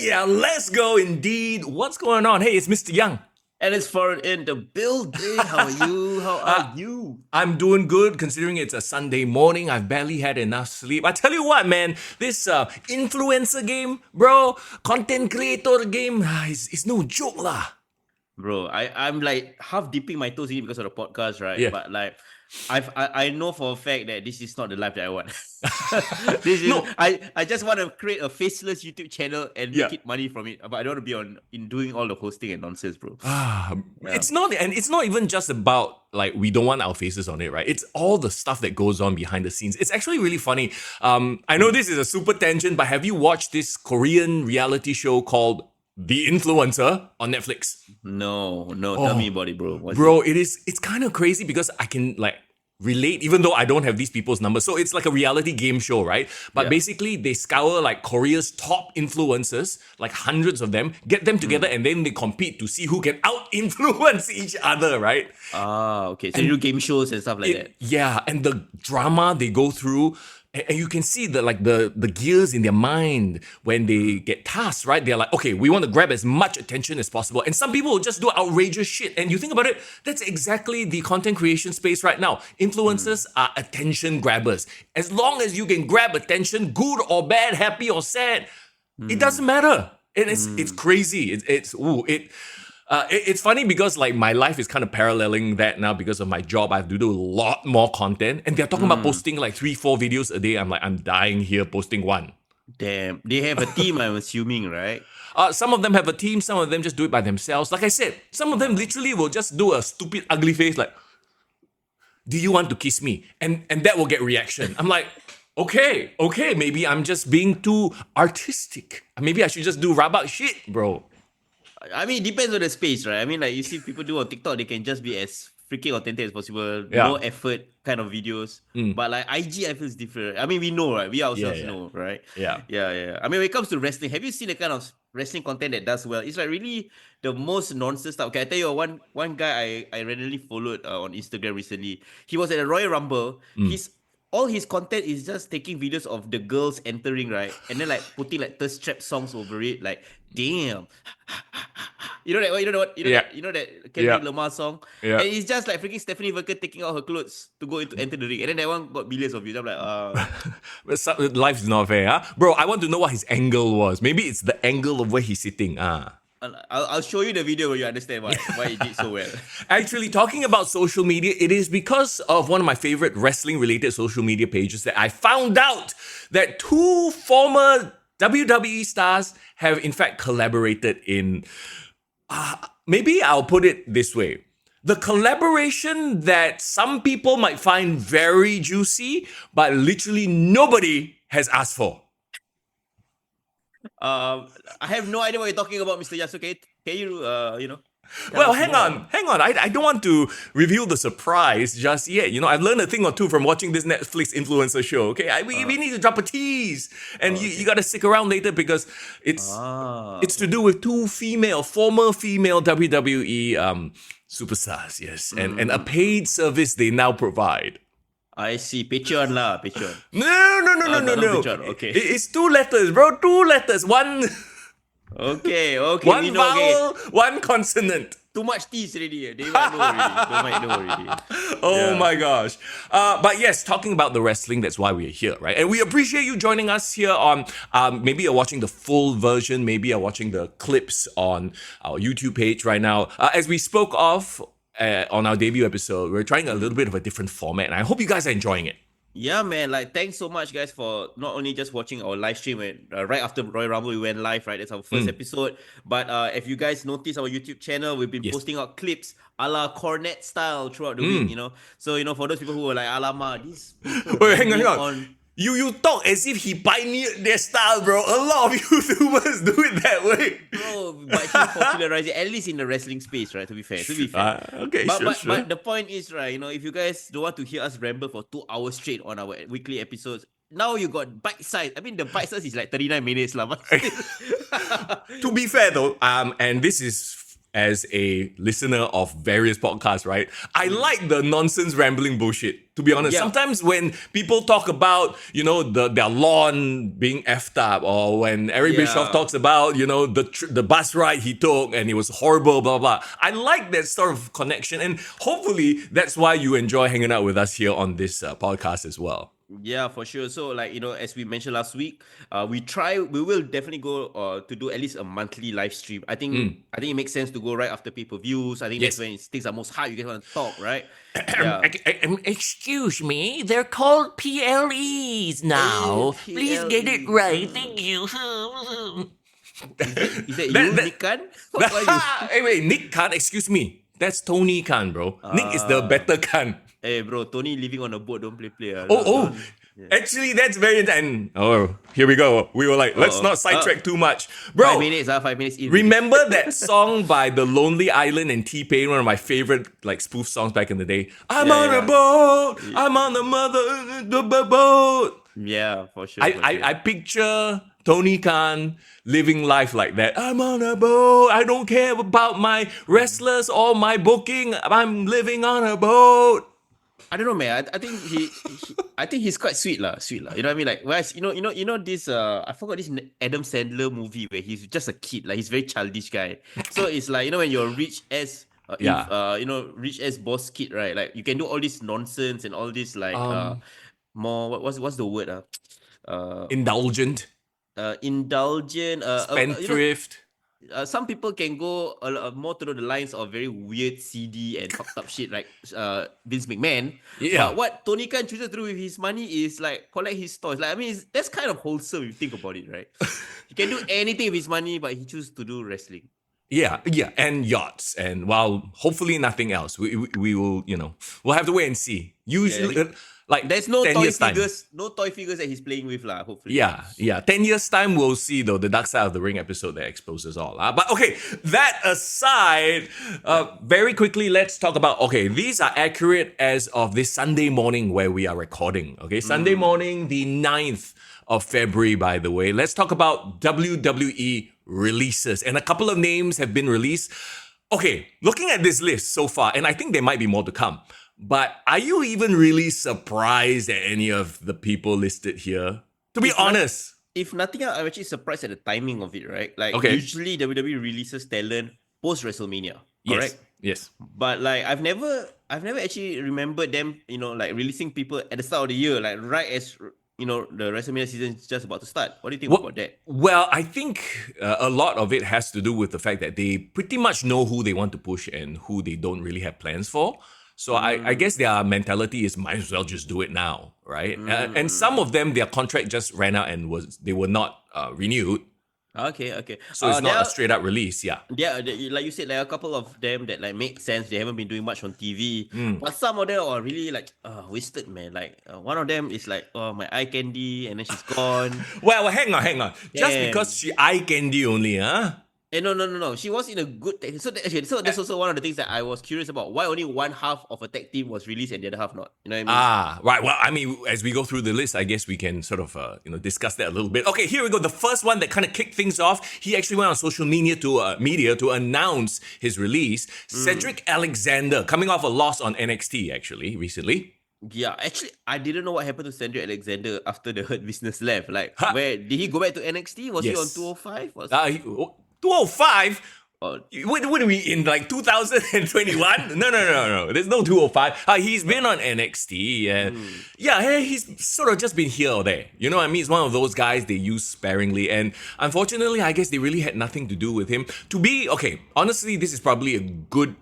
yeah, let's go indeed. What's going on? Hey, it's Mr. Young. And it's Foreign in the building. How are you? How are you? I'm doing good considering it's a Sunday morning. I've barely had enough sleep. I tell you what, man, this influencer game, bro, content creator game, it's no joke lah. Bro, I'm like half dipping my toes in it because of the podcast, right? Yeah. But like, I know for a fact that this is not the life that I want. No. I just want to create a faceless YouTube channel and Yeah. make it money from it. But I don't want to be in doing all the hosting and nonsense, bro. It's not even just about like we don't want our faces on it, right? It's all the stuff that goes on behind the scenes. It's actually really funny. I know this is a super tangent, but have you watched this Korean reality show called The Influencer on Netflix? No, tell me about it, bro. Bro, it's kind of crazy because I can like relate, even though I don't have these people's numbers. So it's like a reality game show, right? But basically they scour like Korea's top influencers, like hundreds of them, get them together and then they compete to see who can out-influence each other, right? Okay. So you do game shows and stuff like that. Yeah, and the drama they go through, and you can see the gears in their mind when they get tasked, right? They're like, okay, we want to grab as much attention as possible. And some people will just do outrageous shit. And you think about it, that's exactly the content creation space right now. Influencers are attention grabbers. As long as you can grab attention, good or bad, happy or sad, it doesn't matter. And it's crazy. It's funny because like my life is kind of paralleling that now because of my job. I have to do a lot more content, and they're talking about posting like 3-4 videos a day. I'm like, I'm dying here posting one. Damn, they have a team, I'm assuming, right? Some of them have a team, some of them just do it by themselves. Like I said, some of them literally will just do a stupid ugly face like, do you want to kiss me? And that will get reaction. I'm like, okay, maybe I'm just being too artistic. Maybe I should just do rabak shit, bro. I mean, it depends on the space, right? I mean, like you see people do on TikTok, they can just be as freaking authentic as possible, no effort kind of videos. But like IG, I feel is different. I mean, we know, right? We ourselves know, right? Yeah. I mean, when it comes to wrestling, have you seen the kind of wrestling content that does well? It's like really the most nonsense stuff. Okay, I tell you one guy I randomly followed on Instagram recently. He was at a Royal Rumble. All his content is just taking videos of the girls entering, right? And then like putting like thirst trap songs over it. Like, damn. You know that Kendrick Lamar song? Yeah. And it's just like freaking Stephanie Verker taking out her clothes to go into enter the ring. And then that one got millions of views. I'm like, Life is not fair, huh? Bro, I want to know what his angle was. Maybe it's the angle of where he's sitting. I'll show you the video where you understand why he did so well. Actually, talking about social media, it is because of one of my favorite wrestling-related social media pages that I found out that 2 former WWE stars have in fact collaborated in... maybe I'll put it this way. The collaboration that some people might find very juicy, but literally nobody has asked for. I have no idea what you're talking about, Mr. Yasuke. Can you, Well, hang on. I don't want to reveal the surprise just yet. I've learned a thing or two from watching this Netflix influencer show. Okay, we need to drop a tease, and you got to stick around later because it's to do with 2 former female WWE superstars. Yes, and a paid service they now provide. I see. Patreon. No. Patreon. Okay. It's 2 letters, bro. 2 letters. One. Okay. One vowel, one consonant. Too much tease already. They might know already. Oh my gosh. But yes, talking about the wrestling, that's why we're here, right? And we appreciate you joining us here on, maybe you're watching the full version, maybe you're watching the clips on our YouTube page right now. As we spoke of on our debut episode, we're trying a little bit of a different format, and I hope you guys are enjoying it. Yeah, man. Like, thanks so much, guys, for not only just watching our live stream. Right after Royal Rumble, we went live, right? That's our first episode. But if you guys notice our YouTube channel, we've been posting out clips a la cornet style throughout the week, So, for those people who are like, alamak, these people... Wait, hang on. You talk as if he pioneered their style, bro. A lot of YouTubers do it that way. Bro, but he popularized it, at least in the wrestling space, right? To be fair. Okay, but, sure. But the point is, right, if you guys don't want to hear us ramble for 2 hours straight on our weekly episodes, now you got bite size. I mean, the bite size is like 39 minutes, lah. To be fair though, and this is as a listener of various podcasts, right? I like the nonsense rambling bullshit, to be honest. Yeah. Sometimes when people talk about, their lawn being effed up, or when Eric Yeah. Bischoff talks about, the bus ride he took and it was horrible, blah, blah. I like that sort of connection. And hopefully that's why you enjoy hanging out with us here on this podcast as well. Yeah, for sure. So, like, as we mentioned last week, we will definitely go to do at least a monthly live stream. I think it makes sense to go right after pay-per-views. I think Yes. that's when things are most hype. You guys want to talk, right? Yeah. Excuse me, they're called PLEs now. Please get it right. Thank you. Is that you, Nick Khan? What are you? Hey, wait, Nick Khan, excuse me. That's Tony Khan, bro. Nick is the better Khan. Hey, bro, Tony living on a boat, don't play. Actually, that's very... And, here we go. We were like, let's not sidetrack too much. Bro, 5 minutes in. remember that song by The Lonely Island and T-Pain, one of my favorite spoof songs back in the day? I'm on a boat, I'm on the boat. Yeah, for sure. I picture Tony Khan living life like that. I'm on a boat. I don't care about my wrestlers or my booking. I'm living on a boat. I don't know, man. I think I think he's quite sweet lah. You know what I mean? Like, whereas, this I forgot this Adam Sandler movie where he's just a kid. Like, he's a very childish guy. So it's like, when you're rich as rich as boss kid, right? Like, you can do all this nonsense and all this like more what's the word? Indulgent. Indulgent. Spendthrift. Some people can go more through the lines of very weird, seedy, and fucked up shit like Vince McMahon. Yeah. But what Tony Khan chooses to do with his money is like collect his toys. Like, I mean, that's kind of wholesome if you think about it, right? He can do anything with his money, but he chooses to do wrestling. Yeah, and yachts, and hopefully nothing else. We will, we'll have to wait and see. Usually, there's no 10 toy years time. figures, that he's playing with, lah. Hopefully, Yeah. 10 years time, we'll see though the Dark Side of the Ring episode that exposes all. But okay, that aside, very quickly, let's talk about. Okay, these are accurate as of this Sunday morning where we are recording. Okay, Sunday morning, the 9th of February, by the way. Let's talk about WWE releases. And a couple of names have been released. Okay, looking at this list so far, and I think there might be more to come, but are you even really surprised at any of the people listed here? To be honest. If nothing else, I'm actually surprised at the timing of it, right? Like, usually WWE releases talent post WrestleMania, correct? Yes. But like, I've never actually remembered them, like releasing people at the start of the year, like right as the WrestleMania season is just about to start. What do you think about that? Well, I think a lot of it has to do with the fact that they pretty much know who they want to push and who they don't really have plans for. So I guess their mentality is might as well just do it now, right? And some of them, their contract just ran out and they were not renewed. Okay. So it's not a straight up release, yeah. Yeah, like you said, like a couple of them that like make sense. They haven't been doing much on TV, but some of them are really like wasted, man. Like one of them is like, oh, my eye candy, and then she's gone. Well, hang on. Just because she eye candy only, huh? No. She was in a good tag. So that's also one of the things that I was curious about. Why only one half of a tag team was released and the other half not? You know what I mean? Right. Well, I mean, as we go through the list, I guess we can sort of discuss that a little bit. Okay, here we go. The first one that kind of kicked things off. He actually went on social media to announce his release. Cedric Alexander, coming off a loss on NXT actually recently. Yeah, actually, I didn't know what happened to Cedric Alexander after the Hurt Business left. Like, where did he go back to NXT? Was he on 205? 205? What are we in, like 2021? No. There's no 205. He's been on NXT and he's sort of just been here or there. You know what I mean? He's one of those guys they use sparingly, and unfortunately, I guess they really had nothing to do with him. Honestly, this is probably a good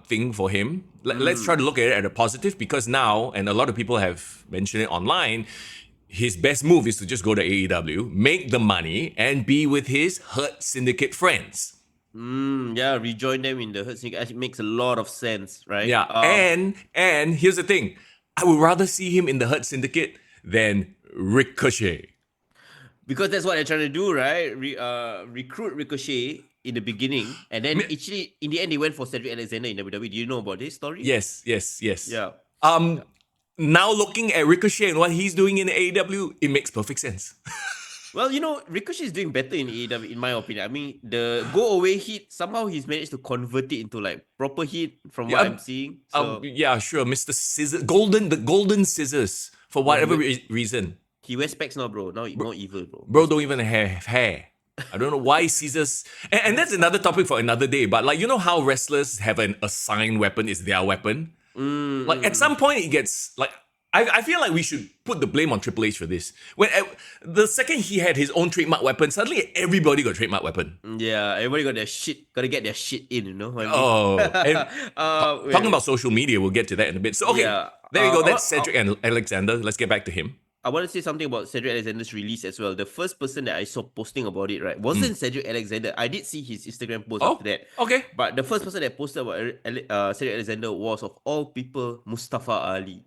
thing for him. Let's try to look at it at a positive, because now, and a lot of people have mentioned it online, his best move is to just go to AEW, make the money, and be with his Hurt Syndicate friends. Rejoin them in the Hurt Syndicate. It makes a lot of sense, right? Yeah, and here's the thing. I would rather see him in the Hurt Syndicate than Ricochet. Because that's what they're trying to do, right? Recruit Ricochet in the beginning, and then actually, in the end, they went for Cedric Alexander in WWE. Do you know about this story? Yes. Yeah. Now looking at Ricochet and what he's doing in AEW, it makes perfect sense. Well, Ricochet is doing better in AEW, in my opinion. I mean, the go away heat, somehow he's managed to convert it into like proper heat from what I'm seeing. So yeah, sure, Mr. Scissors, the golden scissors for no, whatever reason. he wears specs now, bro. Now more evil, bro. Bro don't even have hair. I don't know why Caesars. And that's another topic for another day. But like, you know how wrestlers have an assigned weapon is their weapon? Like at some point it gets like, I feel like we should put the blame on Triple H for this. When the second he had his own trademark weapon, suddenly everybody got a trademark weapon. Yeah, everybody gotta get their shit in, you know what I mean? Oh, and talking about social media, we'll get to that in a bit. So okay, there you go. That's Cedric and Alexander. Let's get back to him. I want to say something about Cedric Alexander's release as well. The first person that I saw posting about it, right, wasn't Cedric Alexander. I did see his Instagram post after that. Okay. But the first person that posted about Cedric Alexander was, of all people, Mustafa Ali.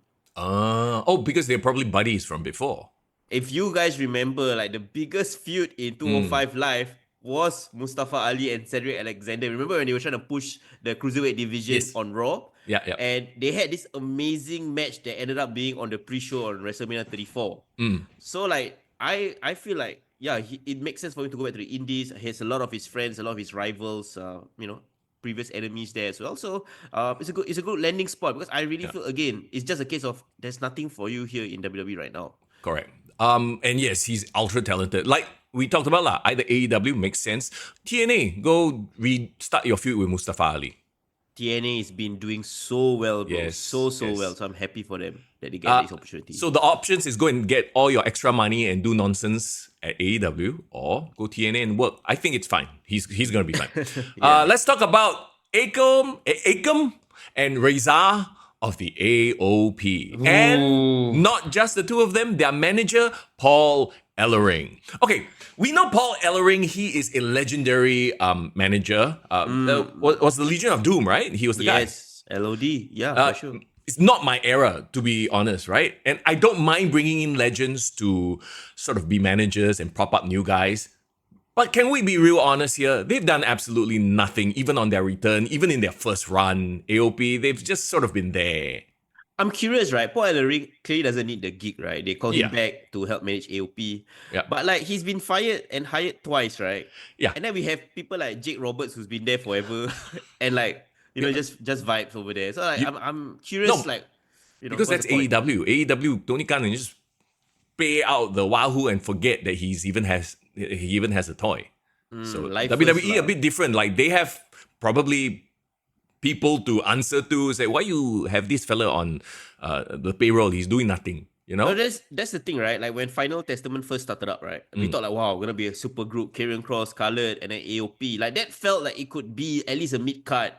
Because they're probably buddies from before. If you guys remember, like the biggest feud in 205 Live was Mustafa Ali and Cedric Alexander. Remember when they were trying to push the cruiserweight division on Raw? Yeah. And they had this amazing match that ended up being on the pre-show on WrestleMania 34. So like, I feel like, it makes sense for him to go back to the Indies. He has a lot of his friends, a lot of his rivals, previous enemies there as well. So it's a good landing spot, because I really feel, again, it's just a case of there's nothing for you here in WWE right now. Correct. And yes, he's ultra talented. Like we talked about, either AEW makes sense. TNA, go restart your feud with Mustafa Ali. TNA has been doing so well, bro. Yes, so well. So I'm happy for them that they get this opportunity. So the options is go and get all your extra money and do nonsense at AEW, or go TNA and work. I think it's fine. He's going to be fine. Let's talk about Akam and Reza of the AOP. Ooh. And not just the two of them, their manager, Paul Ellering. Okay, we know Paul Ellering. He is a legendary manager. Was the Legion of Doom, right? He was the guy. Yes, LOD. Yeah, for sure. It's not my era, to be honest, right? And I don't mind bringing in legends to sort of be managers and prop up new guys. But can we be real honest here? They've done absolutely nothing, even on their return, even in their first run. AOP, they've just sort of been there. I'm curious, right? Paul Ellering clearly doesn't need the gig, right? They called him back to help manage AOP. Yeah. But like, he's been fired and hired twice, right? Yeah. And then we have people like Jake Roberts, who's been there forever, and like, just vibes over there. So like, I'm curious, because that's AEW. AEW, Tony Khan just pay out the wahoo and forget that he even has a toy. So WWE a bit different. Like, they have probably people to answer to, say, why you have this fella on the payroll? He's doing nothing. You know? No, that's the thing, right? Like when Final Testament first started up, right? We thought like, wow, we're gonna be a super group, Karrion Kross, Scarlett, and then AOP. Like that felt like it could be at least a mid-card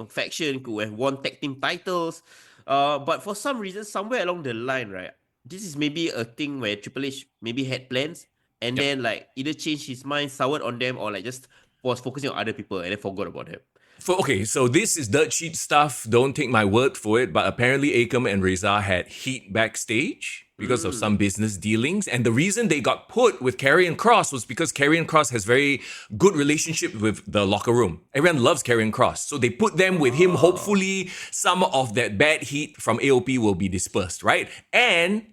faction, could have won tag team titles. But for some reason, somewhere along the line, right? This is maybe a thing where Triple H maybe had plans and then like either changed his mind, soured on them, or like just was focusing on other people and then forgot about them. So this is dirt sheet stuff. Don't take my word for it. But apparently Akam and Reza had heat backstage because of some business dealings. And the reason they got put with Karrion Kross was because Karrion Kross has very good relationship with the locker room. Everyone loves Karrion Kross. So they put them with him. Hopefully some of that bad heat from AOP will be dispersed, right? And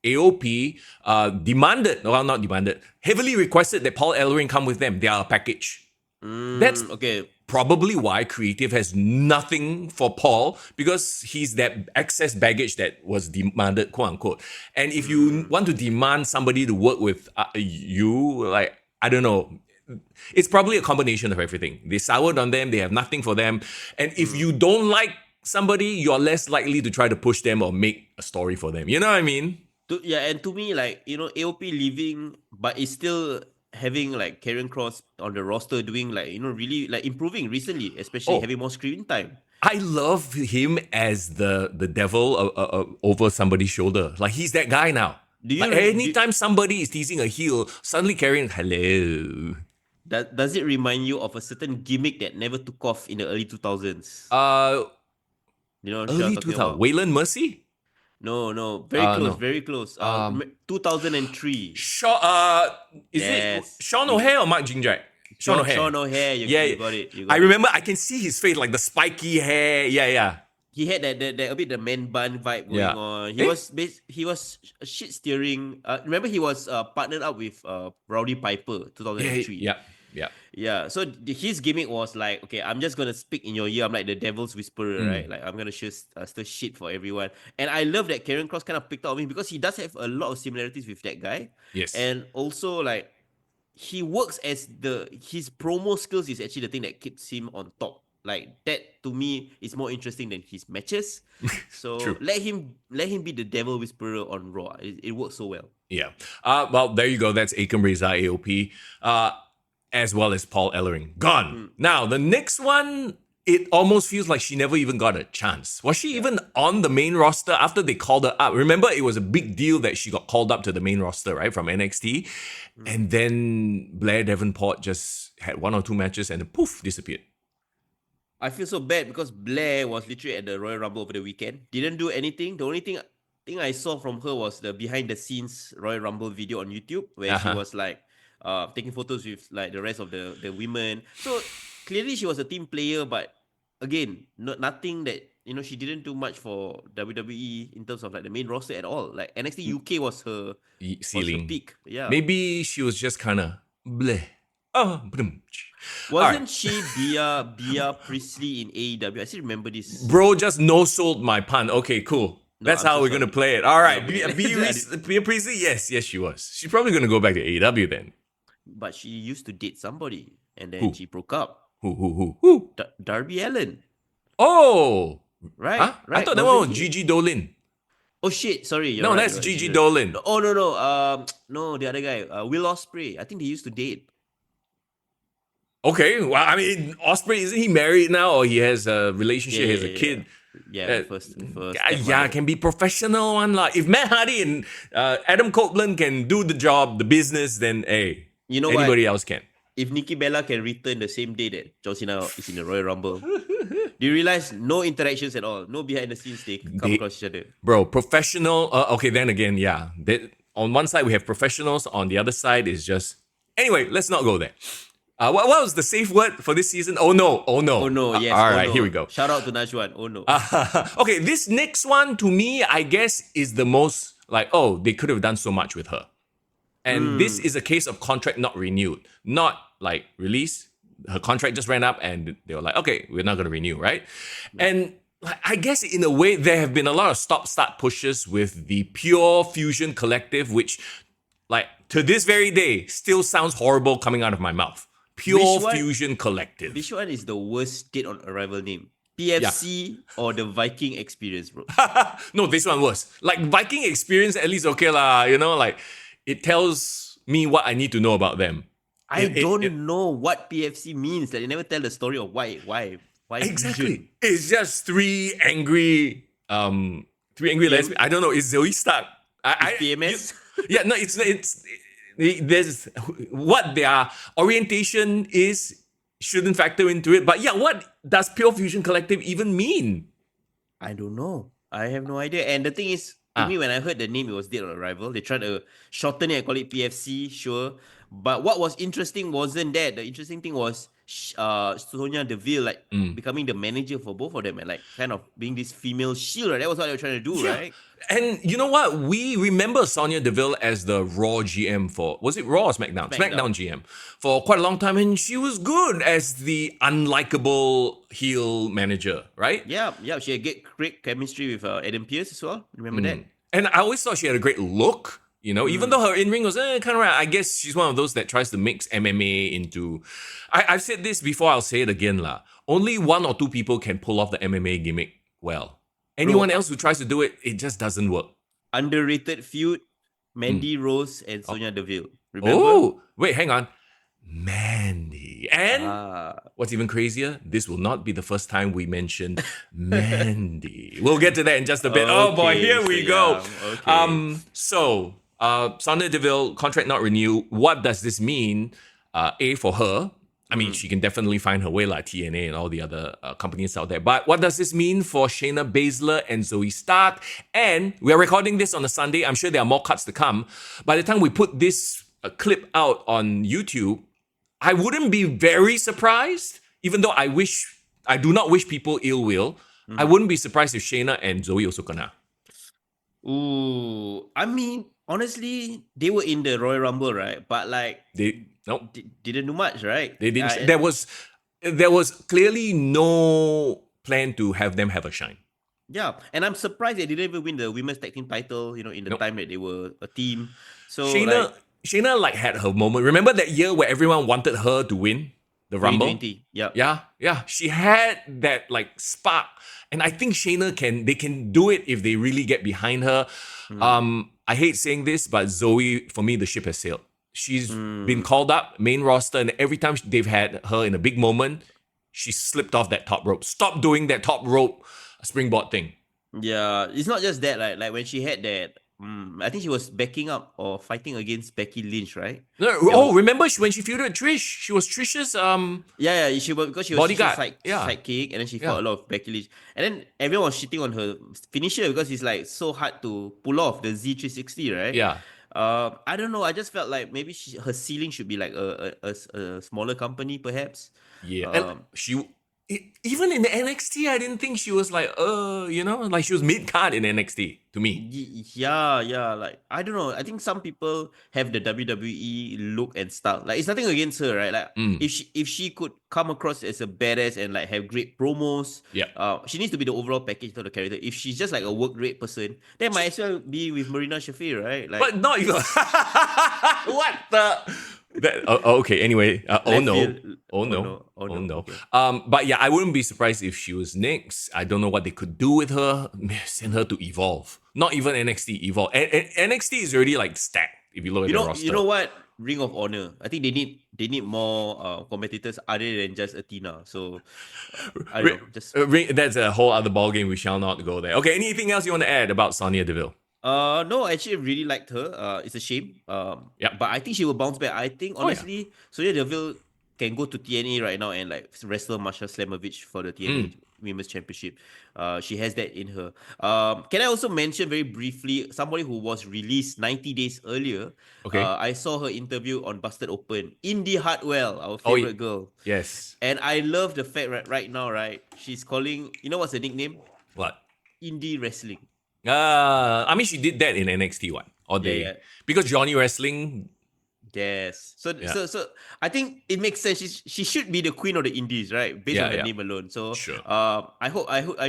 AOP heavily requested that Paul Ellering come with them. They are a package. That's probably why creative has nothing for Paul, because he's that excess baggage that was demanded, quote unquote. And if you want to demand somebody to work with you, like, I don't know, it's probably a combination of everything. They soured on them, they have nothing for them. And if you don't like somebody, you're less likely to try to push them or make a story for them. You know what I mean? And to me, like, AOP leaving, but it's still having like Karrion Kross on the roster doing like, really like improving recently, especially having more screen time. I love him as the devil over somebody's shoulder. Like, he's that guy now. Anytime somebody is teasing a heel, suddenly Karrion, hello. Does it remind you of a certain gimmick that never took off in the early 2000s? Early 2000s. Waylon Mercy? No, very close. 2003. Is it Sean O'Hare or Mark Jindrak? Sean O'Hare. Sean O'Hare, you got it. I remember, I can see his face, like the spiky hair. Yeah. he had that a bit the man bun vibe going Yeah. on. Eh? He was shit steering. Remember he was partnered up with Rowdy Piper Yeah, 2003. yeah. Yeah, so his gimmick was like, okay, I'm just gonna speak in your ear. I'm like the devil's whisperer, right? Like I'm gonna stir shit for everyone. And I love that Karen Cross kind of picked up on him because he does have a lot of similarities with that guy. Yes. And also like he works as his promo skills is actually the thing that keeps him on top. Like that to me is more interesting than his matches. So True. let him be the devil whisperer on Raw. It works so well. Yeah. Well, there you go. That's Akam Reza AOP. As well as Paul Ellering. Gone. Now, the next one, it almost feels like she never even got a chance. Was she even on the main roster after they called her up? Remember, it was a big deal that she got called up to the main roster, right, from NXT. And then Blair Davenport just had 1 or 2 matches and then poof, disappeared. I feel so bad because Blair was literally at the Royal Rumble over the weekend. Didn't do anything. The only thing I saw from her was the behind the scenes Royal Rumble video on YouTube where she was like taking photos with like the rest of the women. So clearly she was a team player, but again, nothing that she didn't do much for WWE in terms of like the main roster at all. Like NXT UK was her ceiling. peak. Yeah. Maybe she was just kind of bleh. Oh, wasn't she Bia Priestley in AEW? I still remember this. Bro just no-sold my pun. Okay, cool. That's how we're going to play it. All right. Bia Priestley? Yes, she was. She's probably going to go back to AEW then. But she used to date somebody and then she broke up. Who? Darby Allin. Oh! Right? Huh? Right. I thought that one was Gigi Dolin. Oh shit, sorry. No, that's Gigi Dolin. Oh, no. No, the other guy. Will Ospreay. I think they used to date. Okay, well, I mean, Ospreay, isn't he married now or he has a relationship, he has a kid? Yeah, first can be professional one. Like, if Matt Hardy and Adam Copeland can do the job, the business, then hey, anybody else can. If Nikki Bella can return the same day that John Cena is in the Royal Rumble, do you realize no interactions at all? No behind the scenes, they come across each other. Bro, professional, okay, then again, yeah. On one side, we have professionals. On the other side is just... Anyway, let's not go there. What was the safe word for this season? Oh no. Oh no, yes. All right, here we go. Shout out to Najwan. Oh no. Okay, this next one to me, I guess, is the most like, oh, they could have done so much with her. And this is a case of contract not renewed, not like release. Her contract just ran up and they were like, okay, we're not going to renew, right? And I guess in a way, there have been a lot of stop-start pushes with the Pure Fusion Collective, which like to this very day still sounds horrible coming out of my mouth. Pure Fusion Collective. Which one is the worst dead on arrival name? PFC or the Viking Experience, bro? No, this one was. Like Viking Experience, at least okay lah. Like it tells me what I need to know about them. I don't know what PFC means. Like, they never tell the story of why exactly. Fusion. It's just three angry lesbians. I don't know. It's Zoe Stark. PMS? It's there's what their orientation is shouldn't factor into it. But yeah, what does Pure Fusion Collective even mean? I don't know. I have no idea. And the thing is, to me, when I heard the name, it was Dead on Arrival. They tried to shorten it and call it PFC, sure. But what was interesting wasn't that. The interesting thing was Sonya Deville becoming the manager for both of them and like kind of being this female shield, right? That was what they were trying to do, right? And you know what? We remember Sonya Deville as the Raw GM for, was it Raw or SmackDown? SmackDown GM for quite a long time, and she was good as the unlikable heel manager, right? Yeah. She had great chemistry with Adam Pearce as well. Remember that? And I always thought she had a great look. Even though her in-ring was kind of right, I guess she's one of those that tries to mix MMA into... I've said this before, I'll say it again lah. Only 1 or 2 people can pull off the MMA gimmick well. Anyone else who tries to do it, it just doesn't work. Underrated feud, Mandy Rose and Sonya Deville. Remember? Oh, wait, hang on. Mandy. And what's even crazier, this will not be the first time we mentioned Mandy. We'll get to that in just a bit. Oh boy, here we go. Okay. Sonya Deville, contract not renew. What does this mean? For her, I mean, she can definitely find her way like TNA and all the other companies out there. But what does this mean for Shayna Baszler and Zoe Stark? And we are recording this on a Sunday. I'm sure there are more cuts to come. By the time we put this clip out on YouTube, I wouldn't be very surprised, even though I do not wish people ill will. I wouldn't be surprised if Shayna and Zoe also kena. Ooh, I mean, honestly, they were in the Royal Rumble, right? But like, Nope. didn't do much, right? They didn't. There was clearly no plan to have them have a shine. Yeah, and I'm surprised they didn't even win the women's tag team title. In the time that they were a team. So Shayna had her moment. Remember that year where everyone wanted her to win the Rumble? 2020. Yeah. Yeah. She had that spark, and I think Shayna they can do it if they really get behind her. I hate saying this, but Zoe, for me, the ship has sailed. She's been called up main roster, and every time they've had her in a big moment, she slipped off that top rope. Stop doing that top rope springboard thing. Yeah, it's not just that. Like when she had that, I think she was backing up or fighting against Becky Lynch, right? No, remember when she feuded Trish? She was Trish's she was because she was bodyguard. Sidekick, and then she fought a lot of Becky Lynch, and then everyone was shitting on her finisher because it's so hard to pull off the Z360, right? Yeah. I don't know. I just felt like maybe her ceiling should be like a smaller company, perhaps. Yeah, and even in the NXT, I didn't think she was she was mid-card in NXT to me. Yeah. Like, I don't know. I think some people have the WWE look and style. Like, it's nothing against her, right? Like, if she could come across as a badass and have great promos, she needs to be the overall package of the character. If she's just a work rate person, then might as well be with Marina Shafir, right? Like, but not even. What the? Okay. Anyway, oh no. Okay. But yeah, I wouldn't be surprised if she was next. I don't know what they could do with her. Send her to Evolve. Not even NXT. Evolve. NXT is already stacked. If you look at the roster. You know what? Ring of Honor. I think they need more competitors other than just Athena. So I don't know. Just that's a whole other ballgame. We shall not go there. Okay. Anything else you want to add about Sonya Deville? No, actually, I really liked her. It's a shame. But I think she will bounce back. I think honestly, Sonya Deville can go to TNA right now and wrestle Masha Slamovich for the TNA Women's Championship. She has that in her. Can I also mention very briefly somebody who was released 90 days earlier? Okay. I saw her interview on Busted Open. Indy Hartwell, our favorite girl. Yes. And I love the fact right now, she's calling. You know what's her nickname? What? Indie Wrestling. I mean, she did that in NXT because Johnny Wrestling. Yes. So I think it makes sense. She should be the queen of the indies, right? Based on her name alone. So sure. I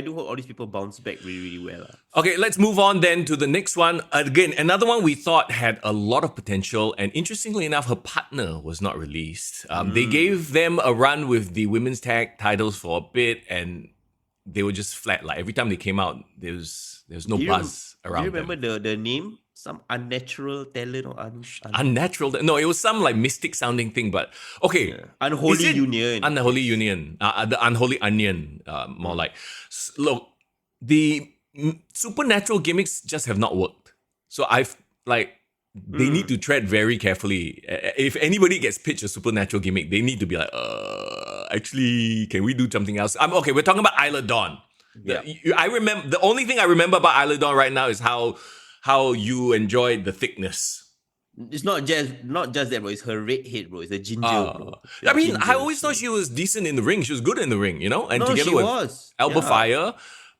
do hope all these people bounce back really, really well. Okay, let's move on then to the next one. Again, another one we thought had a lot of potential, and interestingly enough, her partner was not released. They gave them a run with the women's tag titles for a bit, and they were just flat. Every time they came out, there's no buzz around. Do you remember the name? Some unnatural talent or unnatural? No, it was some mystic sounding thing. But okay, Unholy Union. Unholy Union. The Unholy Onion. More like. Look, the supernatural gimmicks just have not worked. So they need to tread very carefully. If anybody gets pitched a supernatural gimmick, they need to be actually, can we do something else? Okay, we're talking about Isla Dawn. Yeah. I remember, the only thing I remember about Isla Dawn right now is how you enjoyed the thickness. It's not just that, bro. It's her redhead, bro. It's a ginger, bro. I mean, I always thought she was decent in the ring. She was good in the ring, And no, together with Alba Fire,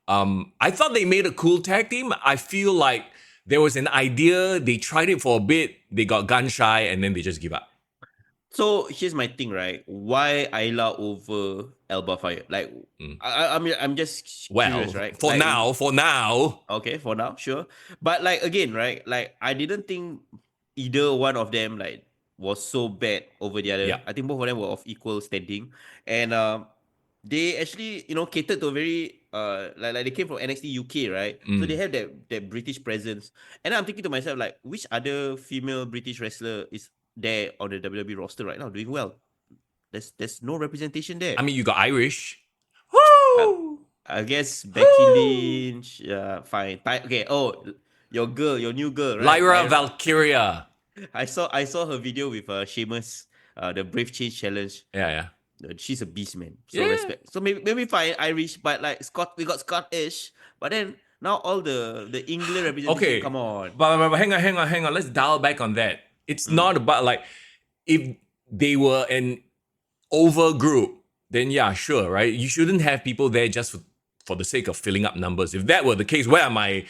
I thought they made a cool tag team. I feel like there was an idea. They tried it for a bit. They got gun shy, and then they just give up. So here's my thing, right? Why Ayla over Alba Fire? I mean, I'm just curious, right? For now. Okay, for now, sure. But again, right? I didn't think either one of them was so bad over the other. Yeah. I think both of them were of equal standing, and they actually catered to a very they came from NXT UK, right? So they have that British presence, and I'm thinking to myself which other female British wrestler is there on the WWE roster right now doing well? There's no representation there. I mean, you got Irish. Woo! I guess Becky Lynch. Fine. Okay. Oh, your new girl, right? Lyra Valkyria. I saw her video with Sheamus, the Brave Change Challenge. Yeah. She's a beast, man. So respect. So maybe fine Irish, but we got Scottish, but then now all the England representation. Come on. But hang on. Let's dial back on that. It's not about if they were an over group, then yeah, sure, right? You shouldn't have people there just for the sake of filling up numbers. If that were the case, where are my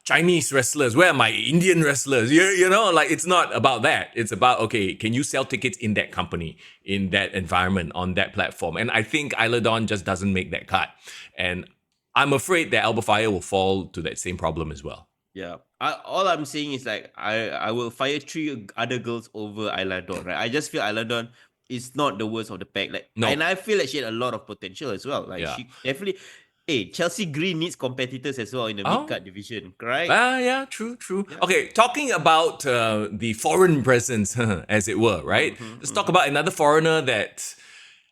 Chinese wrestlers? Where are my Indian wrestlers? You know, like it's not about that. It's about, okay, can you sell tickets in that company, in that environment, on that platform? And I think Isla Dawn just doesn't make that cut. And I'm afraid that Alba Fire will fall to that same problem as well. Yeah. All I'm saying is like I will fire 3 other girls over Isla Dawn, right? I just feel Isla Dawn is not the worst of the pack. Like, No. and I feel like she had a lot of potential as well. Like Yeah. she definitely. Hey, Chelsea Green needs competitors as well in the mid-card division, right? Yeah, true. Yeah. Okay, talking about the foreign presence, as it were, right? Let's talk about another foreigner that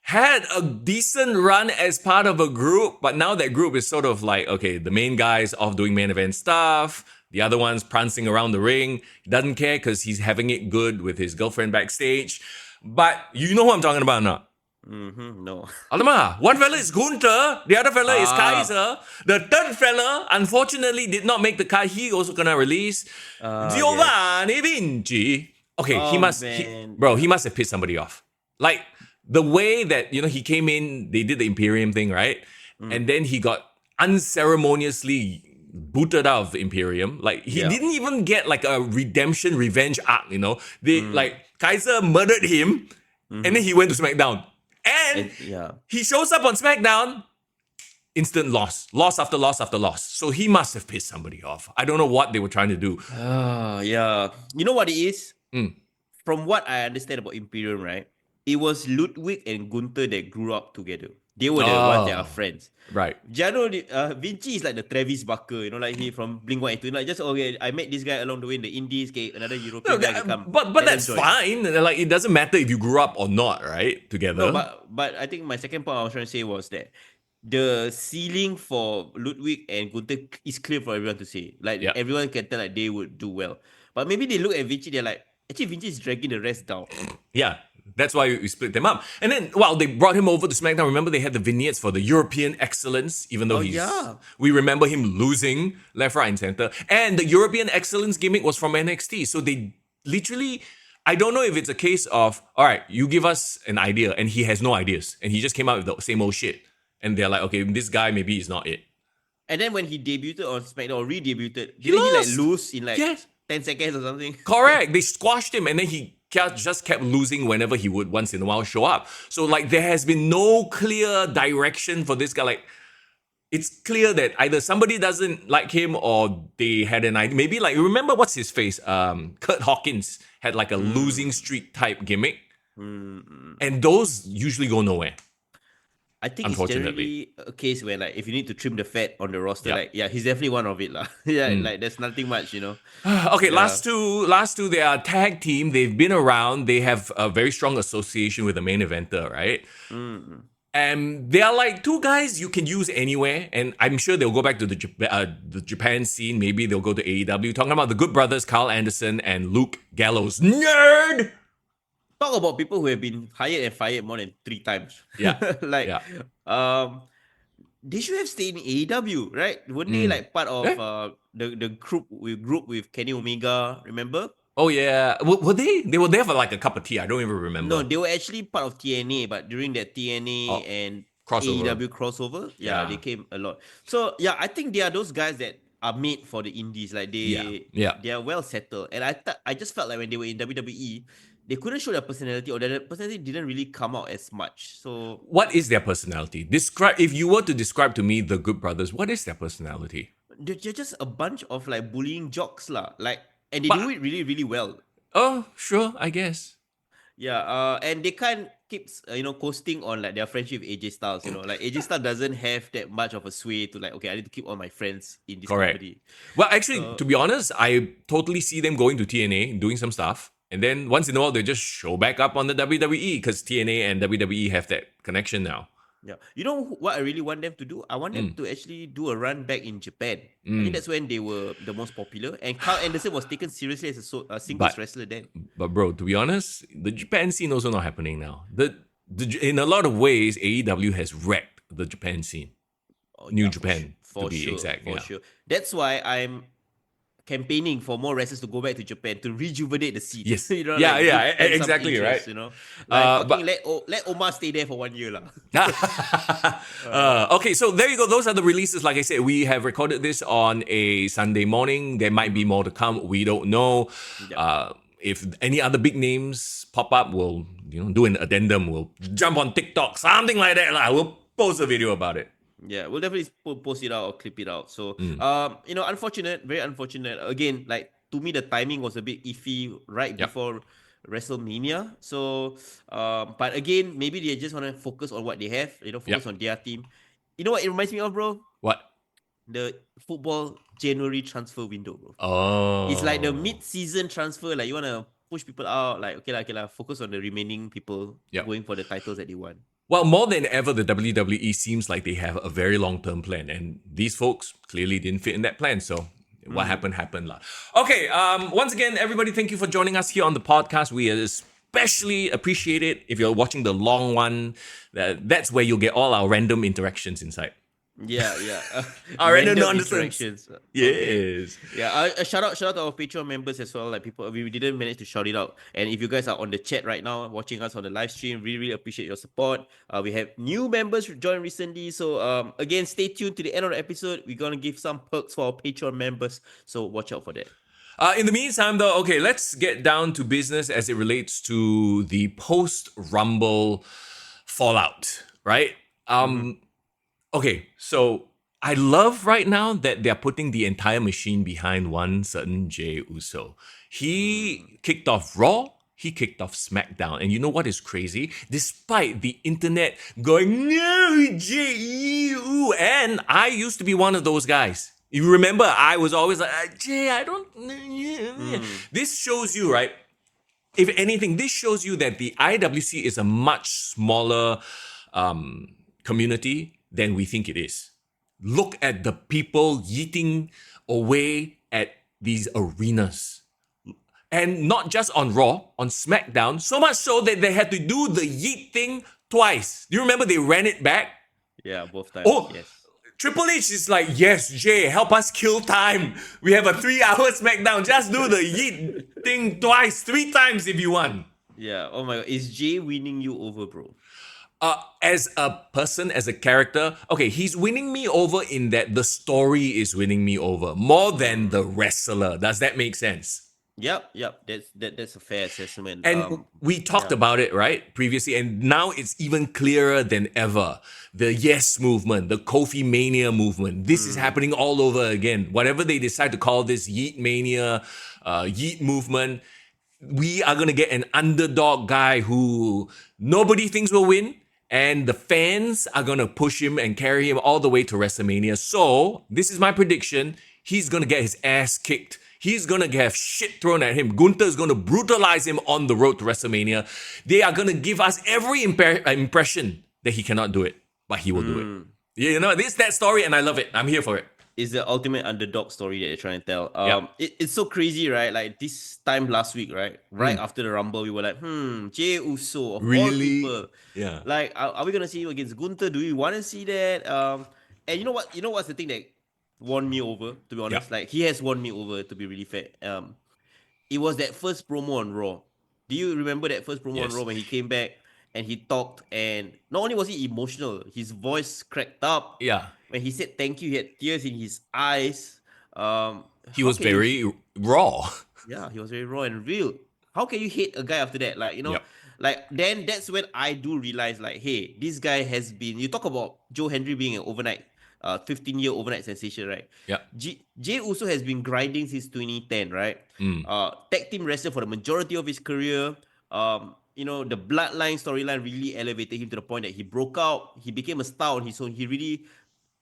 had a decent run as part of a group, but now that group is sort of like, okay, the main guy's off doing main event stuff, the other one's prancing around the ring. He doesn't care because he's having it good with his girlfriend backstage. But you know who I'm talking about now? No. Alamak, one fella is Gunther, the other fella is Kaiser. The third fella, unfortunately, did not make the cut. He also gonna release Giovanni Vinci. Okay, he must have pissed somebody off. Like, the way that, you know, he came in, they did the Imperium thing, right? And then he got unceremoniously booted out of the Imperium. Like, he didn't even get like a redemption revenge arc, you know? They like, Kaiser murdered him, and then he went to SmackDown. And he shows up on SmackDown, instant loss after loss after loss. So he must have pissed somebody off. I don't know what they were trying to do. Yeah. You know what it is? From what I understand about Imperium, right? It was Ludwig and Gunther that grew up together. They were the ones that are friends. Right. Vinci is like the Travis Barker, you know, like he from Blink-182. Like, just, okay, I met this guy along the way in the Indies, okay, another European guy can come. But that's fine. Like, it doesn't matter if you grew up or not, right? Together. No, but I think my second point I was trying to say was that the ceiling for Ludwig and Gunther is clear for everyone to see. Like, everyone can tell like they would do well. But maybe they look at Vinci, they're like, actually, Vinci is dragging the rest down. Yeah. That's why we split them up. And then, they brought him over to SmackDown. Remember, they had the vignettes for the European Excellence, even though we remember him losing left, right, and center. And the European Excellence gimmick was from NXT. So they literally, I don't know if it's a case of, all right, you give us an idea, and he has no ideas. And he just came out with the same old shit. And they're like, okay, this guy maybe is not it. And then when he debuted on SmackDown, or re-debuted, didn't he like lose in like 10 seconds or something? Correct. They squashed him, and then he just kept losing whenever he would once in a while show up. So like there has been no clear direction for this guy. Like, it's clear that either somebody doesn't like him or they had an idea. Maybe like, remember what's his face? Kurt Hawkins had like a losing streak type gimmick. And those usually go nowhere. I think it's generally a case where like if you need to trim the fat on the roster, he's definitely one of it lah. Like there's nothing much, you know. Okay, last two, they are a tag team. They've been around. They have a very strong association with the main eventer, right? And they are like two guys you can use anywhere. And I'm sure they'll go back to the Japan scene. Maybe they'll go to AEW. Talking about the Good Brothers, Carl Anderson and Luke Gallows. Nerd! Talk about people who have been hired and fired more than 3 times. Yeah. They should have stayed in AEW, right? Weren't they like part of the group with Kenny Omega, remember? Oh yeah. Were they? They were there for like a cup of tea. I don't even remember. No, they were actually part of TNA, but during that TNA and AEW crossover, they came a lot. So I think they are those guys that are made for the indies. Like they are well settled. And I just felt like when they were in WWE, they couldn't show their personality, or their personality didn't really come out as much. So, what is their personality? If you were to describe to me the Good Brothers, what is their personality? They're just a bunch of like bullying jocks lah. Like, and they do it really, really well. Oh, sure, I guess. Yeah, and they can't keep coasting on like their friendship with AJ Styles. You know, like AJ Styles doesn't have that much of a sway to like, okay, I need to keep all my friends in this company. Well, actually, to be honest, I totally see them going to TNA, doing some stuff. And then once in a while, they just show back up on the WWE because TNA and WWE have that connection now. Yeah. You know what I really want them to do? I want them to actually do a run back in Japan. I think that's when they were the most popular. And Carl Anderson was taken seriously as a singles wrestler then. But bro, to be honest, the Japan scene also not happening now. In a lot of ways, AEW has wrecked the Japan scene. New Japan, for to be sure, exact. For sure. That's why I'm campaigning for more wrestlers to go back to Japan to rejuvenate the scene. Yes. You know, Yeah, like yeah, give them some exactly, interest, right? you know, like fucking But let Omar stay there for 1 year lah. okay, so there you go. Those are the releases. Like I said, we have recorded this on a Sunday morning. There might be more to come. We don't know. Yep. If any other big names pop up, we'll do an addendum. We'll jump on TikTok, something like that. We'll post a video about it. Yeah, we'll definitely post it out or clip it out. So, unfortunate, very unfortunate. Again, like to me, the timing was a bit iffy right before WrestleMania. So, but again, maybe they just want to focus on what they have. Focus on their team. You know what it reminds me of, bro? What? The football January transfer window, bro. Oh, It's like the mid-season transfer. Like you want to push people out. Like okay lah, focus on the remaining people going for the titles that they want. Well, more than ever, the WWE seems like they have a very long-term plan, and these folks clearly didn't fit in that plan. So what happened lah. Okay, once again, everybody, thank you for joining us here on the podcast. We especially appreciate it if you're watching the long one. That's where you'll get all our random interactions inside. Yeah. Random interactions. Yes. Yeah. A shout out to our Patreon members as well. Like people, we didn't manage to shout it out. And if you guys are on the chat right now, watching us on the live stream, really appreciate your support. We have new members join recently. So again, stay tuned to the end of the episode. We're gonna give some perks for our Patreon members. So watch out for that. In the meantime, though, okay, let's get down to business as it relates to the post-Rumble fallout, right? Okay, so I love right now that they're putting the entire machine behind one certain Jey Uso. He kicked off Raw, he kicked off SmackDown. And you know what is crazy? Despite the internet going, no, Jey, and I used to be one of those guys. You remember, I was always like, Jey, I don't... This shows you, right? If anything, this shows you that the IWC is a much smaller community than we think it is. Look at the people yeeting away at these arenas. And not just on Raw, on SmackDown, so much so that they had to do the yeet thing twice. Do you remember they ran it back? Yeah, both times. Oh, yes. Triple H is like, yes, Jey, help us kill time. We have a 3-hour SmackDown. Just do the yeet thing twice, 3 times if you want. Yeah, oh my God. Is Jey winning you over, bro? As a person, as a character, okay, he's winning me over in that the story is winning me over more than the wrestler. Does that make sense? Yep. That's a fair assessment. And we talked about it, right, previously, and now it's even clearer than ever. The Yes movement, the Kofi Mania movement, this is happening all over again. Whatever they decide to call this Yeet Mania, Yeet movement, we are going to get an underdog guy who nobody thinks will win. And the fans are going to push him and carry him all the way to WrestleMania. So, this is my prediction. He's going to get his ass kicked. He's going to have shit thrown at him. Gunther is going to brutalize him on the road to WrestleMania. They are going to give us every impression that he cannot do it. But he will do it. You know, this is that story and I love it. I'm here for it. It's the ultimate underdog story that you're trying to tell. It's so crazy, right? Like this time last week, right? Right after the Rumble, we were like, Jey Uso of all people. Yeah. Like, are we gonna see him against Gunther? Do we want to see that? And you know what? You know what's the thing that won me over? To be honest, like he has won me over. To be really fair, it was that first promo on Raw. Do you remember that first promo on Raw when he came back and he talked? And not only was he emotional, his voice cracked up. Yeah. When he said thank you, he had tears in his eyes. He was very raw. Yeah, he was very raw and real. How can you hate a guy after that? Like, you know, like then that's when I do realize, like, hey, this guy has been. You talk about Joe Hendry being an overnight, 15-year overnight sensation, right? Yeah. Jey Uso has been grinding since 2010, right? Tag team wrestler for the majority of his career. You know, the bloodline storyline really elevated him to the point that he broke out. He became a star on his own. He really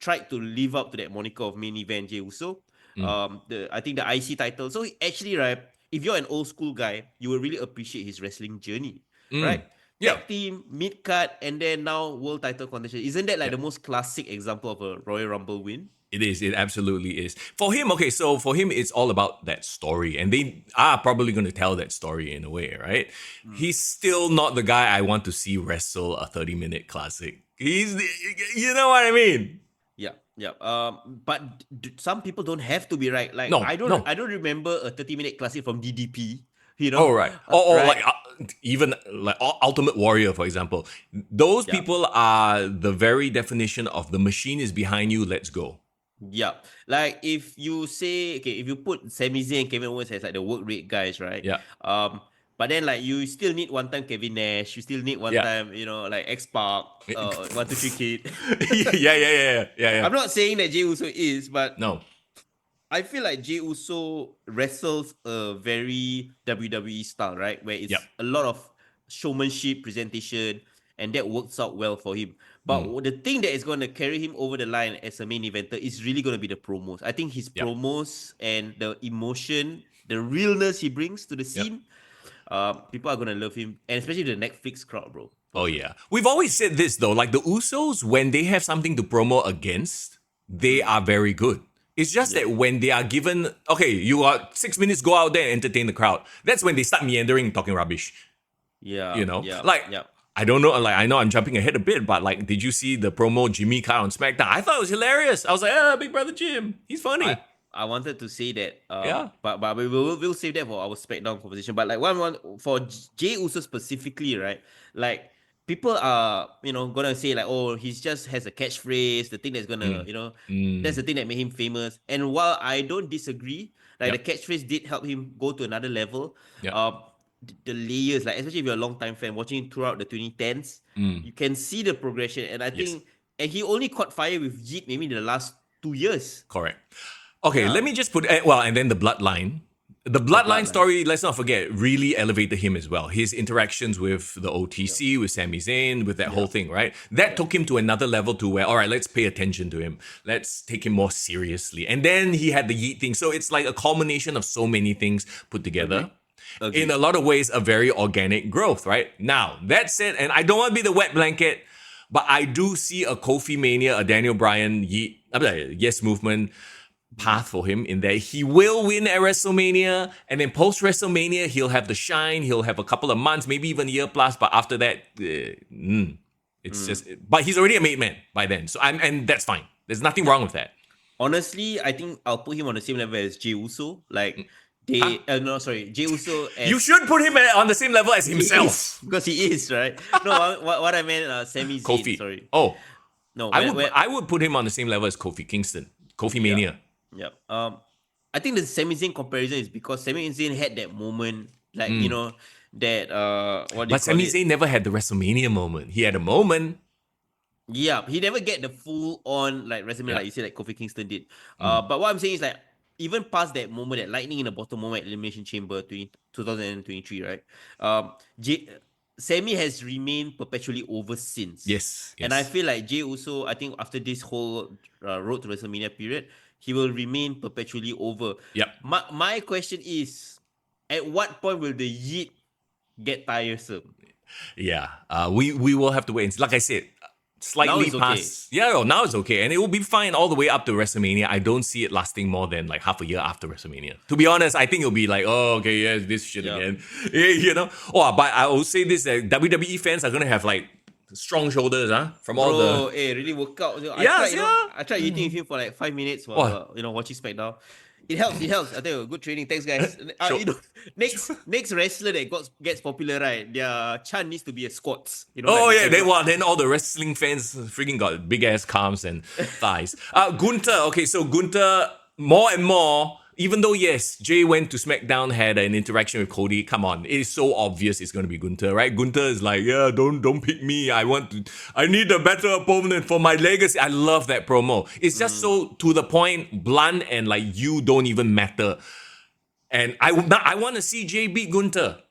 tried to live up to that moniker of main event Jey Uso. I think the IC title. So actually, right, if you're an old school guy, you will really appreciate his wrestling journey, right? Tag team, mid-card, and then now world title contention. Isn't that like the most classic example of a Royal Rumble win? It is. It absolutely is. For him, okay, so for him, it's all about that story. And they are probably going to tell that story in a way, right? He's still not the guy I want to see wrestle a 30-minute classic. You know what I mean? Yeah. But some people don't have to be right. Like No, no. I don't remember a 30-minute classic from DDP. You Oh, know, right. Or right? like even like Ultimate Warrior, for example. Those Yeah. people are the very definition of the machine is behind you, let's go. Yeah. Like if you say okay, if you put Sami Zayn and Kevin Owens as like the work rate guys, right? Yeah. But then like you still need one time Kevin Nash, you still need one Yeah. time, like X Pac, 1, 2, 3 Kid. Yeah. I'm not saying that Jey Uso is, but No. I feel like Jey Uso wrestles a very WWE style, right? Where it's Yep. a lot of showmanship, presentation, and that works out well for him. But the thing that is going to carry him over the line as a main eventer is really going to be the promos. I think his Yep. promos and the emotion, the realness he brings to the scene, people are going to love him. And especially the Netflix crowd, bro. Oh yeah. We've always said this though, like the Usos, when they have something to promo against, they are very good. It's just that when they are given, okay, you got 6 minutes, go out there and entertain the crowd. That's when they start meandering, talking rubbish. Yeah. You know, Yeah. like yeah. I don't know, like I know I'm jumping ahead a bit, but like, did you see the promo Jimmy cut on SmackDown? I thought it was hilarious. I was like, Big Brother Jim, he's funny. I wanted to say that, Yeah. but we'll save that for our SmackDown conversation. But like one for Jey Uso specifically, right? Like people are gonna say like, oh, he just has a catchphrase, the thing that's gonna that's the thing that made him famous. And while I don't disagree, like Yep. the catchphrase did help him go to another level. Yep. The layers, like especially if you're a long time fan watching throughout the 2010s, you can see the progression. And I think, and he only caught fire with Yeet maybe in the last 2 years. Correct. Okay, Yeah. let me just put, and then the bloodline. The bloodline story, let's not forget, really elevated him as well. His interactions with the OTC, with Sami Zayn, with that whole thing, right? That took him to another level to where, all right, let's pay attention to him. Let's take him more seriously. And then he had the Yeet thing. So it's like a culmination of so many things put together. Agreed. In a lot of ways, a very organic growth, right? Now, that said, and I don't want to be the wet blanket, but I do see a Kofi Mania, a Daniel Bryan, Yes Movement path for him in that he will win at WrestleMania, and then post WrestleMania he'll have the shine, he'll have a couple of months, maybe even a year plus, but after that it's just, but he's already a made man by then, so and that's fine, there's nothing wrong with that. Honestly, I think I'll put him on the same level as Jey Uso. Like Jey Uso. As You should put him on the same level as himself. because he is, right? No, what I meant, Sami Zayn. Kofi. Sorry. Oh, No, I would put him on the same level as Kofi Kingston. Kofi Mania. Yeah. I think the Sami Zayn comparison is because Sami Zayn had that moment, like that what do you But call Sami it? Zayn never had the WrestleMania moment. He had a moment. Yeah, he never get the full on like WrestleMania like you said, like Kofi Kingston did. But what I'm saying is like even past that moment, that lightning in the bottom moment, Elimination Chamber 2023, right? Sammy has remained perpetually over since. Yes. And I feel like Jey Uso, I think after this whole road to WrestleMania period, he will remain perpetually over. Yep. My question is, at what point will the Yeet get tiresome? Yeah. We will have to wait and see. Like I said, slightly Now it's past. Yeah, now it's okay. And it will be fine all the way up to WrestleMania. I don't see it lasting more than like half a year after WrestleMania. To be honest, I think it'll be like, oh, okay, yes, this shit again. You know? Oh, but I will say this, that WWE fans are going to have like strong shoulders, from all the... really work out. I tried eating with him for like 5 minutes while watching SmackDown. It helps. I tell you, good training. Thanks, guys. Next wrestler that gets popular, right? Their chant needs to be a squats. Then all the wrestling fans freaking got big ass calves and thighs. Gunther. Okay, so Gunther, more and more, even though yes, Jey went to SmackDown, had an interaction with Cody. Come on, it is so obvious it's going to be Gunther, right? Gunther is like, yeah, don't pick me. I need a better opponent for my legacy. I love that promo. It's just so to the point, blunt, and like you don't even matter. And I want to see Jey beat Gunther.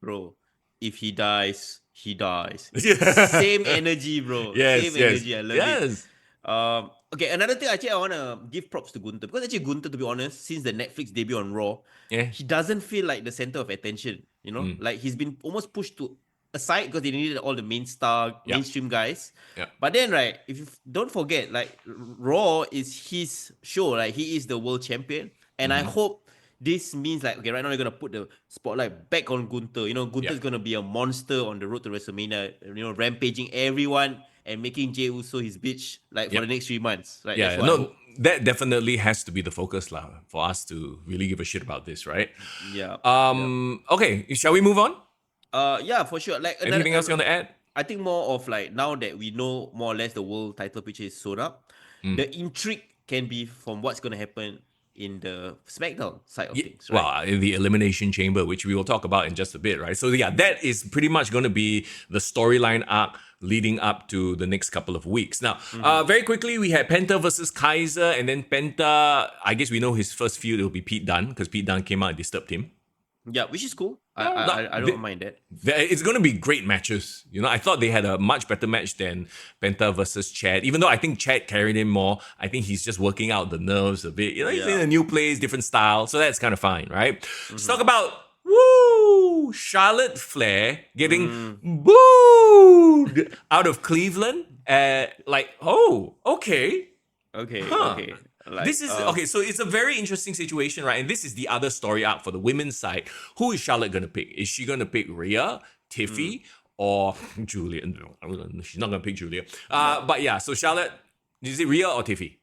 Bro, if he dies, he dies. Yeah. Same energy, bro. Yes, Same energy. I love it. Okay, another thing actually I want to give props to Gunther, because actually Gunther, to be honest, since the Netflix debut on Raw, he doesn't feel like the center of attention, Like he's been almost pushed to aside because they needed all the mainstream guys. Yeah. But then, right, if you don't forget, like Raw is his show, like he is the world champion, and I hope this means like, okay, right now they're gonna put the spotlight back on Gunther. Gunther's gonna be a monster on the road to WrestleMania, rampaging everyone and making Jey Uso his bitch like for Yep. the next 3 months. Right? Yeah, That's what I hope. that definitely has to be the focus lah for us to really give a shit about this, right? Yeah. Okay, shall we move on? Yeah, for sure. Like Anything else you want to add? I think more of like now that we know more or less the world title picture is sewn up, the intrigue can be from what's going to happen in the SmackDown side of things, right? Well, in the Elimination Chamber, which we will talk about in just a bit, right? So yeah, that is pretty much going to be the storyline arc leading up to the next couple of weeks. Now, very quickly, we had Penta versus Kaiser, and then Penta, I guess we know his first feud will be Pete Dunne, because Pete Dunne came out and disturbed him. Yeah, which is cool. I don't mind that. It's going to be great matches. You know, I thought they had a much better match than Penta versus Chad. Even though I think Chad carried him more, I think he's just working out the nerves a bit. You know, he's in a new place, different style, so that's kind of fine, right? Let's talk about Charlotte Flair getting booed out of Cleveland. Okay. Okay. Like, This is okay, so it's a very interesting situation, right? And this is the other story arc for the women's side. Who is Charlotte gonna pick? Is she gonna pick Rhea, Tiffy, or Julia? No, she's not gonna pick Julia. But yeah, so Charlotte, is it Rhea or Tiffy?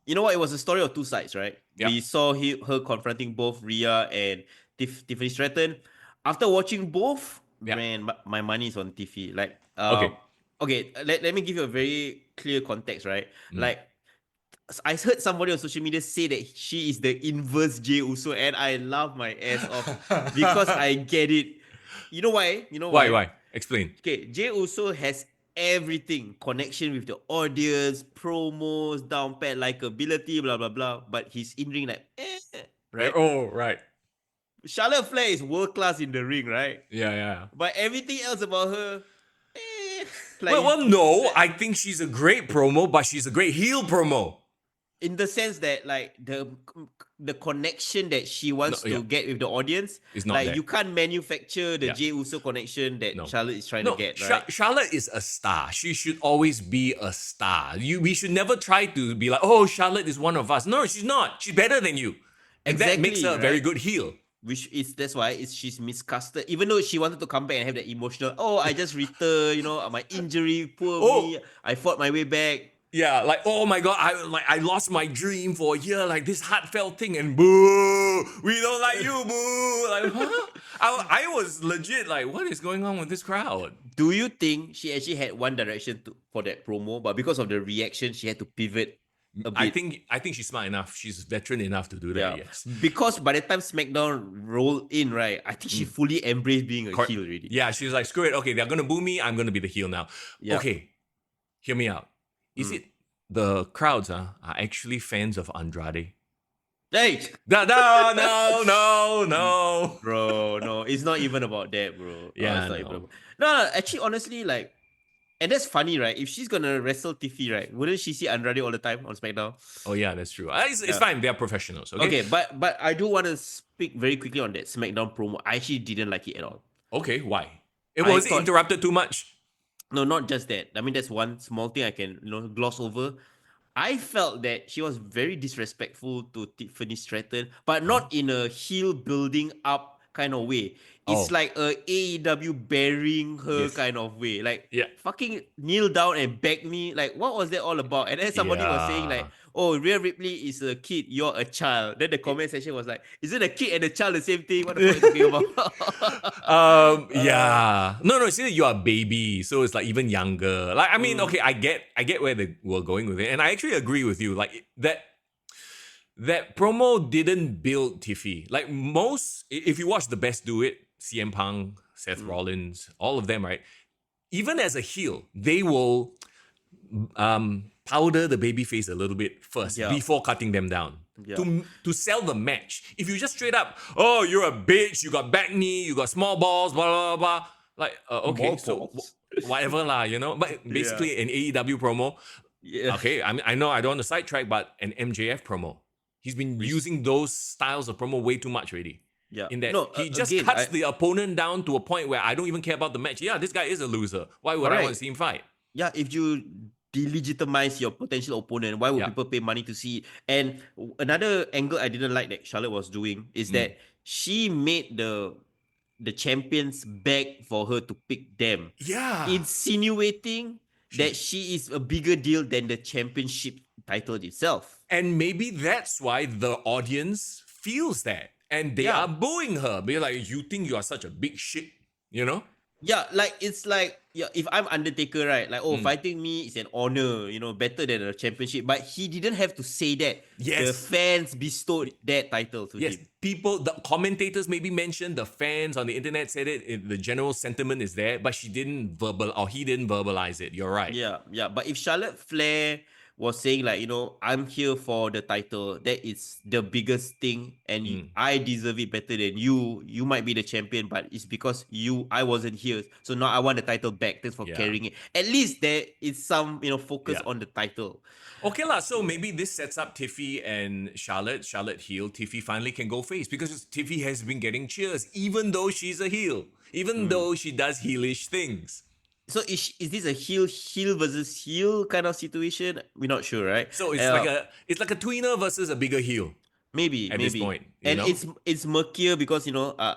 You know what? It was a story of two sides, right? Yep. We saw her confronting both Rhea and Tiffany Stratton. After watching both, man, my money is on Tiffy. Like, okay. Let me give you a very clear context, right? Like, I heard somebody on social media say that she is the inverse Jey Uso, and I laugh my ass off because I get it. You know why? Why? Explain. Okay, Jey Uso has everything: connection with the audience, promos, down pat, likability, blah blah blah. But he's in ring like, right? Oh, right. Charlotte Flair is world class in the ring, right? Yeah. But everything else about her, like, Well, no, I think she's a great promo, but she's a great heel promo. in the sense that like the connection that she wants to get with the audience is not like there. You can't manufacture the Jey Uso connection that Charlotte is trying to get, right? Charlotte is a star. She should always be a star. We should never try to be like, oh, Charlotte is one of us. No, she's not. She's better than you. And that makes her a very good heel. That's why she's miscasted. Even though she wanted to come back and have that emotional, I just returned, my injury, poor me. I fought my way back. Yeah, like, oh my god, I lost my dream for a year, like this heartfelt thing, and boo, we don't like you, boo. Like, huh? I was legit like, what is going on with this crowd? Do you think she actually had one direction for that promo, but because of the reaction, she had to pivot a bit? I think she's smart enough. She's veteran enough to do that. Yes. Because by the time SmackDown rolled in, right, I think she fully embraced being a heel already. Yeah, she's like, screw it. Okay, they're gonna boo me. I'm gonna be the heel now. Yeah. Okay, hear me out. Is it the crowds are actually fans of Andrade? Hey! No. Bro, no. It's not even about that, bro. Yeah, No, actually, honestly, like, and that's funny, right? If she's gonna wrestle Tiffy, right, wouldn't she see Andrade all the time on SmackDown? Oh yeah, that's true. It's fine. They are professionals. Okay, but I do want to speak very quickly on that SmackDown promo. I actually didn't like it at all. Okay, why? Was it interrupted too much? No, not just that. I mean, that's one small thing I can gloss over. I felt that she was very disrespectful to Tiffany Stratton, but not in a heel building up kind of way. It's like a AEW burying her kind of way. Like, fucking kneel down and beg me. Like, what was that all about? And then somebody was saying like, oh, Rhea Ripley is a kid, you're a child. Then the comment section was like, isn't a kid and a child the same thing? What the fuck are you talking about? Yeah. No, it's either you're a baby, so it's like even younger. Like, I mean, okay, I get where they were going with it. And I actually agree with you. Like, that promo didn't build Tiffy. Like if you watch The Best Do It, CM Punk, Seth Rollins, all of them, right? Even as a heel, they will powder the babyface a little bit first before cutting them down to sell the match. If you just straight up, oh, you're a bitch, you got back knee, you got small balls, blah blah blah, like okay, so whatever lah, But basically, an AEW promo. Yeah. Okay, I know I don't want to sidetrack, but an MJF promo. He's been using those styles of promo way too much already. Yeah. In that he just cuts the opponent down to a point where I don't even care about the match. Yeah, this guy is a loser. Why would I want to see him fight? Yeah, if you delegitimize your potential opponent, why would people pay money to see it? And another angle I didn't like that Charlotte was doing is that she made the champions beg for her to pick them. Yeah. Insinuating that she is a bigger deal than the championship title itself. And maybe that's why the audience feels that. And they Yeah. are booing her. Be like, you think you are such a big shit, you know? Yeah, like it's like, yeah, if I'm Undertaker, right? Like, fighting me is an honor, better than a championship. But he didn't have to say that. The Yes. fans bestowed that title to Yes, him. people, the commentators maybe mentioned, the fans on the internet said the general sentiment is there, but he didn't verbalize it. You're right. Yeah, yeah. But if Charlotte Flair was saying like, I'm here for the title, that is the biggest thing, and I deserve it better than you. You might be the champion, but it's because I wasn't here. So now I want the title back. Thanks for carrying it. At least there is some, focus on the title. Okay lah, so maybe this sets up Tiffy and Charlotte heel. Tiffy finally can go face because Tiffy has been getting cheers even though she's a heel, even though she does heelish things. So is this a heel versus heel kind of situation? We're not sure, right? So it's like a tweener versus a bigger heel. Maybe this point, and it's murkier because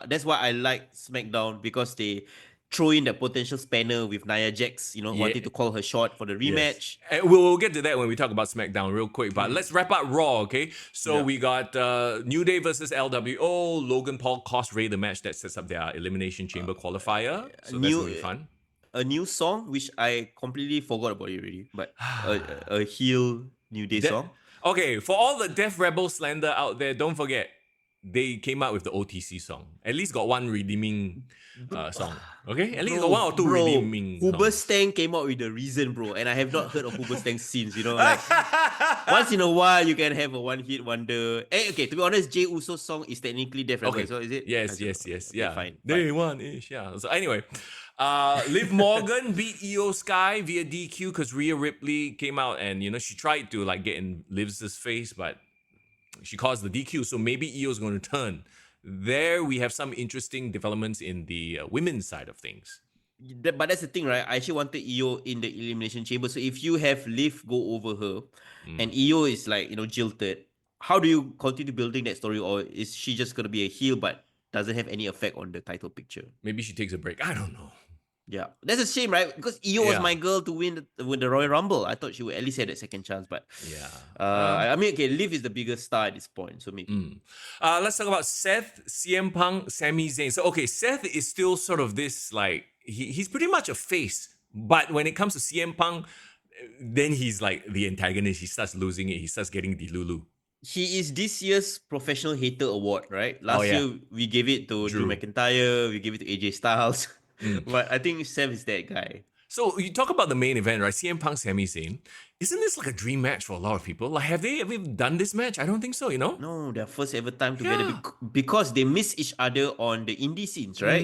that's why I like SmackDown, because they throw in the potential spanner with Nia Jax, wanting to call her shot for the rematch. Yes. And we'll get to that when we talk about SmackDown real quick. But let's wrap up Raw, okay? So we got New Day versus LWO. Logan Paul cost Ray the match that sets up their Elimination Chamber qualifier. So that's going to be fun. A new song, which I completely forgot about it already, but a heel New Day song. Okay, for all the Death Rebel slander out there, don't forget, they came out with the OTC song. At least got one redeeming song. Okay? At least got one or two redeeming Hoobastank came out with the reason, bro. And I have not heard of Hoobastank since, Like, once in a while, you can have a one-hit wonder. Okay, to be honest, Jey Uso song is technically Death Rebel. So is it? Yes. Okay, Yeah. Fine. Day one-ish, yeah. So anyway, Liv Morgan beat Io Sky via DQ because Rhea Ripley came out and, she tried to like get in Liv's face, but she caused the DQ. So maybe Io's going to turn. There we have some interesting developments in the women's side of things. But that's the thing, right? I actually wanted Io in the Elimination Chamber. So if you have Liv go over her and Io is like, jilted, how do you continue building that story? Or is she just going to be a heel but doesn't have any effect on the title picture? Maybe she takes a break. I don't know. Yeah, that's a shame, right? Because Io was my girl to win the Royal Rumble. I thought she would at least have that second chance, but I mean, okay, Liv is the biggest star at this point, so maybe. Let's talk about Seth, CM Punk, Sami Zayn. So okay, Seth is still sort of this like he's pretty much a face, but when it comes to CM Punk, then he's like the antagonist. He starts losing it. He starts getting delulu. He is this year's Professional Hater Award, right? Last year we gave it to Drew McIntyre, we gave it to AJ Styles. But I think Seth is that guy. So you talk about the main event, right? CM Punk, Sami Zayn. Isn't this like a dream match for a lot of people? Like, have they ever done this match? I don't think so, No, their first ever time together because they miss each other on the indie scenes, right?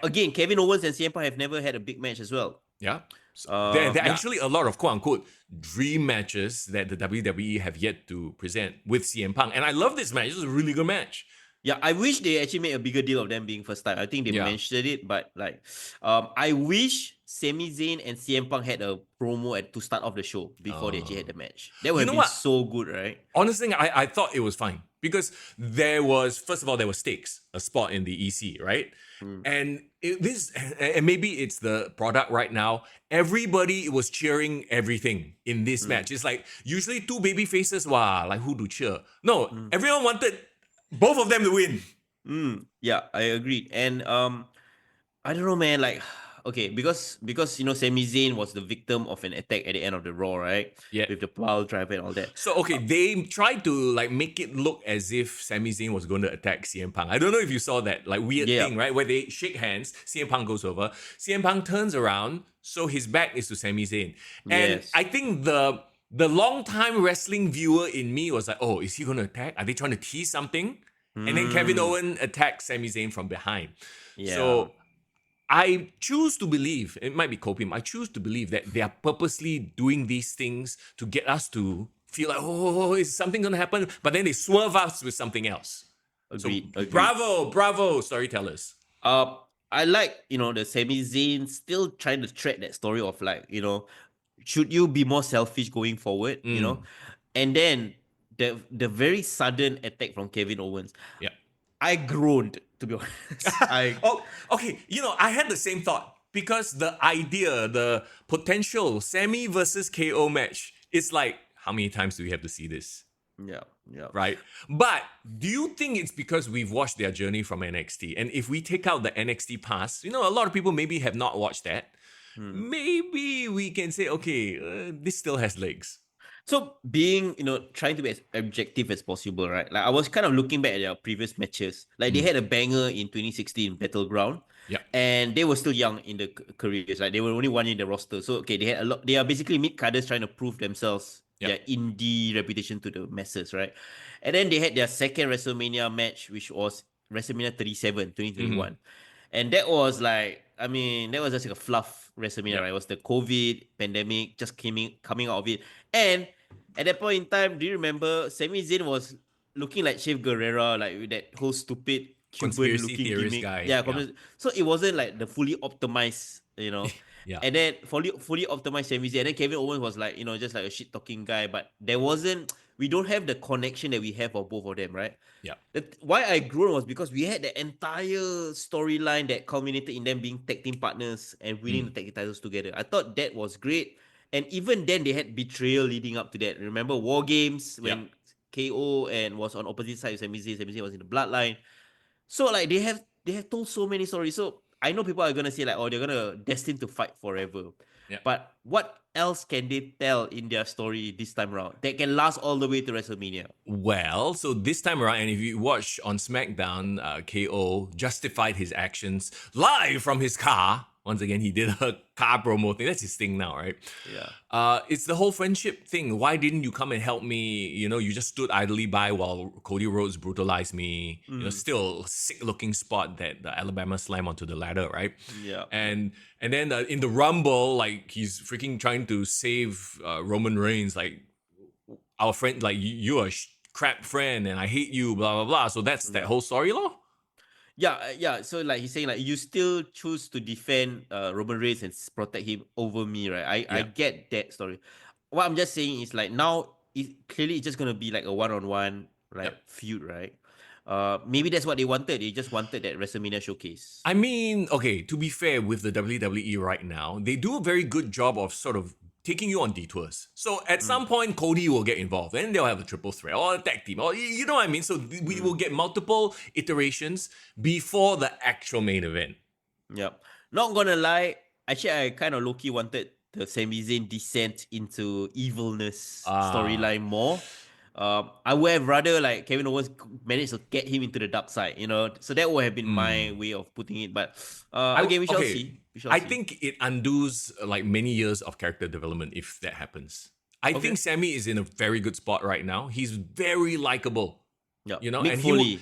Again, Kevin Owens and CM Punk have never had a big match as well. Yeah. There are actually a lot of quote-unquote dream matches that the WWE have yet to present with CM Punk. And I love this match. This is a really good match. Yeah, I wish they actually made a bigger deal of them being first time. I think they mentioned it, but like, I wish Sami Zayn and CM Punk had a promo to start off the show before they actually had the match. That would have been so good, right? Honestly, I thought it was fine because first of all, there was stakes, a spot in the EC, right? And maybe it's the product right now. Everybody was cheering everything in this match. It's like usually two baby faces, like who do cheer? No, everyone wanted both of them to win. Yeah, I agreed. And I don't know, man. Like, okay, because Sami Zayn was the victim of an attack at the end of the Raw, right? Yeah, with the pile driver and all that. So okay, they tried to like make it look as if Sami Zayn was going to attack CM Punk. I don't know if you saw that like weird thing, right? Where they shake hands, CM Punk goes over, CM Punk turns around, so his back is to Sami Zayn, and I think the long-time wrestling viewer in me was like, oh, is he going to attack? Are they trying to tease something? And then Kevin Owens attacks Sami Zayn from behind. Yeah. So I choose to believe, it might be copium, I choose to believe that they are purposely doing these things to get us to feel like, oh, is something going to happen? But then they swerve us with something else. Agreed. Bravo, storytellers. I like, the Sami Zayn still trying to tread that story of like, should you be more selfish going forward, And then the very sudden attack from Kevin Owens. Yeah. I groaned, to be honest. Okay. I had the same thought. because the idea, the potential Sammy versus KO match, it's like, how many times do we have to see this? Yeah, yeah. Right? But do you think it's because we've watched their journey from NXT? And if we take out the NXT past, a lot of people maybe have not watched that. Maybe we can say, okay, this still has legs. So being, trying to be as objective as possible, right? Like I was kind of looking back at their previous matches. Like they had a banger in 2016 Battleground. Yeah. And they were still young in the careers. Like they were only one in the roster. So okay, they had a lot. They are basically mid-carders trying to prove themselves, their indie reputation to the masses, right? And then they had their second WrestleMania match, which was WrestleMania 37, 2021. And that was like, that was just like a fluff WrestleMania, right? It was the COVID pandemic just coming out of it. And at that point in time, do you remember Sami Zayn was looking like Chef Guerrero, like with that whole stupid Conspiracy Cuban-looking theorist gimmick. guy. Yeah. So it wasn't like the fully optimized, Yeah. And then fully optimized Sami Zayn. And then Kevin Owens was like, just like a shit-talking guy. But we don't have the connection that we have for both of them, right? Yeah. Why I grew was because we had the entire storyline that culminated in them being tag team partners and winning the tag team titles together. I thought that was great. And even then, they had betrayal leading up to that. Remember War Games when KO and was on opposite side of Sami Zayn. Sami Zayn was in the bloodline. So like they have told so many stories. So I know people are gonna say like, oh, they're gonna destined to fight forever. Yeah. But what else can they tell in their story this time around that can last all the way to WrestleMania? Well, so this time around, and if you watch on SmackDown, KO justified his actions live from his car. Once again, he did a car promo thing. That's his thing now, right? Yeah. It's the whole friendship thing. Why didn't you come and help me? You just stood idly by while Cody Rhodes brutalized me. Still sick-looking spot that the Alabama slam onto the ladder, right? Yeah. And then in the Rumble, like he's freaking trying to save Roman Reigns, like our friend, like you're a crap friend and I hate you, blah blah blah. So that's that whole story, lor. Yeah. So like he's saying like you still choose to defend Roman Reigns and protect him over me, right? I get that story. What I'm just saying is like now clearly it's just gonna be like a one-on-one feud, right? Maybe that's what they wanted. They just wanted that WrestleMania showcase. I mean, okay, to be fair with the WWE right now, they do a very good job of sort of taking you on detours. So at some point, Cody will get involved and they'll have a triple threat or a tag team, or you know what I mean? So we will get multiple iterations before the actual main event. Yep. Not gonna lie, actually I kind of low-key wanted the Sami Zayn descent into evilness storyline more. I would have rather like Kevin Owens managed to get him into the dark side, So that would have been my way of putting it. But we shall see. I think it undoes like many years of character development if that happens. I think Sammy is in a very good spot right now. He's very likable. Yeah. And he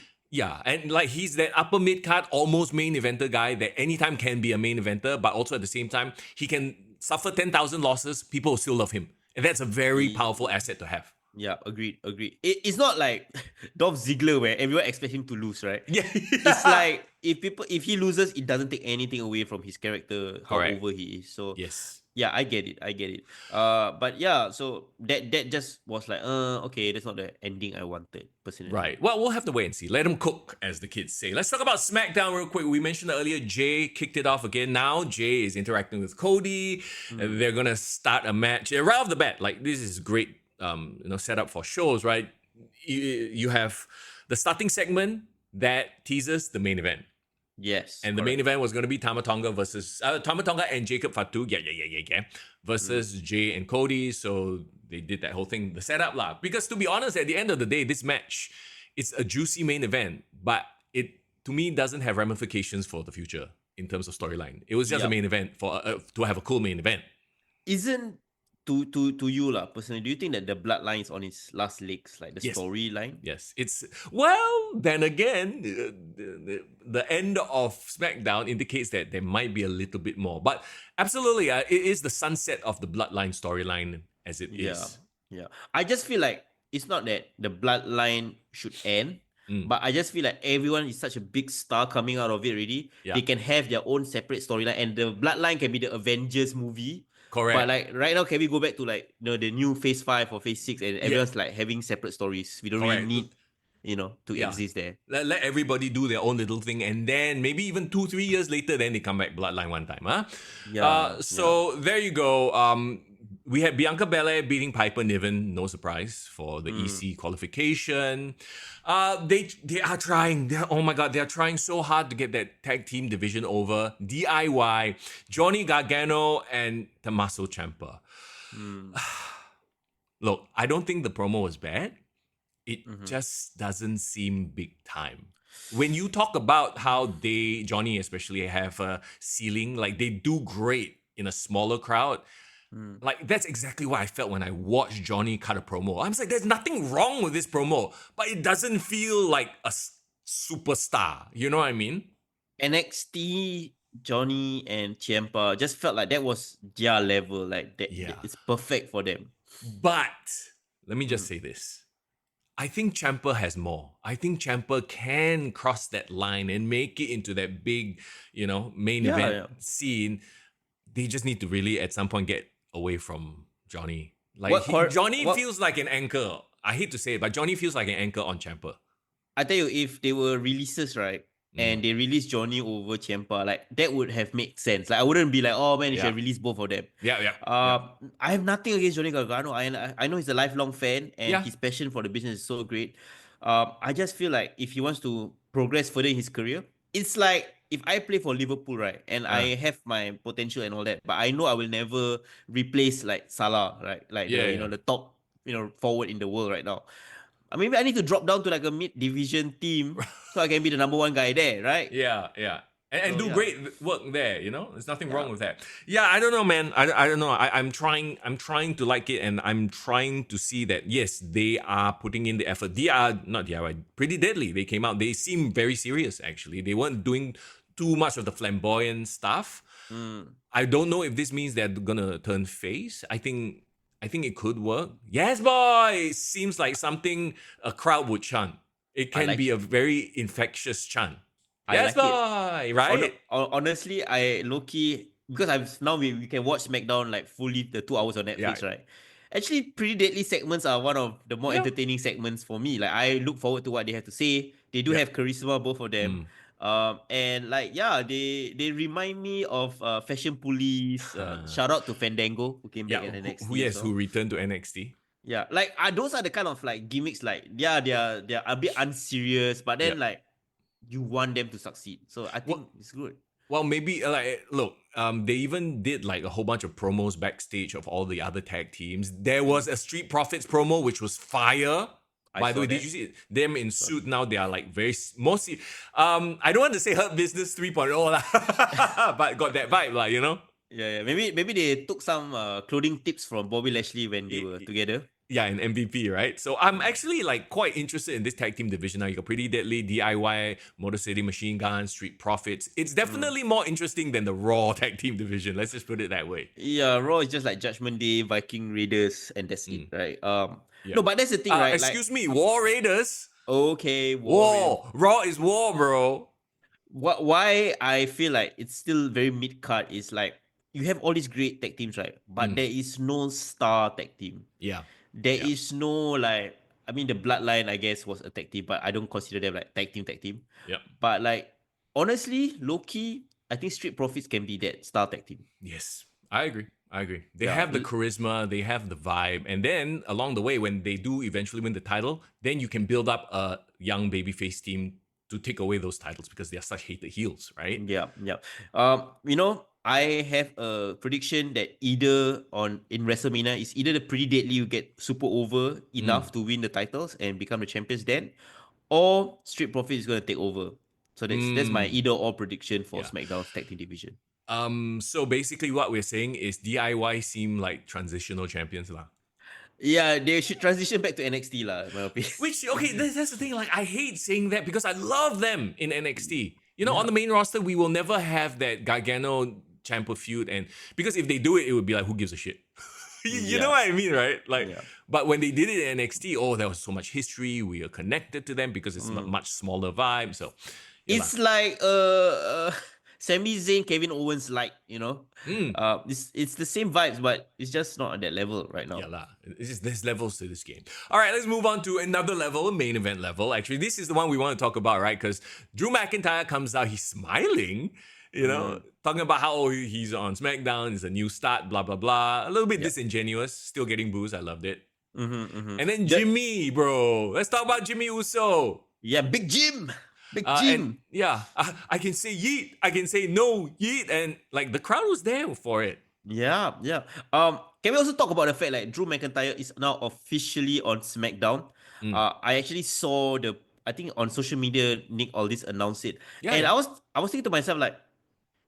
and like he's that upper mid card, almost main eventer guy that anytime can be a main eventer, but also at the same time he can suffer 10,000 losses. People will still love him, and that's a very powerful asset to have. Yeah, agreed. It's not like Dolph Ziggler where everyone expects him to lose, right? Yeah. It's like if he loses, it doesn't take anything away from his character, how over he is. So yes. Yeah, I get it. But yeah, so that just was like, okay, that's not the ending I wanted, personally. Right. Well, we'll have to wait and see. Let them cook, as the kids say. Let's talk about SmackDown real quick. We mentioned earlier, Jey kicked it off again. Now Jey is interacting with Cody. They're gonna start a match right off the bat. Like this is great. Set up for shows, right? You have the starting segment that teases the main event. Yes. And the main event was going to be Tama Tonga and Jacob Fatu, versus Jey and Cody. So they did that whole thing, the setup lah. Because to be honest, at the end of the day, this match, it's a juicy main event, but it to me doesn't have ramifications for the future in terms of storyline. It was just a main event for to have a cool main event. Isn't to you lah personally, do you think that the bloodline is on its last legs, like the storyline? Yes, it's then again, the end of SmackDown indicates that there might be a little bit more, but absolutely, it is the sunset of the bloodline storyline as it is. Yeah. I just feel like it's not that the bloodline should end, but I just feel like everyone is such a big star coming out of it already. Yeah. They can have their own separate storyline, and the bloodline can be the Avengers movie. Correct. But like right now, can we go back to like the new Phase 5 or Phase 6 and everyone's like having separate stories? We don't really need to Yeah. exist there. Let everybody do their own little thing, and then maybe even 2-3 years later, then they come back Bloodline one time, huh? Yeah. So there you go. We had Bianca Belair beating Piper Niven, no surprise for the EC qualification. They are trying. Oh my god, they are trying so hard to get that tag team division over. DIY, Johnny Gargano and Tommaso Ciampa. Look, I don't think the promo was bad. It just doesn't seem big time. When you talk about how Johnny especially, have a ceiling, like they do great in a smaller crowd, like that's exactly what I felt when I watched Johnny cut a promo. I was like, there's nothing wrong with this promo, but it doesn't feel like a superstar. You know what I mean? NXT Johnny and Ciampa just felt like that was their level. Like that, it's perfect for them. But let me just say this. I think Ciampa has more. I think Ciampa can cross that line and make it into that big, main event scene. They just need to really, at some point, get away from Johnny. Like Johnny feels like an anchor. I hate to say it, but Johnny feels like an anchor on Ciampa. I tell you, if they were releases, right, and they released Johnny over Ciampa, like that would have made sense. Like I wouldn't be like, oh man, you should release both of them. I have nothing against Johnny Gargano. I know he's a lifelong fan, and his passion for the business is so great. I just feel like if he wants to progress further in his career, it's like if I play for Liverpool, right, and I have my potential and all that, but I know I will never replace like Salah, right, like the top forward in the world right now. Maybe I need to drop down to like a mid-division team so I can be the number one guy there, right? Yeah. And do great work there, There's nothing wrong with that. Yeah, I don't know, man. I don't know. I'm trying to like it, and I'm trying to see that, yes, they are putting in the effort. They are, not DIY, Pretty Deadly. They came out. They seem very serious, actually. They weren't doing too much of the flamboyant stuff. I don't know if this means they're going to turn face. I think it could work. Yes, boy! It seems like something a crowd would chant. It can be a very infectious chant. Yes, boy! Right? Honestly, I low-key, because we can watch SmackDown like fully the 2 hours on Netflix, right? Actually, Pretty Deadly segments are one of the more entertaining segments for me. Like I look forward to what they have to say. They do have charisma, both of them. And like they remind me of Fashion Police. Shout out to Fandango who came back in NXT. Who returned to NXT. Yeah, like those are the kind of like gimmicks. Like they're a bit unserious, but then like you want them to succeed. So I think it's good. Well, maybe look, they even did like a whole bunch of promos backstage of all the other tag teams. There was a Street Profits promo which was fire. By the way, did you see it? Them in suit now? They are like very mostly. I don't want to say Hurt Business 3.0 lah, but got that vibe lah, Yeah. Maybe they took some clothing tips from Bobby Lashley when they were together. Yeah, in MVP, right? So I'm actually like quite interested in this tag team division now. You got Pretty Deadly, DIY, Motor City Machine Gun, Street Profits. It's definitely more interesting than the Raw tag team division. Let's just put it that way. Yeah, Raw is just like Judgment Day, Viking Raiders, and that's it, right? No, but that's the thing, right? Excuse me, War Raiders. Okay, War. Raw is war, bro. Why I feel like it's still very mid-card is like you have all these great tag teams, right? But there is no star tag team. Yeah. There is no like, the Bloodline, I guess, was a tag team, but I don't consider them like tag team. Yeah. But like, honestly, low-key, I think Street Profits can be that star tag team. Yes, I agree. They have the charisma, they have the vibe, and then along the way, when they do eventually win the title, then you can build up a young babyface team to take away those titles because they are such hated heels, right? Yeah. I have a prediction that either in WrestleMania is either the Pretty Deadly you get super over enough to win the titles and become the champions then, or Street Profits is going to take over. So that's my either or prediction for SmackDown's tag team division. So basically what we're saying is DIY seem like transitional champions lah. Yeah, they should transition back to NXT lah, in my opinion. Which, okay, that's the thing. Like, I hate saying that because I love them in NXT. On the main roster, we will never have that Gargano Ciampa feud, and because if they do it, it would be like, who gives a shit? you know what I mean, right? Like, but when they did it in NXT, there was so much history. We are connected to them because it's a much smaller vibe. So it's like Sami Zayn, Kevin Owens like, Mm. It's the same vibes, but it's just not on that level right now. Yeah, lah. There's levels to this game. All right, let's move on to another level, main event level. Actually, this is the one we want to talk about, right? Because Drew McIntyre comes out, he's smiling, talking about how he's on SmackDown, it's a new start, blah, blah, blah. A little bit disingenuous, still getting boos. I loved it. And then Jimmy, bro. Let's talk about Jimmy Uso. Yeah, Big Jim. Big Jim. I can say yeet. I can say no yeet. And like the crowd was there for it. Yeah. Can we also talk about the fact like Drew McIntyre is now officially on SmackDown? I actually saw I think on social media, Nick Aldis announced it. I was thinking to myself like,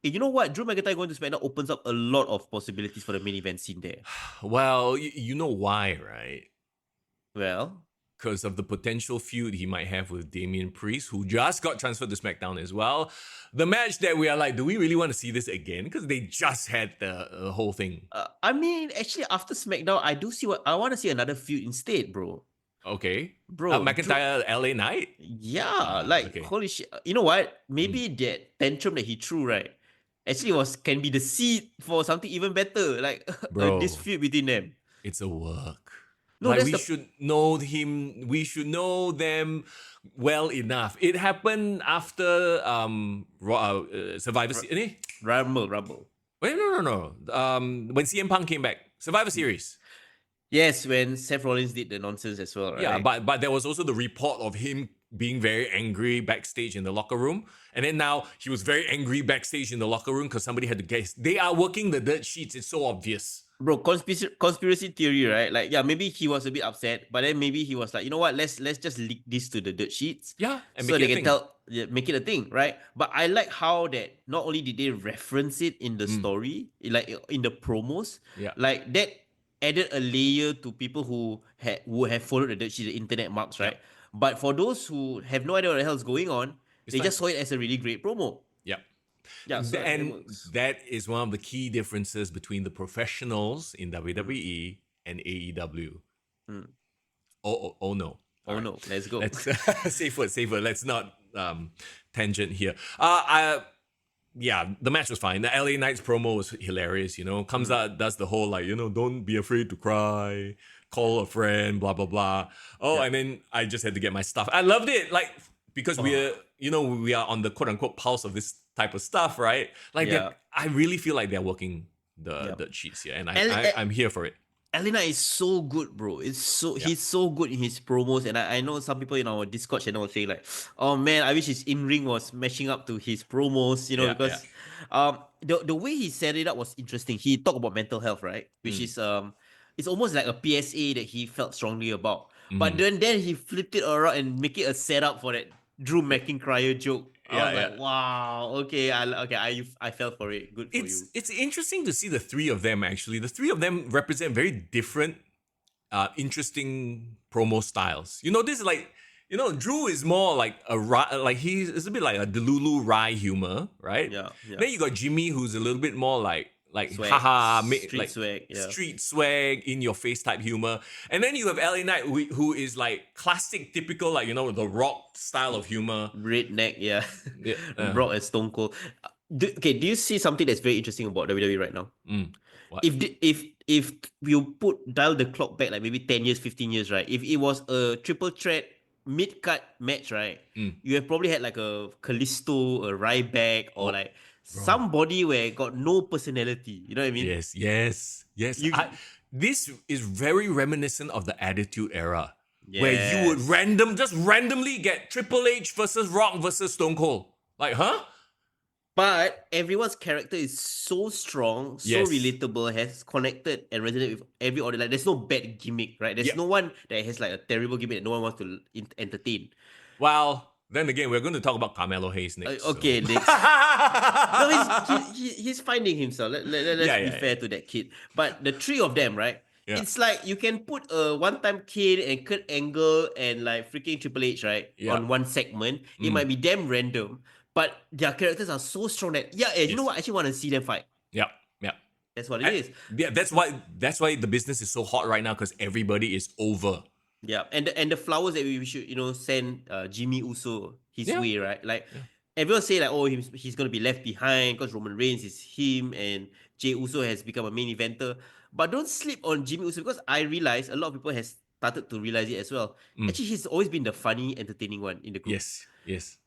hey, you know what? Drew McIntyre going to SmackDown opens up a lot of possibilities for the main event scene there. Well, you know why, right? Well, because of the potential feud he might have with Damian Priest, who just got transferred to SmackDown as well. The match that we are like, do we really want to see this again? Because they just had the whole thing. I mean, actually, after SmackDown, I want to see another feud instead, bro. Okay. Bro. McIntyre, LA Knight? Yeah, holy shit. You know what? Maybe that tantrum that he threw, right? Actually can be the seed for something even better. Like this feud between them. It's a work. No, like we should know him. We should know them well enough. It happened after Survivor Series. Rumble. Wait, no. When CM Punk came back, Survivor Series. Yes, when Seth Rollins did the nonsense as well, right? Yeah, but there was also the report of him being very angry backstage in the locker room. And then now he was very angry backstage in the locker room because somebody had to guess. They are working the dirt sheets. It's so obvious. Bro, conspiracy theory, right? Like, yeah, maybe he was a bit upset, but then maybe he was like, you know what? Let's just leak this to the dirt sheets. Yeah, and so they can make it a thing, right? But I like how that not only did they reference it in the story, like in the promos, like that added a layer to people who have followed the dirt sheet, the internet marks, right? But for those who have no idea what the hell is going on, they just saw it as a really great promo. Yeah, so and that is one of the key differences between the professionals in WWE and AEW. Oh no. All right. Let's go. Let's safe word. Let's not tangent here. The match was fine. The LA Knights promo was hilarious, Comes out, does the whole like, don't be afraid to cry, call a friend, blah blah blah. And then I just had to get my stuff. I loved it, like, because we are on the quote unquote pulse of this type of stuff, right? Like I really feel like they're working the cheats here, and I'm here for it. LA is so good, bro. He's so good in his promos, and I know some people in our Discord channel were saying like, oh man, I wish his in-ring was matching up to his promos, because the way he set it up was interesting. He talked about mental health, right? Which is it's almost like a PSA that he felt strongly about. But then he flipped it around and make it a setup for that Drew McIntyre joke. I was like, wow, okay, I fell for it. Good for you. It's interesting to see the three of them, actually. The three of them represent very different, interesting promo styles. This is like, Drew is more like it's a bit like a Delulu Rye humor, right? Yeah. Then you got Jimmy, who's a little bit more like swag. haha, Street swag, in your face type humor. And then you have LA Knight, who is like classic, typical, like, the Rock style of humor. Redneck, Rock and Stone Cold. Do you see something that's very interesting about WWE right now? What? If you dial the clock back like maybe 10 years, 15 years, right? If it was a triple threat mid-card match, right? You have probably had like a Kalisto, a Ryback, or like somebody where got no personality. You know what I mean? Yes. This is very reminiscent of the Attitude Era, where you would randomly get Triple H versus Rock versus Stone Cold. Like, huh? But everyone's character is so strong, so relatable, has connected and resonated with every audience. Like, there's no bad gimmick, right? There's no one that has like a terrible gimmick that no one wants to entertain. Well, then again, we're going to talk about Carmelo Hayes next. Okay, next. No, he's finding himself. Let's be fair to that kid. But the three of them, right? Yeah. It's like you can put a one-time Kane and Kurt Angle and like freaking Triple H, right? On one segment. It might be damn random, but their characters are so strong that you know what? I actually want to see them fight. Yeah. That's what it is. Yeah, that's why the business is so hot right now, because everybody is over. Yeah, and the flowers that we should send Jimmy Uso his way, right? Like everyone say like, oh, he's gonna be left behind because Roman Reigns is him and Jey Uso has become a main eventer. But don't sleep on Jimmy Uso because I realize a lot of people has started to realize it as well. Actually, he's always been the funny, entertaining one in the group. Yes.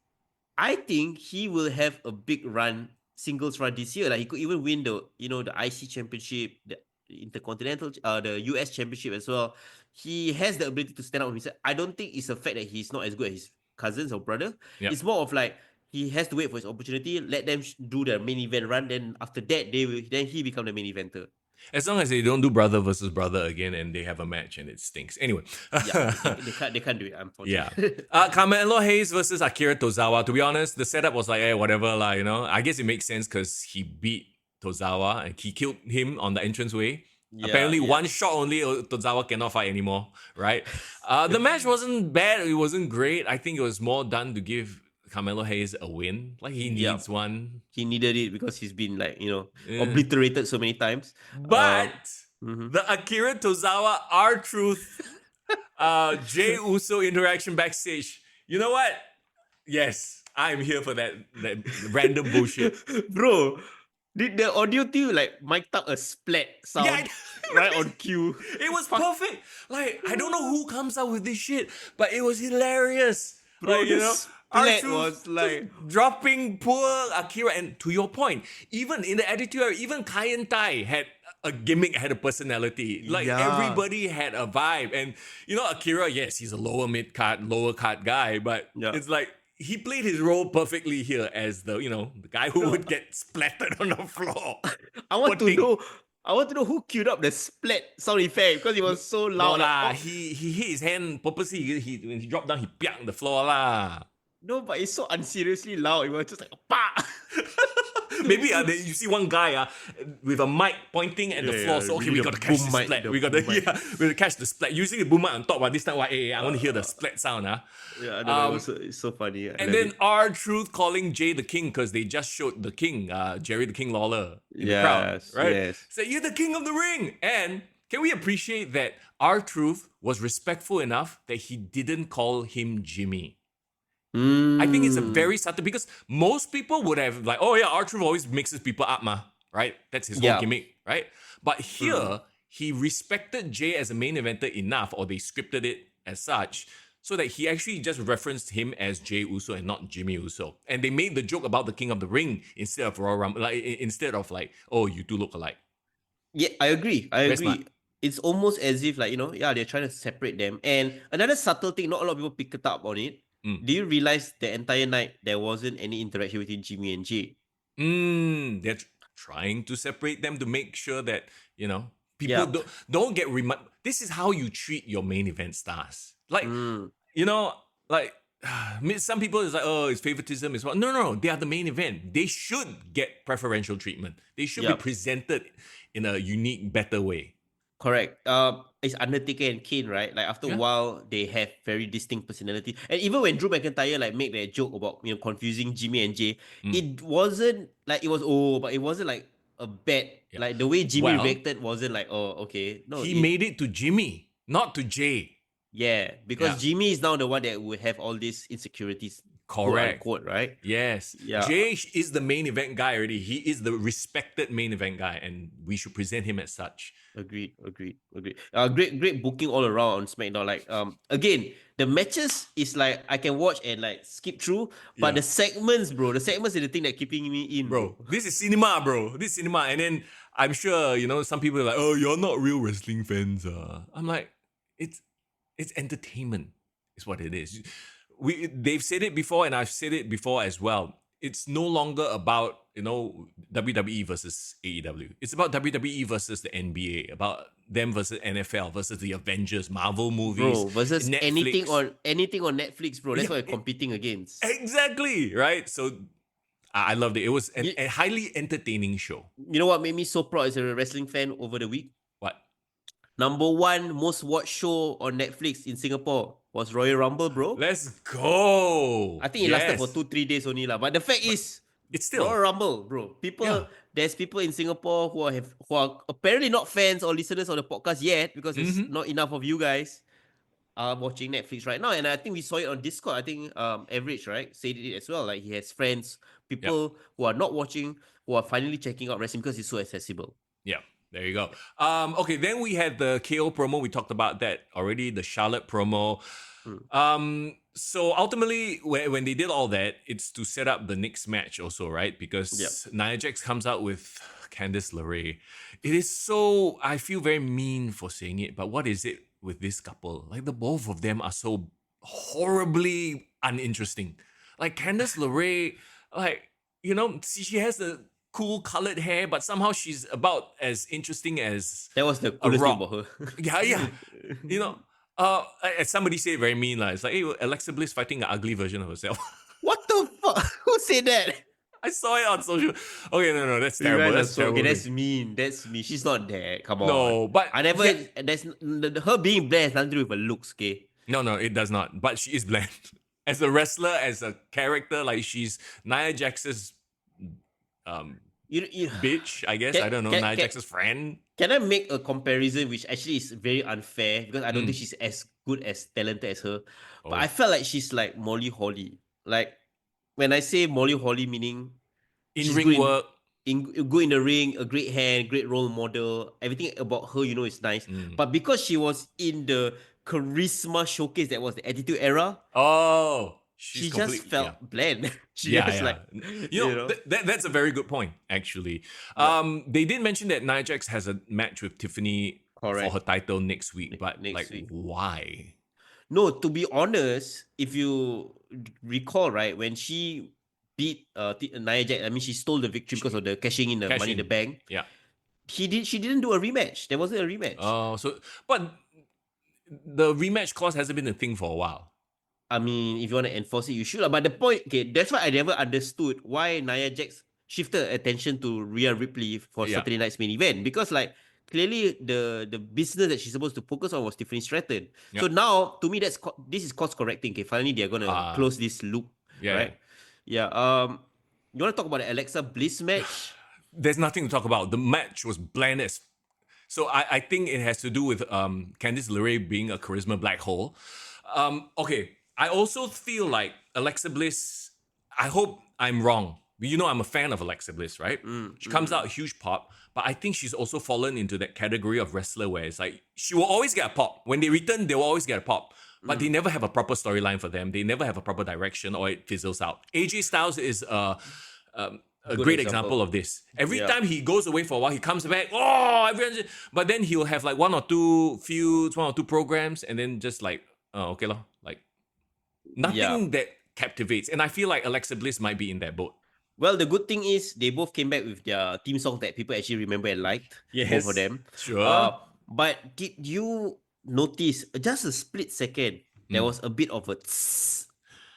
I think he will have a big run, singles run this year. Like he could even win the IC championship, the Intercontinental, the US championship as well. He has the ability to stand out on himself. I don't think it's a fact that he's not as good as his cousins or brother. Yep. It's more of like he has to wait for his opportunity, let them do the main event run. Then after that, then he become the main eventer. As long as they don't do brother versus brother again and they have a match and it stinks. Anyway. They can't do it, unfortunately. Yeah. Carmelo Hayes versus Akira Tozawa. To be honest, the setup was like, whatever lah, I guess it makes sense because he beat Tozawa and he killed him on the entranceway. Apparently, one shot only, Tozawa cannot fight anymore, right? The match wasn't bad. It wasn't great. I think it was more done to give Carmelo Hayes a win. Like he needs one. He needed it because he's been like, obliterated so many times. But the Akira Tozawa R-Truth Jey Uso interaction backstage. You know what? Yes, I'm here for that random bullshit. Bro, did the audio team like mic'd up a splat sound right on cue? It was perfect. Like, I don't know who comes up with this shit, but it was hilarious. Bro, like, R-Truth was like dropping poor Akira. And to your point, even in the Attitude Era, even Kai and Tai had a gimmick, had a personality. Like everybody had a vibe. And Akira, yes, he's a lower card guy, but it's like he played his role perfectly here as the guy who would get splattered on the floor. I want to know who queued up the splat sound effect because it was so loud. No lah, he hit his hand purposely. When he dropped down, he piaked the floor lah. No, but it's so unseriously loud. It was just like pa. Maybe you see one guy with a mic pointing at the floor. So okay, we got to catch the splat. We got to catch the splat. Using the boom mic on top. But this time, I want to hear the splat sound. Yeah, I know. It's so funny. And then R-Truth calling Jey the King because they just showed the King, Jerry the King Lawler in the crowd, right? Yes. So you're the King of the Ring. And can we appreciate that R-Truth was respectful enough that he didn't call him Jimmy? I think it's a very subtle because most people would have like, oh yeah, R-Truth always mixes people up, right? That's his whole gimmick, right? But here, he respected Jey as a main eventer enough, or they scripted it as such, so that he actually just referenced him as Jey Uso and not Jimmy Uso. And they made the joke about the King of the Ring instead of Royal Rumble, instead of like, oh, you two look alike. Yeah, I agree. Smart. It's almost as if like, they're trying to separate them. And another subtle thing, not a lot of people picked it up on it. Do you realize the entire night there wasn't any interaction between Jimmy and Jey? They're trying to separate them to make sure that, people don't get This is how you treat your main event stars. Like, some people is like, oh, it's favoritism. No, they are the main event. They should get preferential treatment. They should be presented in a unique, better way. Correct. It's Undertaker and Kane, right? Like after a while, they have very distinct personality. And even when Drew McIntyre like make that joke about confusing Jimmy and Jey, it wasn't like it was but it wasn't like a bad like the way Jimmy reacted wasn't like okay. No, he made it to Jimmy, not to Jey. Yeah, because Jimmy is now the one that would have all these insecurities. Correct. Quote, unquote, right? Yes. Yeah. Jey is the main event guy already. He is the respected main event guy, and we should present him as such. Agreed. Great booking all around on SmackDown. Like, again, the matches is like I can watch and like skip through, but the segments, bro, is the thing that keeping me in, bro. This is cinema, bro. This is cinema, and then I'm sure some people are like, oh, you're not real wrestling fans. I'm like, it's entertainment, is what it is. They've said it before, and I've said it before as well. It's no longer about WWE versus AEW. It's about WWE versus the NBA, about them versus NFL versus the Avengers, Marvel movies, bro, versus Netflix. anything on Netflix, bro. That's what we're competing against. Exactly, right? So I loved it. It was a highly entertaining show. You know what made me so proud as a wrestling fan over the week? What? Number 1 most watched show on Netflix in Singapore was Royal Rumble, bro. Let's go. I think it lasted for 2-3 days only lah. But the fact is, it's still Royal Rumble, bro. There's people in Singapore who are apparently not fans or listeners of the podcast yet because there's not enough of you guys. are watching Netflix right now, and I think we saw it on Discord. I think Average, right, said it as well. Like he has friends, Yep. people who are not watching, who are finally checking out wrestling because it's so accessible. Yeah, there you go. Okay, then we had the KO promo. We talked about that already. The Charlotte promo. So ultimately, when they did all that, it's to set up the next match also, right? Because Nia Jax comes out with Candice LeRae. It is so, I feel very mean for saying it, but what is it with this couple? Like the both of them are so horribly uninteresting. Like Candice LeRae, like, you know, she has the cool colored hair, but somehow she's about as interesting as That was the a coolest thing rock. about her. Yeah. You know, as somebody said very mean, it's like, hey, Alexa Bliss fighting an ugly version of herself. What the fuck? Who said that? I saw it on social. Okay, no, that's terrible. You guys That's are so, terrible. okay, that's mean. That's me. She's not there. Come on. No, but I never. That's her being bland has nothing to do with her looks. Okay. No, it does not. But she is bland. As a wrestler, as a character, like she's Nia Jax's bitch, I guess. I don't know, Nia Jax's friend. Can I make a comparison which actually is very unfair because I don't think she's as good as talented as her. But I felt like she's like Molly Holly. Like when I say Molly Holly, meaning in ring work, good in the ring, a great hand, great role model. Everything about her, is nice. But because she was in the charisma showcase that was the Attitude Era, she just felt bland. Like, that's a very good point, actually. They did mention that Nia Jax has a match with Tiffany for her title next week, but why? No, to be honest, if you recall, right, when she beat Nia Jax, I mean, she stole the victory because of the cashing in the Money in the Bank. Yeah. She didn't do a rematch. There wasn't a rematch. But the rematch clause hasn't been a thing for a while. I mean, if you want to enforce it, you should. But the point, that's why I never understood why Nia Jax shifted attention to Rhea Ripley for Saturday night's main event. Because, like, clearly the business that she's supposed to focus on was Tiffany Stratton. Yep. So now, to me, this is course correcting. Okay, finally they're gonna close this loop, right? Yeah. You want to talk about the Alexa Bliss match? There's nothing to talk about. The match was bland as. So I think it has to do with Candice LeRae being a charisma black hole. Okay. I also feel like Alexa Bliss, I hope I'm wrong. You know I'm a fan of Alexa Bliss, right? She comes out a huge pop, but I think she's also fallen into that category of wrestler where it's like, she will always get a pop. When they return, they will always get a pop. But they never have a proper storyline for them. They never have a proper direction or it fizzles out. AJ Styles is a great example of this. Every time he goes away for a while, he comes back, but then he'll have like one or two feuds, one or two programs, and then just like, okay lah, like, nothing that captivates. And I feel like Alexa Bliss might be in that boat. Well, the good thing is they both came back with their theme song that people actually remember and liked. Yes. Both of them. Sure. But did you notice, just a split second, there was a bit of a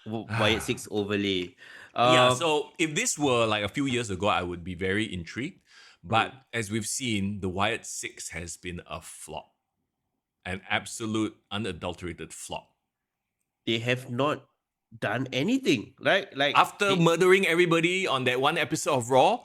Wyatt 6 overlay. So if this were like a few years ago, I would be very intrigued. But as we've seen, the Wyatt 6 has been a flop. An absolute unadulterated flop. They have not done anything, right? Like after murdering everybody on that one episode of Raw,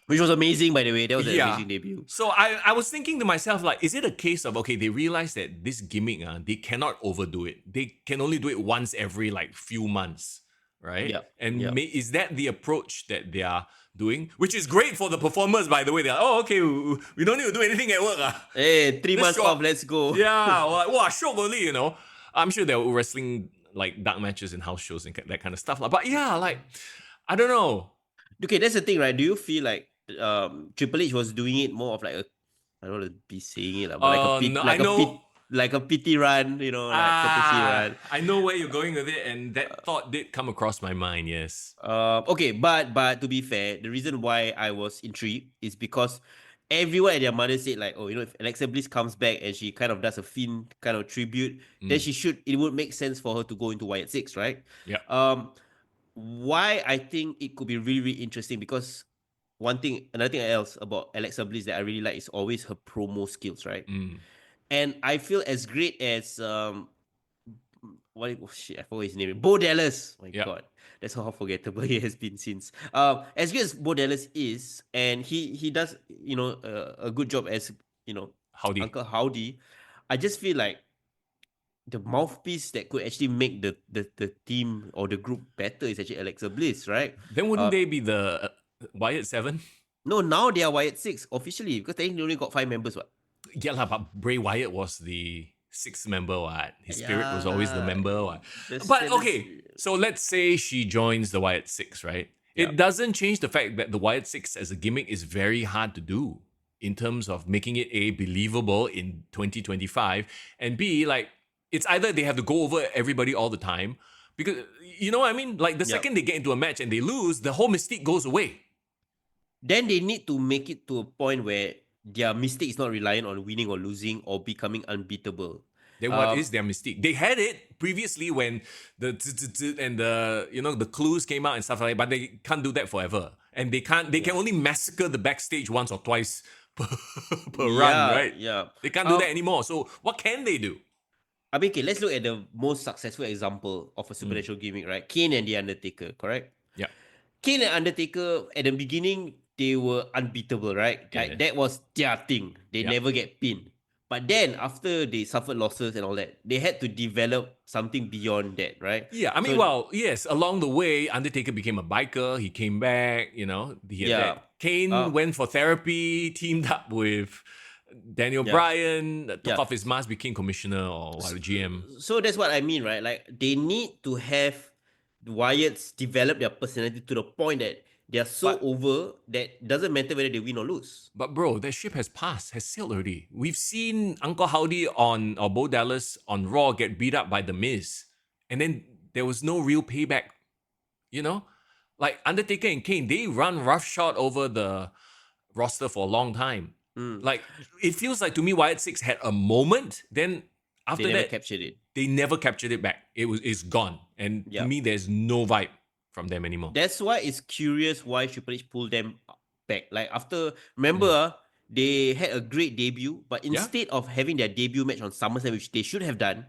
which was amazing, by the way. That was an amazing debut. So I was thinking to myself, like, is it a case of, okay, they realize that this gimmick, they cannot overdo it. They can only do it once every like few months, right? Yeah. And is that the approach that they are doing? Which is great for the performers, by the way. They're like, okay, we don't need to do anything at work. Hey, 3 months off, let's go. Yeah, wow, shock only, I'm sure they're wrestling like dark matches and house shows and that kind of stuff. But yeah, like, I don't know. Okay, that's the thing, right? Do you feel like Triple H was doing it more of like I don't want to be saying it, but like a pity run, like courtesy run. I know where you're going with it, and that thought did come across my mind, yes. Okay, but to be fair, the reason why I was intrigued is because everyone and their mother said like, if Alexa Bliss comes back and she kind of does a Finn kind of tribute, then it would make sense for her to go into Wyatt 6, right? Yeah. Why I think it could be really, really interesting because another thing else about Alexa Bliss that I really like is always her promo skills, right? And I feel as great as I forgot his name. Bo Dallas. My God, that's how forgettable he has been since. As good as Bo Dallas is, and he does a good job as Howdy. Uncle Howdy. I just feel like the mouthpiece that could actually make the team or the group better is actually Alexa Bliss, right? Then wouldn't they be the Wyatt 7? No, now they are Wyatt 6 officially because they only got 5 members. What? Yeah, lah, but Bray Wyatt was the sixth member, what? His spirit was always the Yeah, member, what? that's, But that's okay, so let's say she joins the Wyatt 6, right? Yeah. It doesn't change the fact that the Wyatt 6 as a gimmick is very hard to do in terms of making it A, believable in 2025, and B, like, it's either they have to go over everybody all the time, because, you know what I mean? Like, the Yeah. second they get into a match and they lose, the whole mystique goes away. Then they need to make it to a point where their mistake is not reliant on winning or losing or becoming unbeatable. Then what is their mystique? They had it previously when the and the the clues came out and stuff like that, but they can't do that forever. And they can only massacre the backstage once or twice per run, right? Yeah. They can't do that anymore. So what can they do? I mean, okay, let's look at the most successful example of a supernatural gimmick, right? Kane and The Undertaker, correct? Yeah. Kane and Undertaker, at the beginning, they were unbeatable, right? Yeah. Like, that was their thing. They Yeah. never get pinned. But then, after they suffered losses and all that, they had to develop something beyond that, right? Yeah, I mean, yes, along the way, Undertaker became a biker. He came back, he had that. Kane went for therapy, teamed up with Daniel Bryan, took off his mask, became commissioner or GM. So that's what I mean, right? Like, they need to have the Wyatts develop their personality to the point that they are so over that doesn't matter whether they win or lose. But bro, that ship has sailed already. We've seen Uncle Howdy or Bo Dallas on Raw get beat up by The Miz. And then there was no real payback. Like Undertaker and Kane, they run roughshod over the roster for a long time. Like, it feels like to me Wyatt 6 had a moment, then after they never that, captured it. They never captured it back. It's gone. And to me, there's no vibe from them anymore. That's why it's curious why Triple H pulled them back. Like, remember, they had a great debut, but instead of having their debut match on SummerSlam, which they should have done,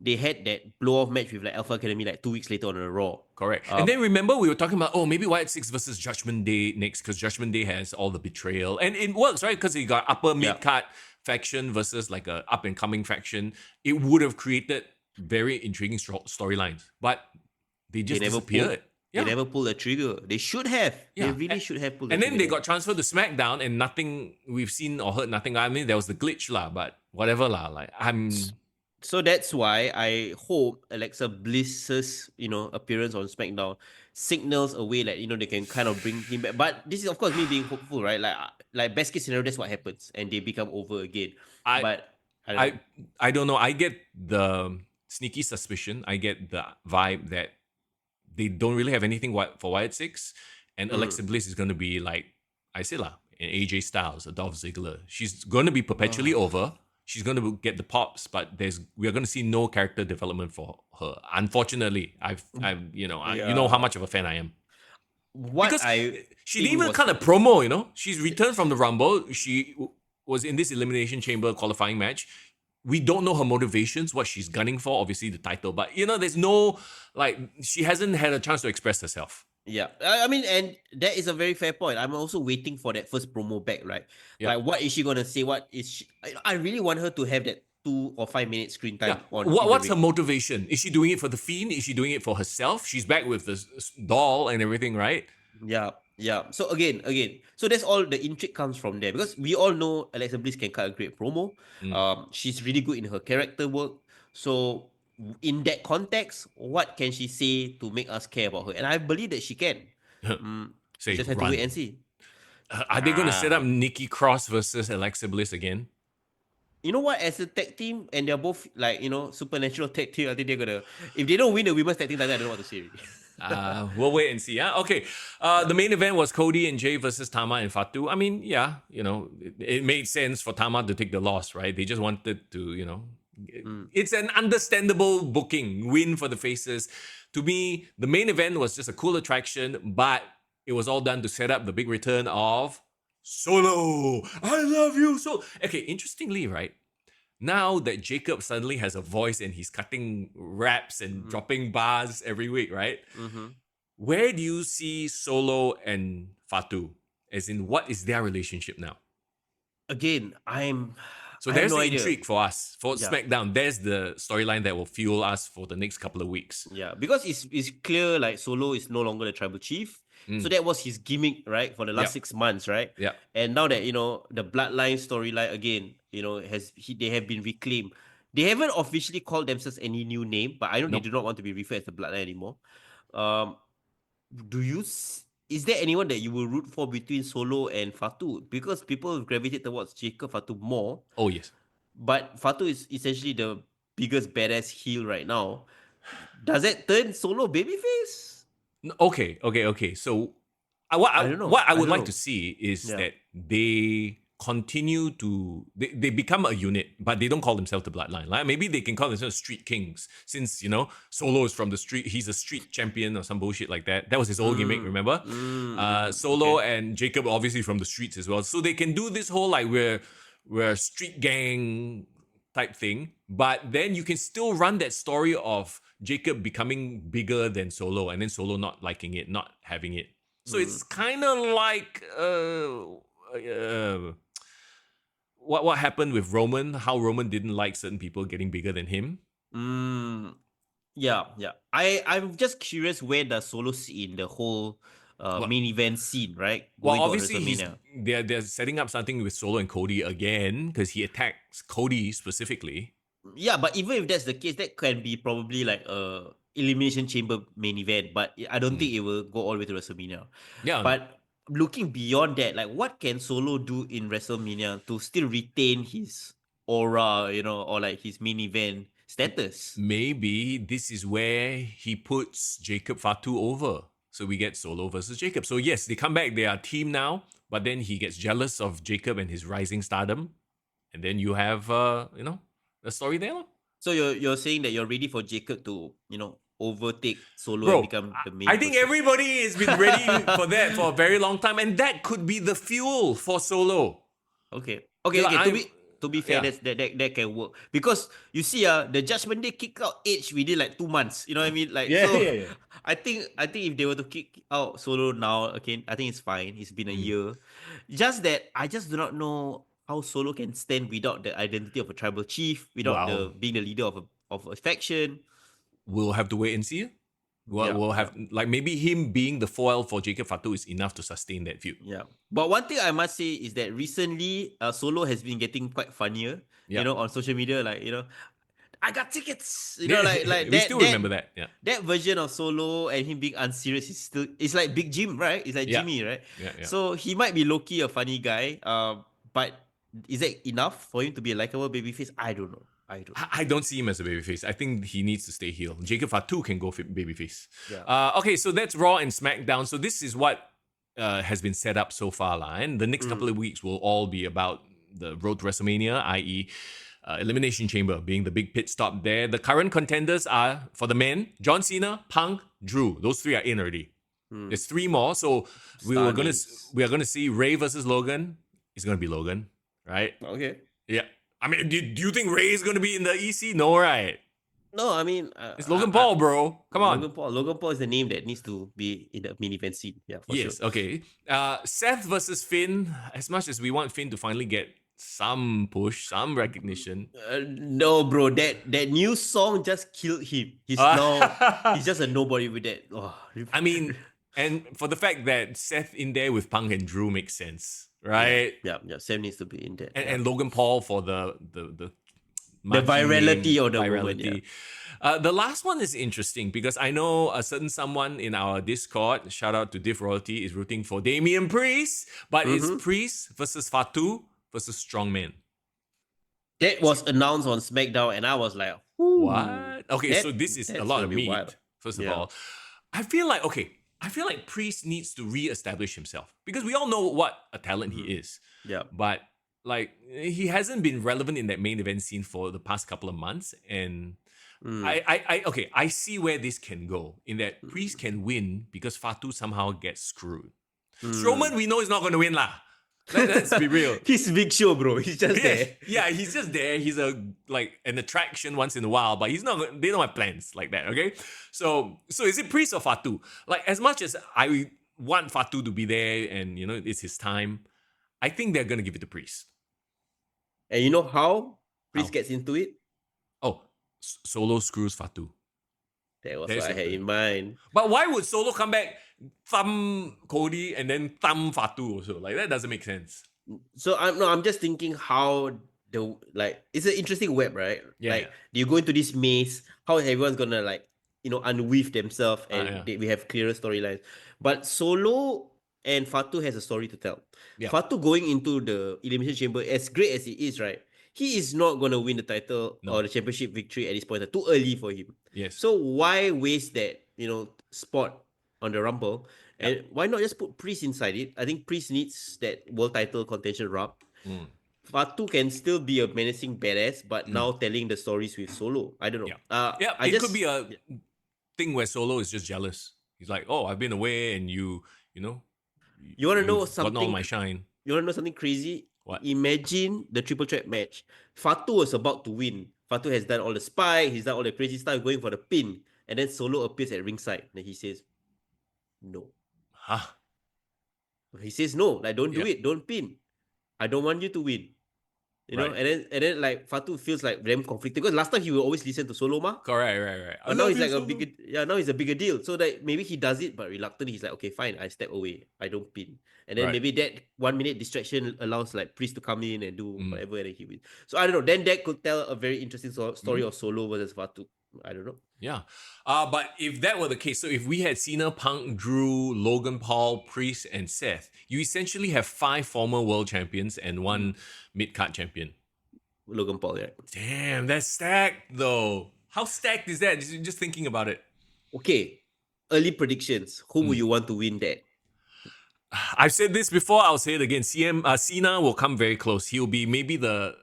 they had that blow-off match with like Alpha Academy like 2 weeks later on a Raw. Correct. And then remember we were talking about, maybe Wyatt 6 versus Judgment Day next, because Judgment Day has all the betrayal. And it works, right? Because you got upper mid-card faction versus like a up-and-coming faction. It would have created very intriguing storylines. But they just disappeared. They never pulled the trigger. They should have. Yeah. They really should have pulled the trigger. And then they got transferred to SmackDown and nothing, we've seen or heard nothing. I mean, there was the glitch lah, but whatever lah. Like, So that's why I hope Alexa Bliss's, appearance on SmackDown signals a way that, they can kind of bring him back. But this is, of course, me being hopeful, right? Like best case scenario, that's what happens. And they become over again. I don't know. I get the sneaky suspicion. I get the vibe that they don't really have anything for Wyatt 6. And Alexa Bliss is going to be like, I say lah, an AJ Styles, a Dolph Ziggler. She's going to be perpetually over. She's going to get the pops, but we are going to see no character development for her. Unfortunately, you know how much of a fan I am. She didn't even cut a promo. She's returned from the Rumble. She was in this Elimination Chamber qualifying match. We don't know her motivations, what she's gunning for. Obviously, the title, but there's no she hasn't had a chance to express herself. Yeah, I mean, and that is a very fair point. I'm also waiting for that first promo back, right? Yeah. Like, what is she gonna say? What is she? I really want her to have that 2 or 5 minute screen time. Yeah. What's her motivation? Is she doing it for the Fiend? Is she doing it for herself? She's back with the doll and everything, right? Yeah. So again, so that's all the intrigue comes from there, because we all know Alexa Bliss can cut a great promo. She's really good in her character work. So in that context, what can she say to make us care about her? And I believe that she can. Just have to wait and see. Are they going to set up Nikki Cross versus Alexa Bliss again? You know what? As a tag team, and they're both supernatural tag team, I think they're going to... If they don't win the women's tag team, I don't know what to say really. We'll wait and see. Okay. The main event was Cody and Jey versus Tama and Fatu. I mean, it made sense for Tama to take the loss, right? They just wanted to, It's an understandable booking win for the faces. To me, the main event was just a cool attraction, but it was all done to set up the big return of Solo. I love you so. Okay, interestingly, right? Now that Jacob suddenly has a voice and he's cutting raps and dropping bars every week, right? Where do you see Solo and Fatu? As in, what is their relationship now? Again, So I have there's no the idea. intrigue for us. For Yeah. SmackDown, there's the storyline that will fuel us for the next couple of weeks. Yeah, because it's clear like Solo is no longer the tribal chief. So that was his gimmick, right, for the last Yep. 6 months, right? Yep. And now that the bloodline storyline again, they have been reclaimed. They haven't officially called themselves any new name, but I know they Nope. do not want to be referred as the bloodline anymore. Um, is there anyone that you will root for between Solo and Fatu? Because people gravitate towards Jacob Fatu more, Oh, yes. but Fatu is essentially the biggest badass heel right now. Does that turn Solo babyface? Okay. So, what I I, don't know. what I I would don't like know. to see is Yeah. that they continue to they become a unit, but they don't call themselves the Bloodline. Like maybe they can call themselves Street Kings, since Solo is from the street. He's a street champion or some bullshit like that. That was his old gimmick, remember? Solo Okay. and Jacob are obviously from the streets as well, so they can do this whole like we're street gang type thing, but then you can still run that story of Jacob becoming bigger than Solo, and then Solo not liking it, not having it. So it's kind of like what happened with Roman, how Roman didn't like certain people getting bigger than him. Yeah. I'm just curious, where does Solo sit in the whole main event scene, right? Well, Going to obviously WrestleMania. they're setting up something with Solo and Cody again because he attacks Cody specifically. Yeah, but even if that's the case, that can be probably like a Elimination Chamber main event, but I don't think it will go all the way to WrestleMania. Yeah. But looking beyond that, like what can Solo do in WrestleMania to still retain his aura, or like his main event status? Maybe this is where he puts Jacob Fatu over. So we get Solo versus Jacob. So yes, they come back, they are a team now, but then he gets jealous of Jacob and his rising stardom. And then you have the story there. So you're saying that you're ready for Jacob to, overtake Solo Bro, and become the main I think person? everybody has been ready for that for a very long time, and that could be the fuel for Solo. Okay. Like, To be fair, yeah. that can work, because you see, the Judgment Day kick out Edge within like 2 months. You know what I mean? Like, Yeah, so yeah. I think if they were to kick out Solo now, okay, I think it's fine. It's been a year. Just that I just do not know how Solo can stand without the identity of a tribal chief, without Wow. being the leader of a faction. We'll have to wait and see. Yeah, We'll have like maybe him being the foil for Jacob Fatu is enough to sustain that feud. Yeah. But one thing I must say is that recently, Solo has been getting quite funnier, Yeah. on social media, like, I got tickets, like We still remember that. Yeah. that version of Solo and him being unserious it's like Big Jim, right? It's like Yeah. Jimmy, right? Yeah. So he might be low-key a funny guy, but is that enough for him to be a likable babyface? I don't know. I don't see him as a babyface. I think he needs to stay heel. Jacob Fatu can go babyface. Yeah. Okay, so that's Raw and SmackDown. So this is what has been set up so far, and the next couple of weeks will all be about the road to WrestleMania, i.e., Elimination Chamber being the big pit stop there. The current contenders are, for the men, John Cena, Punk, Drew. Those three are in already. There's 3 more. So we are gonna see Ray versus Logan. It's gonna be Logan, right? Okay. Yeah. I mean, do you think Ray is gonna be in the EC? No, right? No, I mean, It's Logan Paul, bro. Come on. Logan Paul is the name that needs to be in the main event scene. Yeah, for Yes, sure. okay. Seth versus Finn. As much as we want Finn to finally get some push, some recognition. No, bro, that new song just killed him. He's just a nobody with that. Oh, I mean, and for the fact that Seth in there with Punk and Drew makes sense, right? Yeah. Sam needs to be in there. And Logan Paul for the virality of the virality. woman, The last one is interesting because I know a certain someone in our Discord, shout out to Div Royalty, is rooting for Damian Priest, but it's Priest versus Fatu versus Strongman. That was announced on SmackDown, and I was like, ooh, what? Okay, so this is a lot of meat. wild. First of all, I feel like Priest needs to re-establish himself because we all know what a talent he is. Yeah. But like he hasn't been relevant in that main event scene for the past couple of months, and I see where this can go. In that Priest can win because Fatu somehow gets screwed. Strowman, we know, is not going to win lah. Let's be real. He's Big Show, bro. He's just there. Yeah, he's just there. He's an attraction once in a while, but he's not. They don't have plans like that. Okay, so is it Priest or Fatu? Like, as much as I want Fatu to be there, and it's his time, I think they're gonna give it to Priest. And you know how Priest How? gets into it? Oh, Solo screws Fatu. That was There's what I your had thing. in mind. But why would Solo come back, thumb Cody, and then thumb Fatu also? Like, that doesn't make sense. So I'm just thinking how it's an interesting web, right? Yeah, Like yeah. you go into this maze, how everyone's gonna like unweave themselves and Yeah. we have clearer storylines. But Solo and Fatu has a story to tell. Yeah. Fatu going into the Elimination Chamber, as great as he is, right? He is not gonna win the title No. or the championship victory at this point. Too early for him. Yes. So why waste that spot on the Rumble? Yeah. And why not just put Priest inside it? I think Priest needs that world title contention rub. Fatu can still be a menacing badass, but now telling the stories with Solo. I don't know. Yeah. I It just could be a thing where Solo is just jealous. He's like, oh, I've been away and you know, you want to know you've gotten all something? my shine. You want to know something crazy? What? Imagine the triple threat match. Fatu was about to win. Fatu has done all the spike. He's done all the crazy stuff, going for the pin. And then Solo appears at ringside. And he says, no. Huh? He says, no. Like, don't do Yeah. it. Don't pin. I don't want you to win. You know, Right. and then like Fatu feels like damn conflicted because last time he will always listen to Solo ma. Correct, right. But now he's like now he's a bigger deal. So that maybe he does it, but reluctant. He's like, okay, fine, I step away. I don't pin. And then Right. maybe that 1 minute distraction allows like Priest to come in and do whatever and he wins. So I don't know. Then that could tell a very interesting story of Solo versus Fatu. I don't know. Yeah. But if that were the case, so if we had Cena, Punk, Drew, Logan Paul, Priest, and Seth, you essentially have 5 former world champions and 1 mid-card champion. Logan Paul, yeah. Damn, that's stacked though. How stacked is that? Just thinking about it. Okay. Early predictions. Who would you want to win that? I've said this before, I'll say it again. Cena will come very close. He'll be maybe the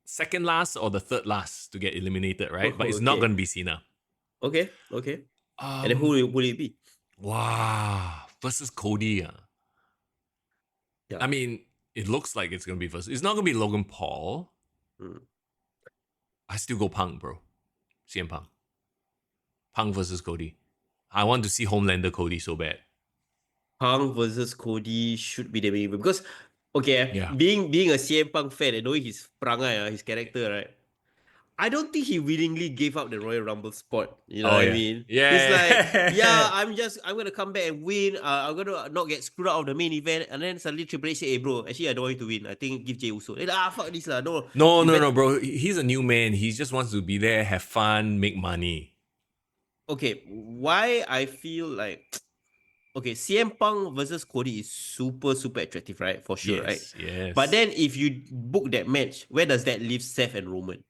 second last or the third last to get eliminated, right? But it's not going to be Cena. Okay. And then who will it be? Wow. Versus Cody. Yeah. I mean, it looks like it's going to be versus. It's not going to be Logan Paul. I still go Punk, bro. CM Punk. Punk versus Cody. I want to see Homelander Cody so bad. Punk versus Cody should be the main event because Yeah. being a CM Punk fan and knowing his perangai, his character, right? I don't think he willingly gave up the Royal Rumble spot. You know what I mean? Yeah. He's like, yeah, I'm gonna come back and win. I'm gonna not get screwed out of the main event. And then suddenly Triple H say, hey bro, actually I don't want you to win. I think give Jey Uso. Then, fuck this lah. No, bro. He's a new man. He just wants to be there, have fun, make money. Okay, why I feel like CM Punk versus Cody is super, super attractive, right? For sure, right? Yes. But then if you book that match, where does that leave Seth and Roman?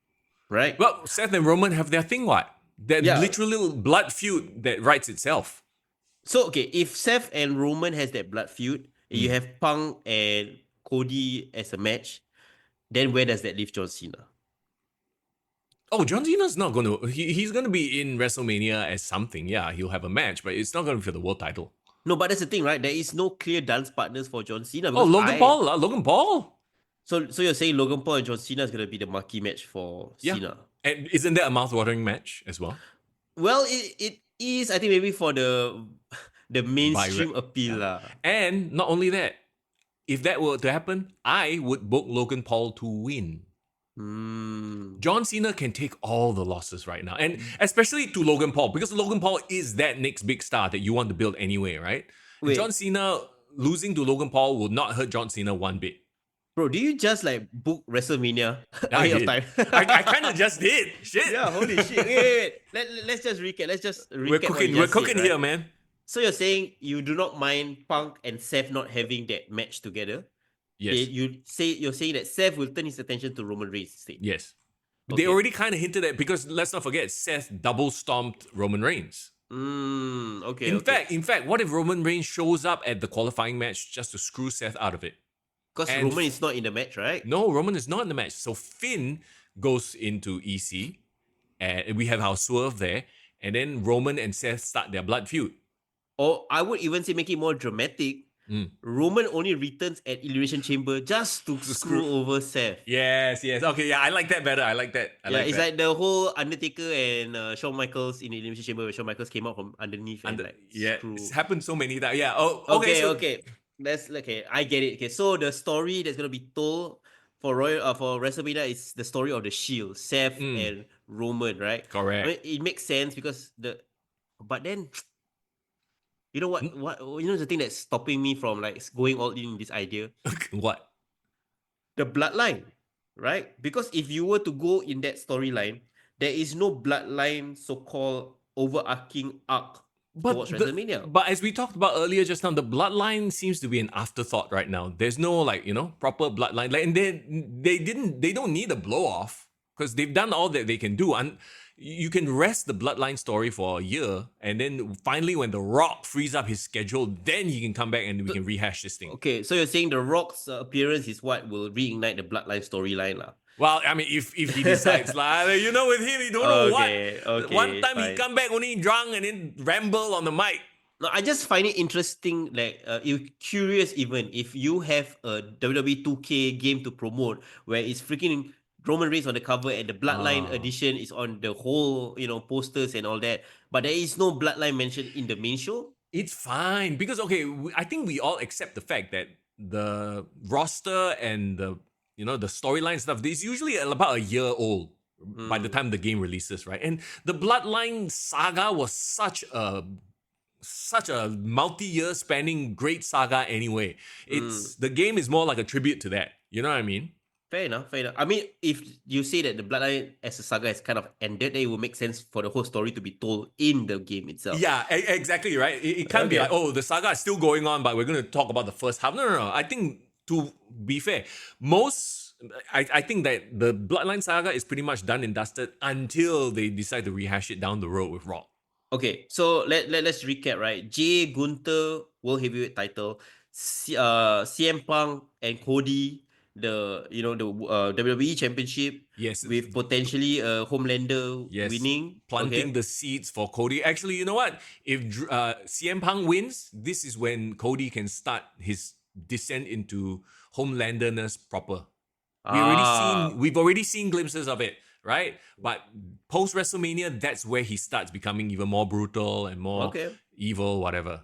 Right? Well, Seth and Roman have their thing, what? That literal blood feud that writes itself. So, if Seth and Roman has that blood feud, you have Punk and Cody as a match, then where does that leave John Cena? Oh, John Cena's not going to... He's going to be in WrestleMania as something. Yeah, he'll have a match, but it's not going to be for the world title. No, but that's the thing, right? There is no clear dance partners for John Cena. Oh, Logan Paul? So you're saying Logan Paul and John Cena is going to be the marquee match for Cena? And isn't that a mouth-watering match as well? Well, it is, I think, maybe for the mainstream appeal. Yeah. And not only that, if that were to happen, I would book Logan Paul to win. John Cena can take all the losses right now. And especially to Logan Paul, because Logan Paul is that next big star that you want to build anyway, right? John Cena losing to Logan Paul will not hurt John Cena one bit. Bro, do you just like book WrestleMania ahead of time? I kind of just did. Shit. Yeah, holy shit. Wait. Let's just recap. We're cooking here, man. So you're saying you do not mind Punk and Seth not having that match together? Yes. You're saying that Seth will turn his attention to Roman Reigns instead? Yes. Okay. They already kind of hinted at, because let's not forget, Seth double stomped Roman Reigns. In fact, what if Roman Reigns shows up at the qualifying match just to screw Seth out of it? Because Roman is not in the match, right? No, Roman is not in the match. So Finn goes into EC, and we have our swerve there, and then Roman and Seth start their blood feud. Or I would even say make it more dramatic. Roman only returns at Elimination Chamber just to screw over Seth. Yes. Okay, yeah, I like that better. I like that. It's like the whole Undertaker and Shawn Michaels in the Elimination Chamber, where Shawn Michaels came out from underneath screw. It's happened so many times. Yeah. Okay. I get it. Okay, so the story that's gonna be told for WrestleMania, it's the story of the Shield, Seth and Roman, right? I mean, Correct. it makes sense because but then you know what you know the thing that's stopping me from like going all in this idea, What? the bloodline, right? Because if you were to go in that storyline, there is no bloodline so-called overarching arc towards WrestleMania. But as we talked about earlier just now, the bloodline seems to be an afterthought right now. There's no like, proper bloodline. Like, and they don't need a blow off because they've done all that they can do. And you can rest the bloodline story for a year, and then finally when The Rock frees up his schedule, then he can come back and we can rehash this thing. Okay, so you're saying The Rock's appearance is what will reignite the bloodline storyline, lah. Well, I mean, if he decides, like, with him, you don't know what. Okay, One time he fine. come back only drunk and then ramble on the mic. No, I just find it interesting, like, curious even if you have a WWE 2K game to promote where it's freaking Roman Reigns on the cover and the Bloodline edition is on the whole, posters and all that, but there is no Bloodline mentioned in the main show. It's fine because I think we all accept the fact that the roster and the the storyline stuff is usually about a year old by the time the game releases, right? And the Bloodline saga was such a multi-year spanning great saga anyway. The game is more like a tribute to that. You know what I mean? Fair enough. I mean, if you say that the Bloodline as a saga has kind of ended, then it will make sense for the whole story to be told in the game itself. Yeah, exactly, right? It can't be like, the saga is still going on, but we're going to talk about the first half. No. I think, to be fair, I think that the Bloodline saga is pretty much done and dusted until they decide to rehash it down the road with Raw. Okay, so let's recap, right? Jey, Gunther, World Heavyweight title, CM Punk and Cody, the WWE Championship, Yes, with potentially a Homelander winning, planting the seeds for Cody. Actually, you know what? If CM Punk wins, this is when Cody can start his descent into Homelanderness proper. We've already seen glimpses of it, right? But post WrestleMania, that's where he starts becoming even more brutal and more evil, whatever.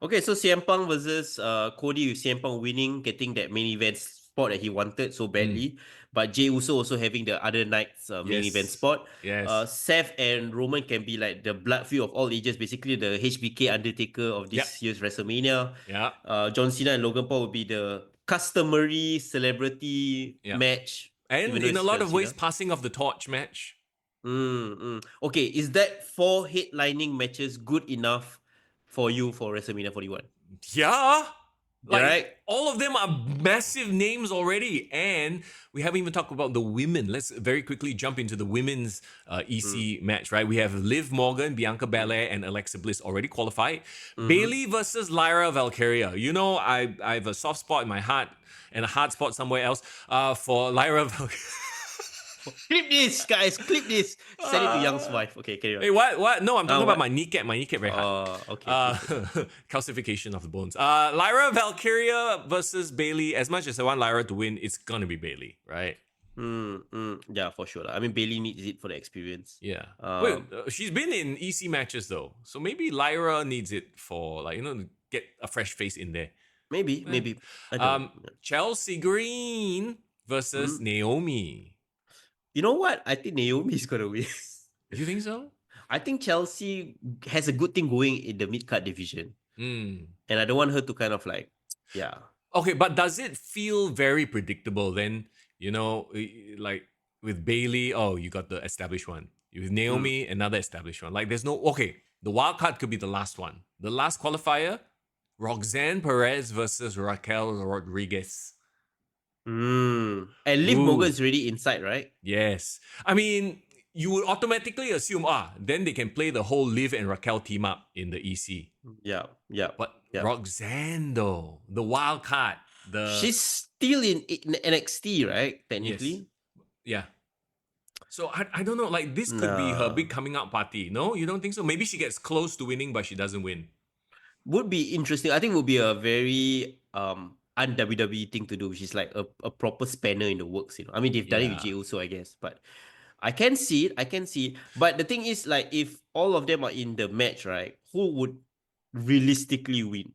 Okay, so CM Punk versus Cody, with CM Punk winning, getting that main event spot that he wanted so badly, but Jey Uso also having the other night's main event spot. Yes. Seth and Roman can be like the blood feud of all ages, basically the HBK Undertaker of this year's WrestleMania. Yeah. John Cena and Logan Paul will be the customary celebrity match. And in a lot of ways, passing of the torch match. Okay, is that 4 headlining matches good enough for you for WrestleMania 41? Yeah. Right? All of them are massive names already. And we haven't even talked about the women. Let's very quickly jump into the women's EC match, right? We have Liv Morgan, Bianca Belair, and Alexa Bliss already qualified. Bayley versus Lyra Valkyria. You know, I have a soft spot in my heart and a hard spot somewhere else for Lyra Valkyria. Clip this, guys. Clip this. Send it to Young's wife. Okay, carry on. Hey, what? No, I'm talking about my kneecap. My kneecap very hard. Okay. Calcification of the bones. Lyra Valkyria versus Bayley. As much as I want Lyra to win, it's gonna be Bayley, right? Yeah, for sure. I mean, Bayley needs it for the experience. Yeah. Wait, she's been in EC matches though, so maybe Lyra needs it for to get a fresh face in there. Maybe. I don't know. Chelsea Green versus Naomi. You know what? I think Naomi is gonna win. You think so? I think Chelsea has a good thing going in the mid-card division. And I don't want her to kind of like, Okay, but does it feel very predictable then? Like with Bayley, you got the established one. With Naomi, another established one. Like there's no, the wild card could be the last one. The last qualifier, Roxanne Perez versus Raquel Rodriguez. And Liv Morgan is already inside, right? Yes. I mean, you would automatically assume, then they can play the whole Liv and Raquel team up in the EC. Yeah. But Roxanne though, the wild card, she's still in NXT, right? Technically. Yes. Yeah. So I don't know, like this could be her big coming out party. No, you don't think so? Maybe she gets close to winning, but she doesn't win. Would be interesting. I think it would be a very un-WWE thing to do, which is like a proper spanner in the works, I mean, they've done it with Jey Uso, I guess, but I can see it. But the thing is, like, if all of them are in the match, right, who would realistically win?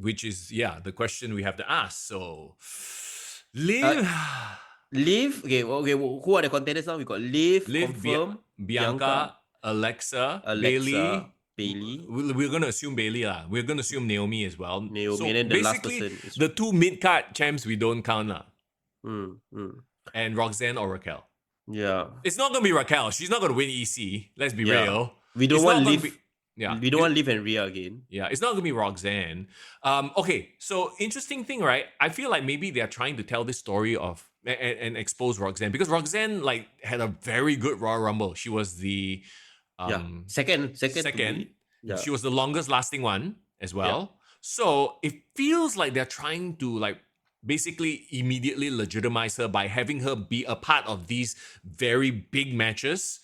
Which is, the question we have to ask. So, Liv, Liv, okay, who are the contenders now? We got Liv, Liv, confirm, Bianca, Alexa, Alexa, Bailey. Bailey, We're gonna assume Bailey lah. We're gonna assume Naomi as well. Naomi, So and then the last basically, person is the two mid card champs we don't count lah. mm, mm. And Roxanne or Raquel. Yeah. It's not gonna be Raquel. She's not gonna win EC. Let's be Yeah. real. We don't It's want not gonna Liv. be- Yeah. We don't want Liv and Rhea again. Yeah, it's not gonna be Roxanne. Okay, so interesting thing, right? I feel like maybe they're trying to tell this story of and expose Roxanne because Roxanne like had a very good Royal Rumble. She was the Second. Yeah. She was the longest lasting one as well. So it feels like they're trying to like basically immediately legitimize her by having her be a part of these very big matches,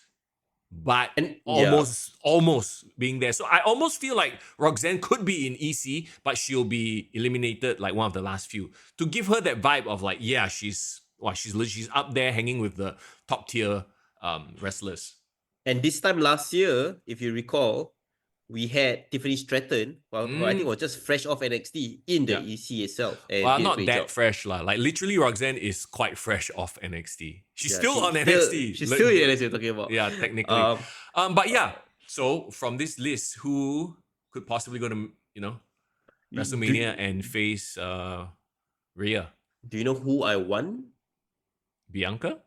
but almost being there. So I almost feel like Roxanne could be in EC, but she'll be eliminated like one of the last few to give her that vibe of like, yeah, she's up there hanging with the top tier wrestlers. And this time last year, if you recall, we had Tiffany Stratton, who I think was just fresh off NXT in the EC itself. And Well, did a not great that job. fresh lah. Like literally, Roxanne is quite fresh off NXT. She's still on NXT. She's still in NXT you're talking about. Yeah, technically. But yeah, so from this list, who could possibly go to WrestleMania and face Rhea? Do you know who I want? Bianca?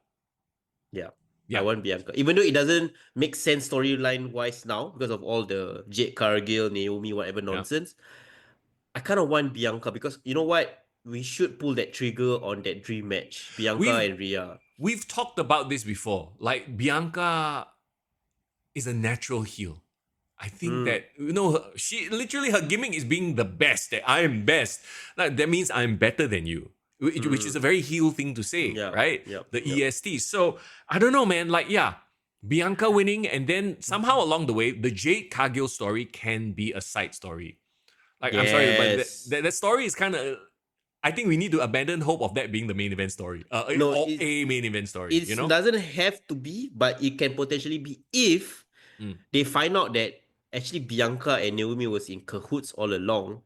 Yeah. Yeah. I want Bianca. Even though it doesn't make sense storyline wise now because of all the Jade Cargill, Naomi, whatever nonsense. I kind of want Bianca because you know what? We should pull that trigger on that dream match. Bianca and Rhea. We've talked about this before. Like Bianca is a natural heel. I think that she literally her gimmick is being the best. That I am best. Like, that means I'm better than you. Which is a very heel thing to say, right? The EST. So, I don't know, man. Like, yeah, Bianca winning, and then somehow along the way, the Jade Cargill story can be a side story. Like, I'm sorry, but that story is kind of... I think we need to abandon hope of that being the main event story. A main event story, It doesn't have to be, but it can potentially be if they find out that actually Bianca and Naomi was in cahoots all along,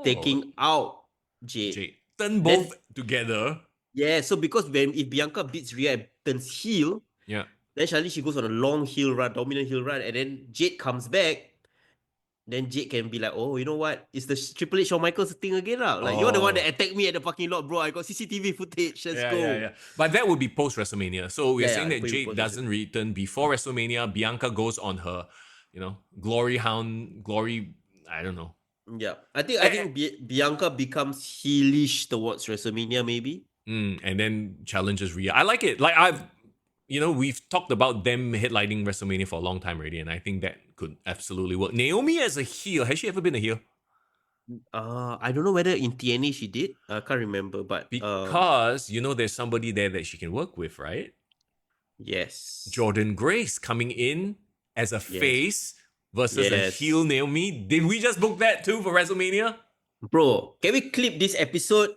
taking out Jade. Turn both together. Yeah, so because if Bianca beats Rhea and turns heel, then suddenly she goes on a long heel run, dominant heel run, and then Jade comes back. Then Jade can be like, oh, you know what? It's the Triple H Shawn Michaels thing again lah. Like, you're the one that attacked me at the parking lot, bro. I got CCTV footage. Let's go. Yeah. But that would be post WrestleMania. So we're saying that Jade doesn't return before WrestleMania. Bianca goes on her, glory hound, I don't know. Yeah, I think Bianca becomes heelish towards WrestleMania, maybe. And then challenges Rhea. I like it. Like we've talked about them headlining WrestleMania for a long time already, and I think that could absolutely work. Naomi as a heel, has she ever been a heel? I don't know whether in TNA she did. I can't remember, but because there's somebody there that she can work with, right? Yes. Jordan Grace coming in as a face versus a heel Naomi. Did we just book that too for WrestleMania? Bro, can we clip this episode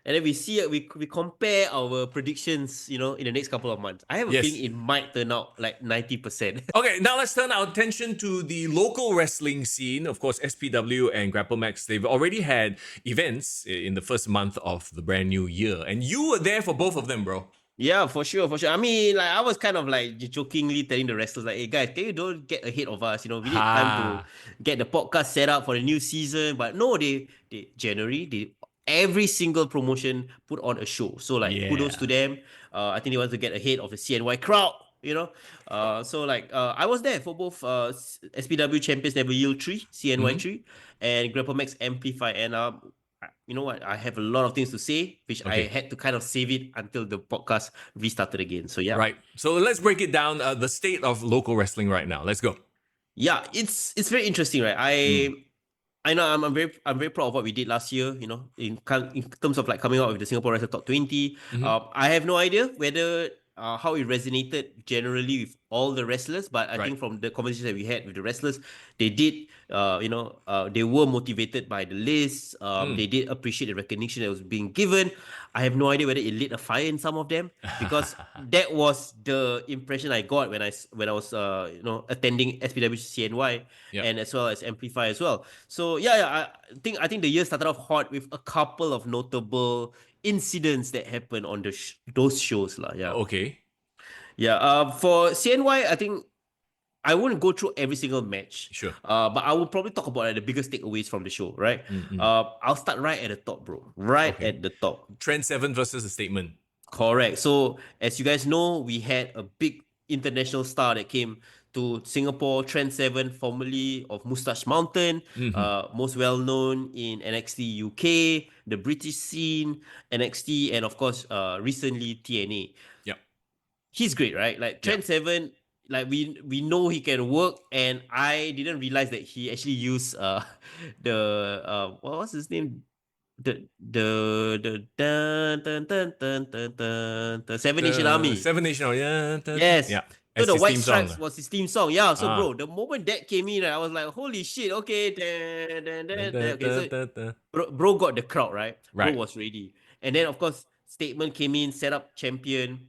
and then we compare our predictions, in the next couple of months? I have a feeling it might turn out like 90%. Okay, now let's turn our attention to the local wrestling scene. Of course, SPW and Grapplemax, they've already had events in the first month of the brand new year. And you were there for both of them, bro. Yeah, for sure. I mean, like, I was kind of like jokingly telling the wrestlers, like, hey guys, can you don't get ahead of us? We need time to get the podcast set up for the new season. But no, January, every single promotion put on a show. So like, kudos to them. I think they want to get ahead of the CNY crowd, So like, I was there for both SPW Champions Never Yield 3, CNY 3, and Grapplemax Amplify. And you know what? I have a lot of things to say, which I had to kind of save it until the podcast restarted again. So yeah. Right. So let's break it down. The state of local wrestling right now. Let's go. Yeah, it's very interesting, right? I know I'm very proud of what we did last year. In terms of like coming out with the Singapore Wrestler Top 20. I have no idea whether how it resonated generally with all the wrestlers, but I Right. think from the conversations that we had with the wrestlers, they did, they were motivated by the list. They did appreciate the recognition that was being given. I have no idea whether it lit a fire in some of them, because that was the impression I got when I was attending SPW CNY Yep. and as well as Amplify as well. So yeah, I think the year started off hot with a couple of notable incidents that happened on those shows lah. Yeah. Okay. Yeah. For CNY, I think I wouldn't go through every single match. Sure. But I will probably talk about like, the biggest takeaways from the show, right? I'll start right at the top, bro. Right Okay. at the top. Trend 7 versus a statement. Correct. So as you guys know, we had a big international star that came to Singapore, Trent Seven, formerly of Moustache Mountain, most well known in NXT UK, the British scene, NXT, and of course, recently TNA. Yep. He's great, right? Like Trent Seven, like we know he can work, and I didn't realize that he actually used what was his name? The Seven Nation Army. Seven Nation Army. Yes. Yeah. So As the his White theme Stripes song. was his theme song. Yeah. So bro, the moment that came in, I was like, holy shit. Okay. Okay. So bro got the crowd, right? Right. Bro was ready. And then of course, Statement came in, set up champion.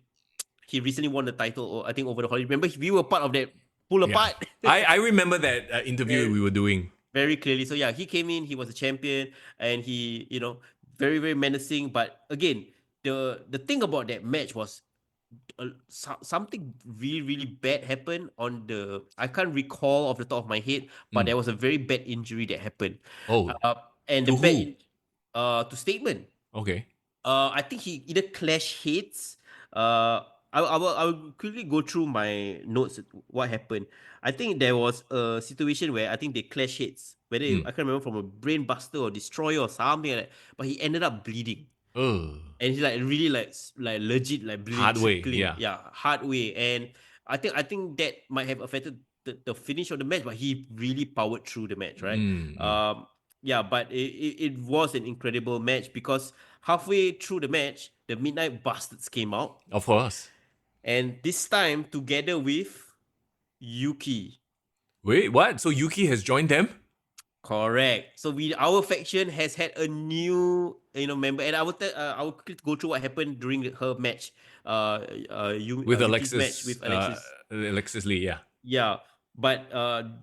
He recently won the title, I think, over the holiday. Remember, we were part of that pull apart. I remember that interview we were doing. Very clearly. So yeah, he came in, he was a champion, and he, very, very menacing. But again, the thing about that match was something really, really bad happened on I can't recall off the top of my head, but there was a very bad injury that happened. Oh. And to the who? to Statement. Okay. I think he either clash heads. I will quickly go through my notes. What happened? I think there was a situation where I think they clash heads. Whether I can't remember, from a brain buster or destroyer or something like that. But he ended up bleeding, and he's like really like legit like bleeding, Hard way, trickling. yeah. Hard way. And I think that might have affected the finish of the match, but he really powered through the match, right? Yeah, but it was an incredible match, because halfway through the match, the Midnight Bastards came out. Of course. And this time, together with Yuki. Wait, what? So Yuki has joined them? Correct. So our faction has had a new member, and I will quickly go through what happened during her match. With Yuki's Alexis. match with Alexis. Alexis Lee, yeah. Yeah. But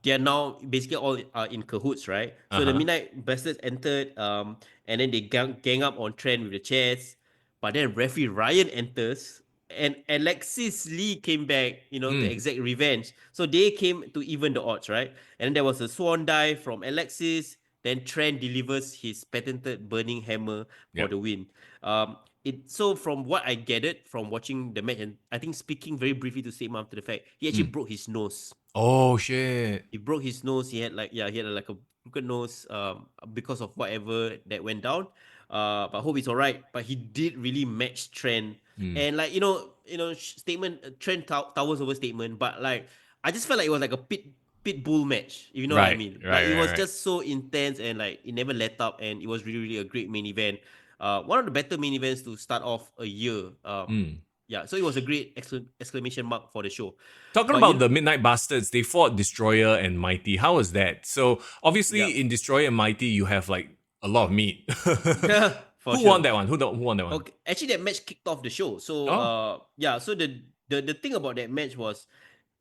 they are now basically all in cahoots, right? So the Midnight Bastards entered, and then they gang up on Trent with the chairs. But then referee Ryan enters, and Alexis Lee came back, to exact revenge. So they came to even the odds, right? And then there was a swan dive from Alexis. Then Trent delivers his patented burning hammer for the win. So from what I gathered from watching the match, and I think speaking very briefly to Statement after the fact, he actually broke his nose. Oh shit! He broke his nose. He had like a broken nose because of whatever that went down. But I hope it's alright. But he did really match Trent, and like Statement Trent towers over Statement. But like I just felt like it was like a pit bull match. If you know what I mean? It was just so intense, and like it never let up, and it was really, really a great main event. One of the better main events to start off a year. Yeah, so it was a great exclamation mark for the show. Talking about the Midnight Bastards, they fought Destroyer and Mighty. How was that? So obviously in Destroyer and Mighty, you have like a lot of meat. Who won that one? Who won that one? Okay. Actually, that match kicked off the show. So so the thing about that match was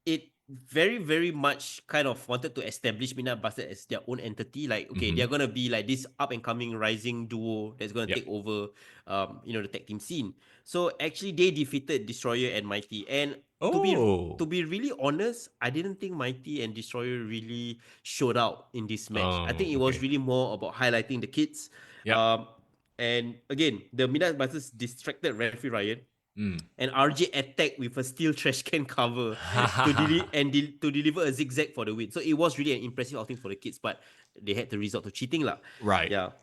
it very, very much kind of wanted to establish Midnight Bastard as their own entity. Like, okay, they're gonna be like this up and coming rising duo that's gonna take over the tag team scene. So actually they defeated Destroyer and Mighty. And to be really honest, I didn't think Mighty and Destroyer really showed out in this match. I think it was really more about highlighting the kids. And again, the Midnight Bastards distracted referee Ryan. And RJ attacked with a steel trash can cover to deliver a zigzag for the win. So it was really an impressive outing for the kids, but they had to resort to cheating lah. Right. Yeah.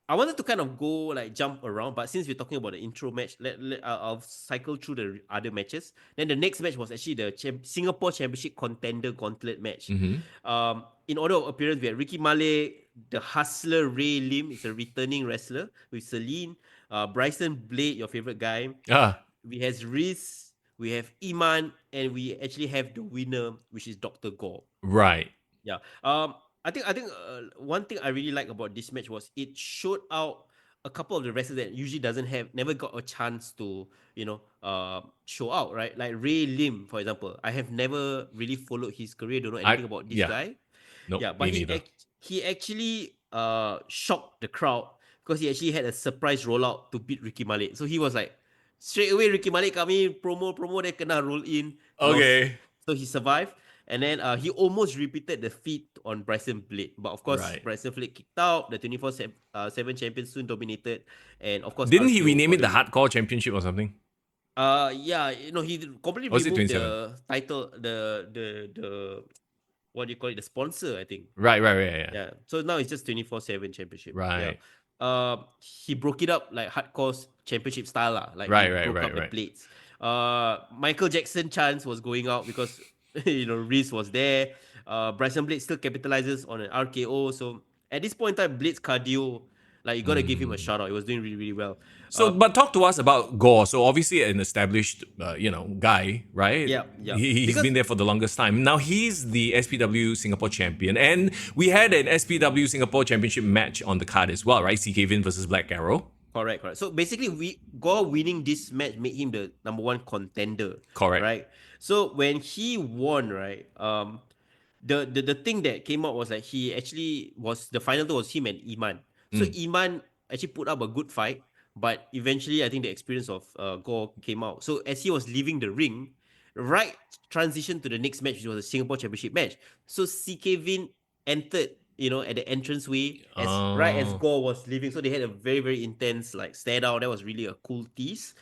I wanted to kind of go like jump around, but since we're talking about the intro match, I'll cycle through the other matches. Then the next match was actually the Singapore Championship Contender Gauntlet match. In order of appearance, we had Ricky Malik, the Hustler Ray Lim is a returning wrestler with Celine. Bryson Blade, your favorite guy. We has Reese we have Iman, and we actually have the winner, which is Dr. Gore. Right. Yeah. I think one thing I really like about this match was it showed out a couple of the wrestlers that usually never got a chance to show out, right? Like Ray Lim, for example. I have never really followed his career. Don't know anything about this Yeah. guy. Nope. Yeah, Me but neither. he actually shocked the crowd because he actually had a surprise rollout to beat Ricky Malik. So he was like, straight away Ricky Malik kami promo dia kena roll in, lost. Okay. So he survived. And then he almost repeated the feat on Bryson Blade. But of course, Right. Bryson Blade kicked out. The 24/7 champion soon dominated. And of course, Didn't he RKO rename for it the the win. Hardcore Championship or something? Yeah, he completely Or was it removed 27? the title, the what do you call it, the sponsor, I think. Right. Yeah. Yeah. So now it's just 24/7 championship. Right. Yeah. He broke it up like hardcore championship style lah. Like Right. he broke up the Right. blades. Michael Jackson chance was going out because Reese was there. Bryson Blade still capitalizes on an RKO. So at this point in time, Blade's cardio, like you gotta give him a shout out. He was doing really, really well. So, but talk to us about Gore. So, obviously, an established, guy, right? Yeah. He's Because been there for the longest time. Now he's the SPW Singapore champion, and we had an SPW Singapore Championship match on the card as well, right? CK Vin versus Black Arrow. Correct. So basically, Gore winning this match made him the number one contender. Correct. Right. So when he won, right, the thing that came out was like he actually was the final two was him and Iman. So Iman actually put up a good fight, but eventually I think the experience of Gore came out. So as he was leaving the ring, right transition to the next match, which was a Singapore Championship match. So CK Vin entered, at the entranceway right as Gore was leaving. So they had a very, very intense like stare down. That was really a cool tease.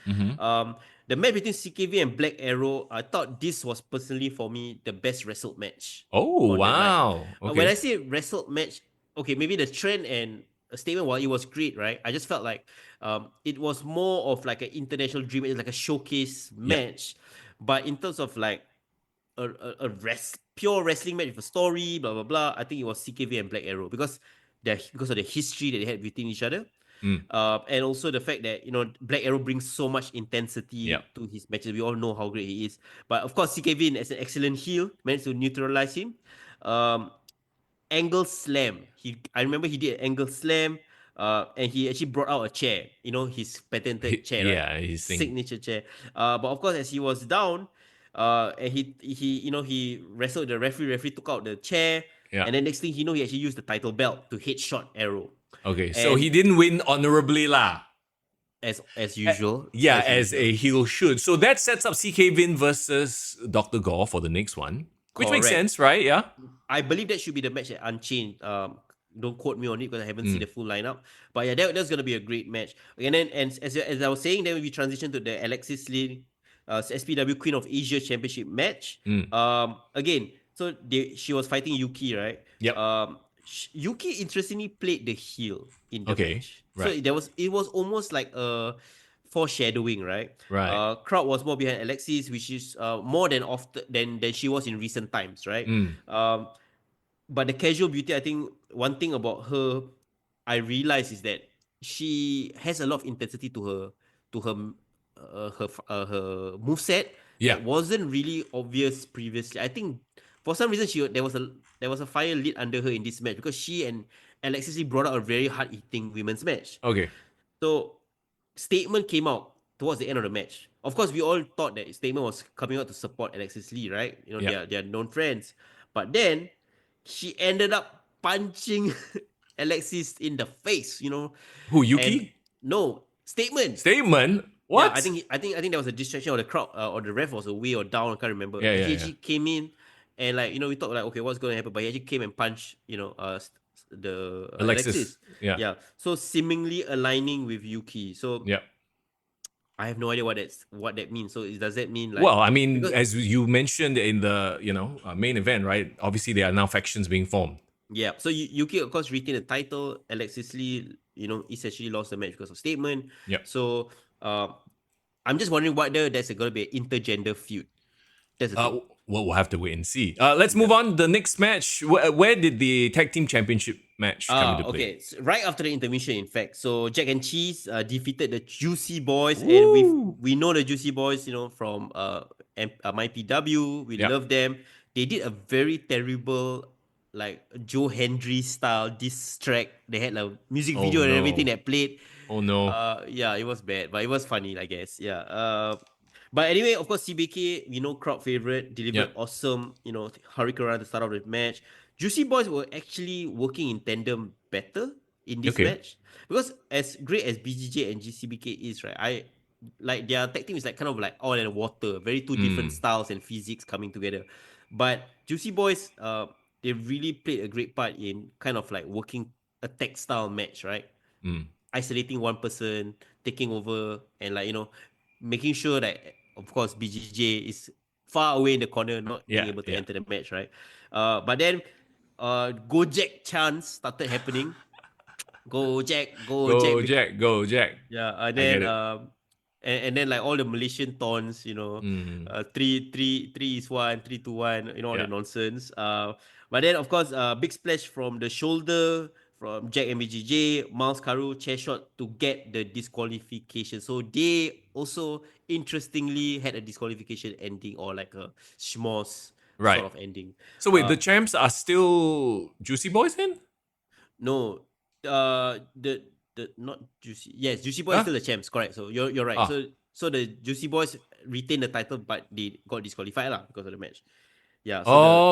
The match between CKV and Black Arrow, I thought this was personally for me the best wrestled match. Oh, on that night. wow. Okay. When I say wrestled match, okay, maybe the trend and a statement, while it was great, right? I just felt like it was more of like an international dream, it's like a showcase match. But in terms of like a pure wrestling match with a story, blah blah blah, I think it was CKV and Black Arrow because of the history that they had within each other. And also the fact that Black Arrow brings so much intensity to his matches. We all know how great he is, but of course CK Vin as an excellent heel managed to neutralize him. Angle slam. I remember he did an angle slam, and he actually brought out a chair. His patented chair. Yeah, right? his thing. Signature chair. But of course, as he was down, and he wrestled the referee. Referee took out the chair, and then next thing he actually used the title belt to headshot Arrow. Okay, so he didn't win honorably lah. As usual. As a heel should. So that sets up CK Vin versus Dr. Gore for the next one. Which makes sense, right? Yeah. I believe that should be the match at Unchained. Don't quote me on it because I haven't seen the full lineup. But yeah, that's going to be a great match. And then, and as I was saying, then we transition to the Alexis Lee SPW Queen of Asia Championship match. Again, so she was fighting Yuki, right? Yep. Yuki interestingly played the heel in the match. Right. So it was almost like a foreshadowing, right? Right. Crowd was more behind Alexis, which is more than often than she was in recent times, right? But the casual beauty, I think one thing about her I realized is that she has a lot of intensity to her moveset. Yeah. That wasn't really obvious previously. I think for some reason there was a fire lit under her in this match because she and Alexis Lee brought out a very hard hitting women's match. Okay. So Statement came out towards the end of the match. Of course, we all thought that Statement was coming out to support Alexis Lee, right? They are known friends. But then she ended up punching Alexis in the face. Who, Yuki? No, Statement. Statement? What? Yeah, I think there was a distraction of the crowd, or the ref was away or down. I can't remember. He actually came in, and we thought okay, what's going to happen? But he actually came and punched the Alexis. Yeah. So seemingly aligning with Yuki. So yeah. I have no idea what that means. So does that mean well, I mean, as you mentioned in the main event, right? Obviously, there are now factions being formed. Yeah. So Yuki, of course, retained the title. Alexis Lee, essentially lost the match because of Statement. Yeah. So I'm just wondering whether there's going to be an intergender feud. That's the thing. Well, we'll have to wait and see. Let's move on. The next match. Where did the tag team championship match come into play? Okay. So right after the intermission, in fact, so Jack and Cheese defeated the Juicy Boys, and Woo! we know the Juicy Boys, from my PW. We Yep. love them. They did a very terrible, like Joe Hendry style diss track. They had a music Oh, video and no. everything that played. Oh no. Yeah, it was bad, but it was funny, I guess. Yeah. But anyway, of course, CBK, we know crowd favorite, delivered Yep. awesome, hurricane at the start of the match. Juicy Boys were actually working in tandem better in this Okay. match, because as great as BGJ and GCBK is, right, I like their tag team is like kind of like oil and water, very two different styles and physiques coming together. But Juicy Boys, they really played a great part in kind of like working a tag style match, right? Isolating one person, taking over, and making sure that, of course, BGJ is far away in the corner, not being able to enter the match, right? But then Gojek chants started happening. Gojek, Go Jack, go Jack. yeah, and I then get it. and then like all the Malaysian taunts, three is one, 3, 2, 1, all the Yeah. nonsense. But then of course, big splash from the shoulder from Jack and BGJ, Miles Karu chair shot to get the disqualification. So they also interestingly had a disqualification ending, or like a schmoz Right. sort of ending. So wait, the champs are still Juicy Boys then? No, the not Juicy. Yes, Juicy Boy is still the champs. Correct. So you're right. Ah. So the Juicy Boys retained the title, but they got disqualified lah because of the match. Yeah.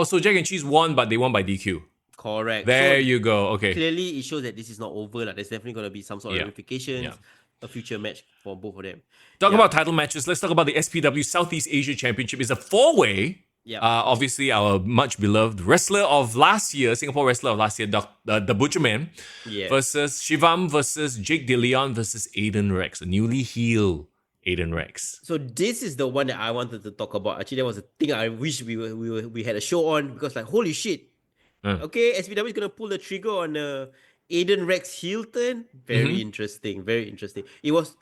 So Jack and Cheese won, but they won by DQ. Correct. There So you go. Okay. clearly, it shows that this is not over. Like, there's definitely gonna be some sort of Yeah. ramifications, Yeah. a future match for both of them. Talk about title matches. Let's talk about the SPW Southeast Asia Championship. It's a 4-way. Yeah. Obviously, our much beloved wrestler of last year, Singapore wrestler of last year, the Butcher Man, Yeah. versus Shivam versus Jake DeLeon versus Aiden Rex, a newly healed Aiden Rex. So this is the one that I wanted to talk about. Actually, that was a thing I wish we had a show on, because like, holy shit. Okay, SPW is gonna pull the trigger on Aiden Rex Hilton. Very interesting. Very interesting. It was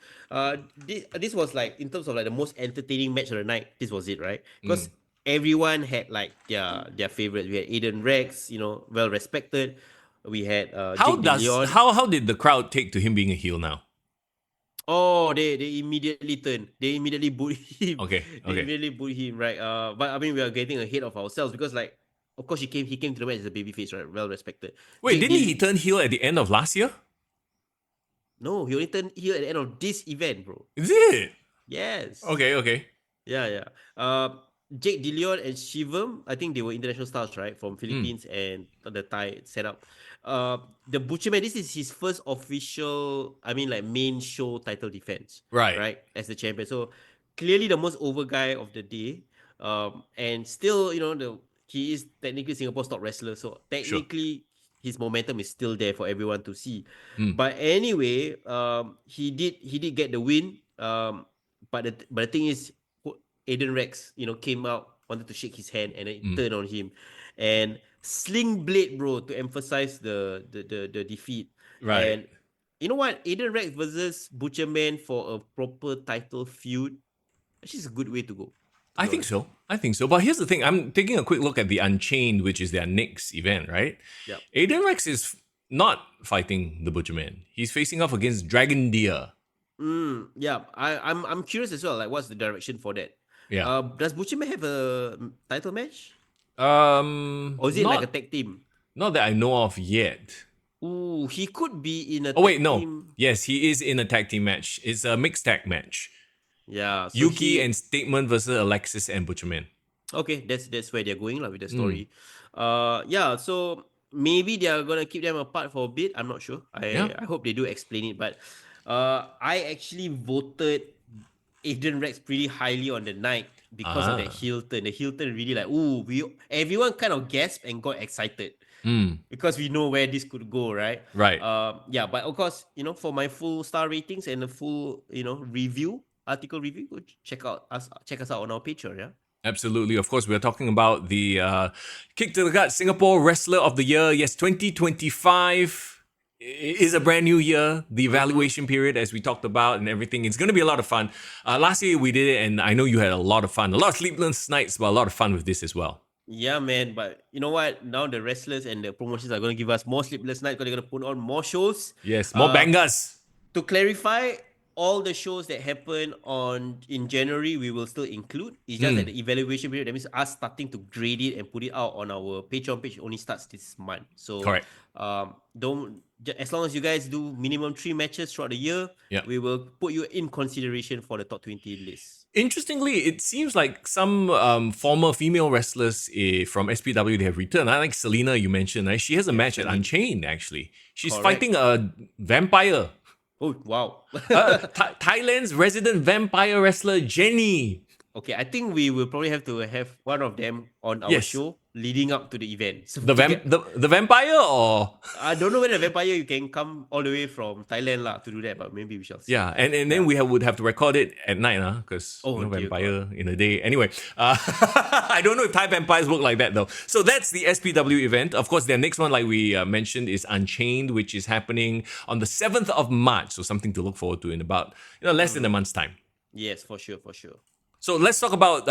this was like, in terms of like the most entertaining match of the night, this was it, right? Because everyone had like their favorites. We had Aiden Rex, well respected. We had Jake DeLeon. How did the crowd take to him being a heel now? Oh, they immediately turned. They immediately booed him. Okay. They immediately booed him, right? But I mean, we are getting ahead of ourselves, because like, of course, he came to the match as a babyface, right? Well respected. Wait, Jake didn't he turn heel at the end of last year? No, he only turned heel at the end of this event, bro. Is it? Yes. Okay. Yeah. Jake DeLeon and Shivam, I think they were international stars, right? From Philippines and the Thai setup. The Butcherman, this is his first official, main show title defense. Right. As the champion. So clearly the most over guy of the day. And still, he is technically Singapore's top wrestler. So technically, his momentum is still there for everyone to see. But anyway, he did get the win. But the thing is, Aiden Rex, came out, wanted to shake his hand, and then it turned on him. And Sling Blade, bro, to emphasize the defeat. Right. And you know what? Aiden Rex versus Butcherman for a proper title feud, actually, is a good way to go. I think so. But here's the thing. I'm taking a quick look at the Unchained, which is their next event, right? Yeah. Aiden Rex is not fighting the Butcherman. He's facing off against Dragon Deer. Yeah. I'm curious as well. Like, what's the direction for that? Yeah. Does Butcherman have a title match? Or is it not, like a tag team? Not that I know of yet. Ooh, he could be in a Oh wait, tag no. team. Yes, he is in a tag team match. It's a mixed tag match. Yeah. So Yuki and Statement versus Alexis and Butcherman. Okay, that's where they're going with the story. Yeah, so maybe they're gonna keep them apart for a bit. I'm not sure. I hope they do explain it. But I actually voted Aiden Rex pretty highly on the night because of that heel turn. The heel turn really like, everyone kind of gasped and got excited. Because we know where this could go, right? Right. Yeah, but of course, for my full star ratings and the full, article review, go check us out on our Patreon, yeah? Absolutely. Of course, we're talking about the Kick to the Gut Singapore Wrestler of the Year. Yes, 2025 it is a brand new year, the evaluation period, as we talked about, and everything. It's going to be a lot of fun. Last year we did it, and I know you had a lot of fun, a lot of sleepless nights, but a lot of fun with this as well. Yeah, man. But you know what? Now the wrestlers and the promotions are going to give us more sleepless nights because they're going to put on more shows. Yes, more bangers. To clarify, all the shows that happen in January, we will still include. It's just that the evaluation period, that means us starting to grade it and put it out on our Patreon page, only starts this month. So Correct. As long as you guys do minimum 3 matches throughout the year, we will put you in consideration for the top 20 list. Interestingly, it seems like some former female wrestlers from SPW, they have returned. I like Selena, you mentioned. Right? She has a match at Unchained, actually. She's fighting a vampire. Oh, wow. Thailand's resident vampire wrestler, Jenny. Okay, I think we will probably have to have one of them on our show leading up to the event. So the vampire, or I don't know whether the vampire you can come all the way from Thailand to do that, but maybe we shall see. Yeah, and then we would have to record it at night, because vampire in the day. Anyway, I don't know if Thai vampires work like that though. So that's the SPW event. Of course, their next one, like we mentioned, is Unchained, which is happening on the 7th of March. So something to look forward to in about less than a month's time. Yes, for sure. So let's talk about,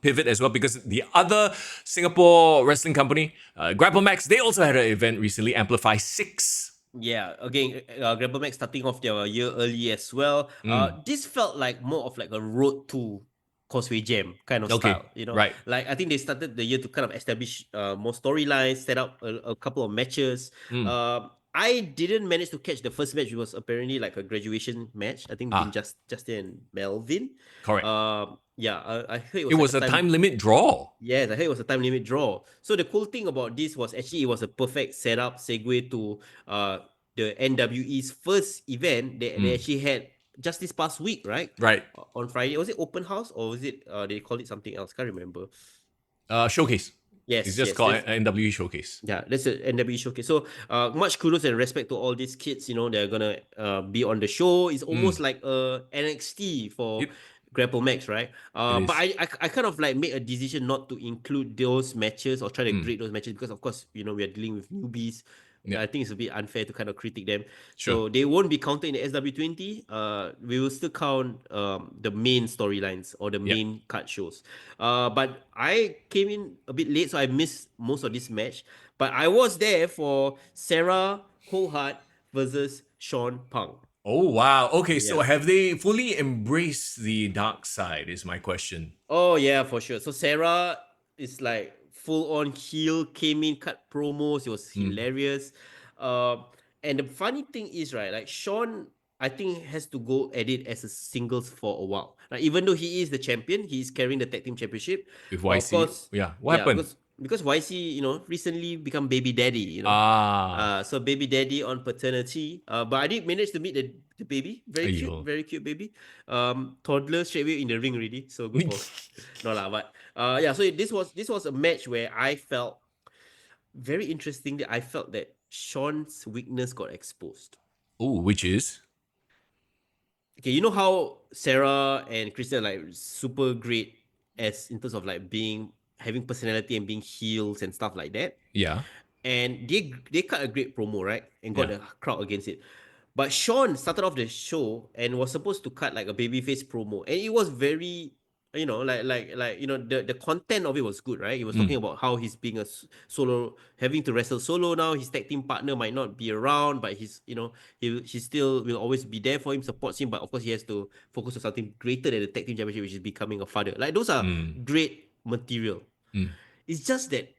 Pivot as well, because the other Singapore wrestling company, Grapplemax, they also had an event recently, Amplify 6. Yeah, again, Grapplemax starting off their year early as well. This felt like more of like a road to Causeway Jam kind of style, Right. Like I think they started the year to kind of establish more storylines, set up a couple of matches. I didn't manage to catch the first match. It was apparently like a graduation match. I think between Justin and Melvin. Correct. I heard it was a time limit draw. Yes, I heard it was a time limit draw. So the cool thing about this was actually it was a perfect setup segue to the NWE's first event. They actually had just this past week, right? Right. On Friday. Was it open house or was it they called it something else? Can't remember. Showcase. Yes, it's just called NWE Showcase. Yeah, that's an NWE Showcase. So, much kudos and respect to all these kids. They're gonna be on the show. It's almost like NXT for Grapplemax, right? But I kind of like made a decision not to include those matches or try to grade those matches because, of course, we are dealing with newbies. Yeah. I think it's a bit unfair to kind of critique them. Sure. So they won't be counted in the SW20. We will still count the main storylines or the main card shows. But I came in a bit late, so I missed most of this match. But I was there for Sarah Coldheart versus Sean Pang. Oh, wow. Okay, so have they fully embraced the dark side is my question. Oh, yeah, for sure. So Sarah is like full-on heel, came in, cut promos. It was hilarious. And the funny thing is, right, like Sean, I think, has to go at it as a singles for a while. Like, even though he is the champion, he's carrying the tag team championship. With YC? Of course, what happened? Because YC, recently become baby daddy, so baby daddy on paternity. But I did manage to meet the baby. Very cute baby. Toddler straight away in the ring already. So good for no lah. But so this was a match where I felt very interestingly, I felt that Sean's weakness got exposed. Oh, which is? Okay, you know how Sarah and Kristen are like super great as in terms of like having personality and being heels and stuff like that. Yeah. And they cut a great promo, right? And got the crowd against it. But Sean started off the show and was supposed to cut like a babyface promo. And it was very, the content of it was good, right? He was talking about how he's being a solo, having to wrestle solo now. His tag team partner might not be around, but he still will always be there for him, supports him. But of course, he has to focus on something greater than the tag team championship, which is becoming a father. Like those are great material. It's just that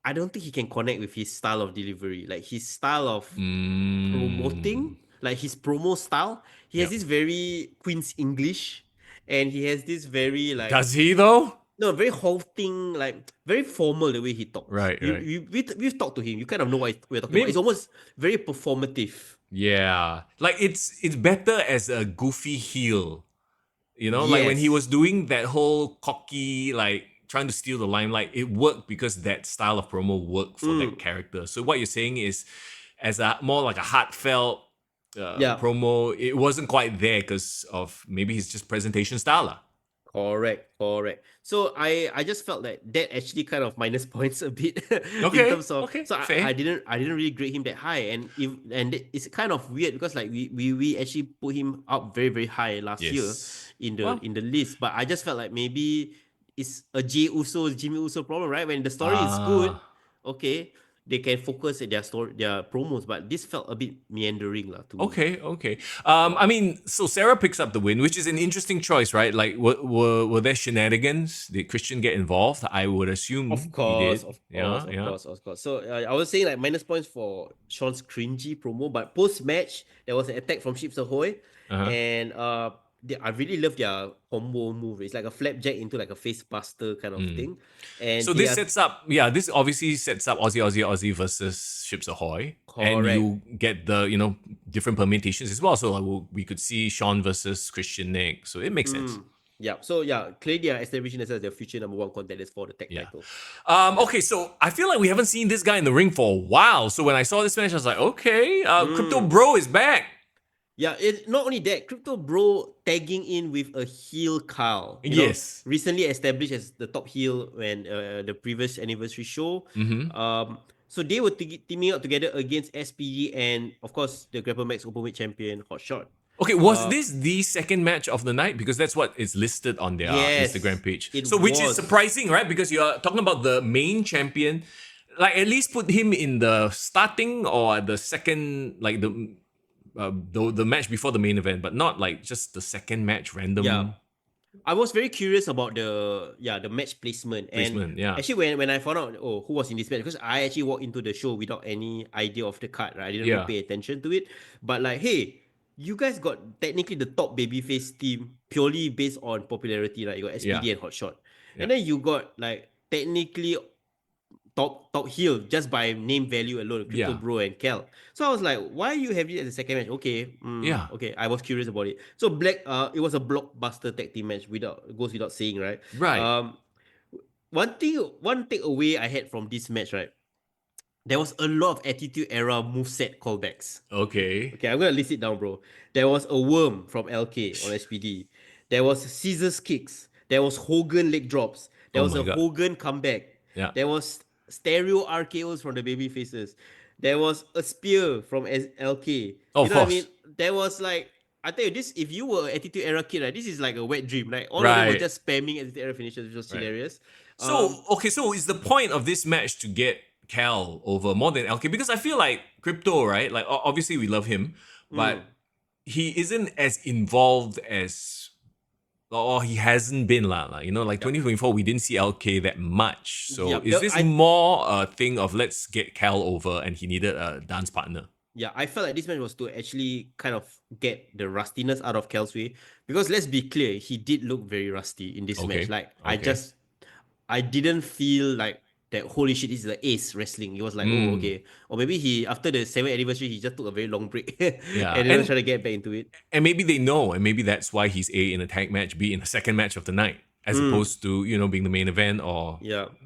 I don't think he can connect with his style of delivery, like his style of promoting, like his promo style. He has this very Queen's English, and he has this very like. Does he though? No, very halting, like very formal the way he talks. Right. We've talked to him. You kind of know what we're talking about. It's almost very performative. Yeah, like it's better as a goofy heel. Like when he was doing that whole cocky like. Trying to steal the limelight, it worked because that style of promo worked for that character. So what you're saying is, as a more like a heartfelt promo, it wasn't quite there because of maybe his just presentation style. Correct. So I just felt that actually kind of minus points a bit in Okay, terms of, okay, so fair. I didn't really grade him that high, it's kind of weird because like we actually put him up very very high last year Yes. in Well, the list, but I just felt like maybe it's a Jimmy Uso problem, right? When the story is good, okay, they can focus at their promos, but this felt a bit meandering lah to me. okay. Yeah. I mean, so Sarah picks up the win, which is an interesting choice, right? Like, were there shenanigans? Did Christian get involved? I would Of assume he course, did. of course, Yeah, of yeah. course, of course. So I was saying like minus points for Sean's cringy promo, but post match there was an attack from Ships Ahoy, Uh-huh. and I really love their combo move. It's like a flapjack into like a face buster kind of thing, and So they this are sets up, yeah, this obviously sets up Aussie versus Ships Ahoy. And correct. you get the, different permutations as well. So like, we could see Sean versus Christian Nick. So it makes sense. Yeah. So yeah, clearly they are establishing themselves as their future number one contenders for the tag Yeah. title. Okay, so I feel like we haven't seen this guy in the ring for a while. So when I saw this match, I was like, okay, Crypto Bro is back. Yeah, it not only that, Crypto Bro tagging in with a heel Kyle. Yes. Recently established as the top heel when the previous anniversary show. So they were teaming up together against SPD and of course the Grapplemax Openweight champion Hotshot. Okay, was this the second match of the night? Because that's what is listed on their Yes, Instagram page. it So which is was. surprising, right? Because you're talking about the main champion. Like at least put him in the starting or the second, like the match before the main event, but not like just the second match random. Yeah. I was very curious about the match placement. Placement, And yeah. actually when I found out who was in this match, because I actually walked into the show without any idea of the card, right? I didn't really pay attention to it. But like, hey, you guys got technically the top babyface team purely based on popularity, right? You got SPD and Hotshot. And then you got like technically top heel just by name value alone, Crypto Bro and Kel. So I was like, why you have it as a second match? Okay, okay. I was curious about it. So it was a blockbuster tag team match goes without saying, right? Right. One takeaway I had from this match, right? There was a lot of Attitude Era moveset callbacks. Okay. Okay, I'm gonna list it down, bro. There was a worm from LK on SPD. There was scissors kicks. There was Hogan leg drops. There was a God. Hogan comeback. Yeah. There was stereo RKOs from the baby faces. There was a spear from LK. Oh, you know what I mean? There was like, I tell you this, if you were an Attitude Era kid, right, this is like a wet dream. Like all of them were just spamming Attitude Era finishes, which was hilarious. So is the point of this match to get Cal over more than LK? Because I feel like Crypto, right? Like obviously we love him, but he isn't as involved as, or he hasn't been like 2024 we didn't see LK that much. So is this more a thing of let's get Cal over and he needed a dance partner? Yeah, I felt like this match was to actually kind of get the rustiness out of Cal's way, because let's be clear, he did look very rusty in this match. Like I didn't feel like that, holy shit, this is the ace wrestling. He was like, oh, okay. Or maybe he, after the 7th anniversary, he just took a very long break. And then trying to get back into it. And maybe they know, and maybe that's why he's A in a tag match, B in the second match of the night, as opposed to, being the main event or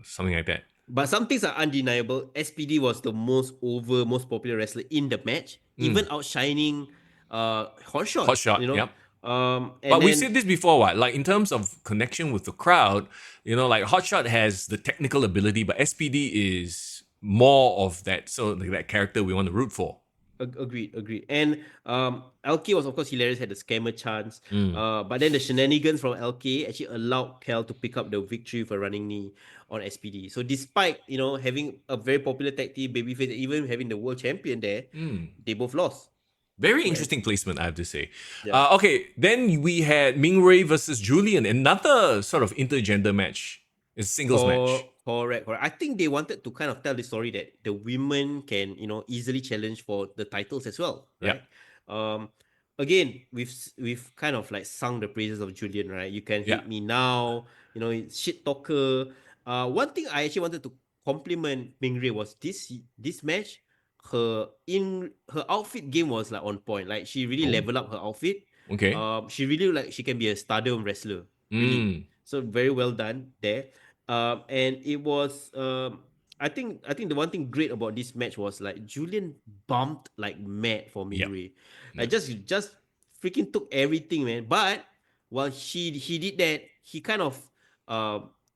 something like that. But some things are undeniable. SPD was the most popular wrestler in the match, even outshining Hotshot. Hotshot, yep. But we've said this before, what? Like in terms of connection with the crowd, like Hotshot has the technical ability, but SPD is more of that, so like that character we want to root for. Agreed. And LK was of course hilarious, had the scammer chance. But then the shenanigans from LK actually allowed Cal to pick up the victory for running knee on SPD. So despite having a very popular tag team, babyface, even having the world champion there, they both lost. Very interesting placement, I have to say. Okay, then we had Ming Ray versus Julian, another sort of intergender match. It's a singles match. Correct. I think they wanted to kind of tell the story that the women can, easily challenge for the titles as well. Right? Again, we've kind of like sung the praises of Julian, right? You can hit me now, shit talker. One thing I actually wanted to compliment Ming Ray was this match. Her outfit game was like on point. Like she really leveled up her outfit. Okay. She really she can be a stardom wrestler. Really. So very well done there. And it was I think the one thing great about this match was like Julian bumped like mad for Ming Ray. Like just freaking took everything, man. But while he did that, he kind of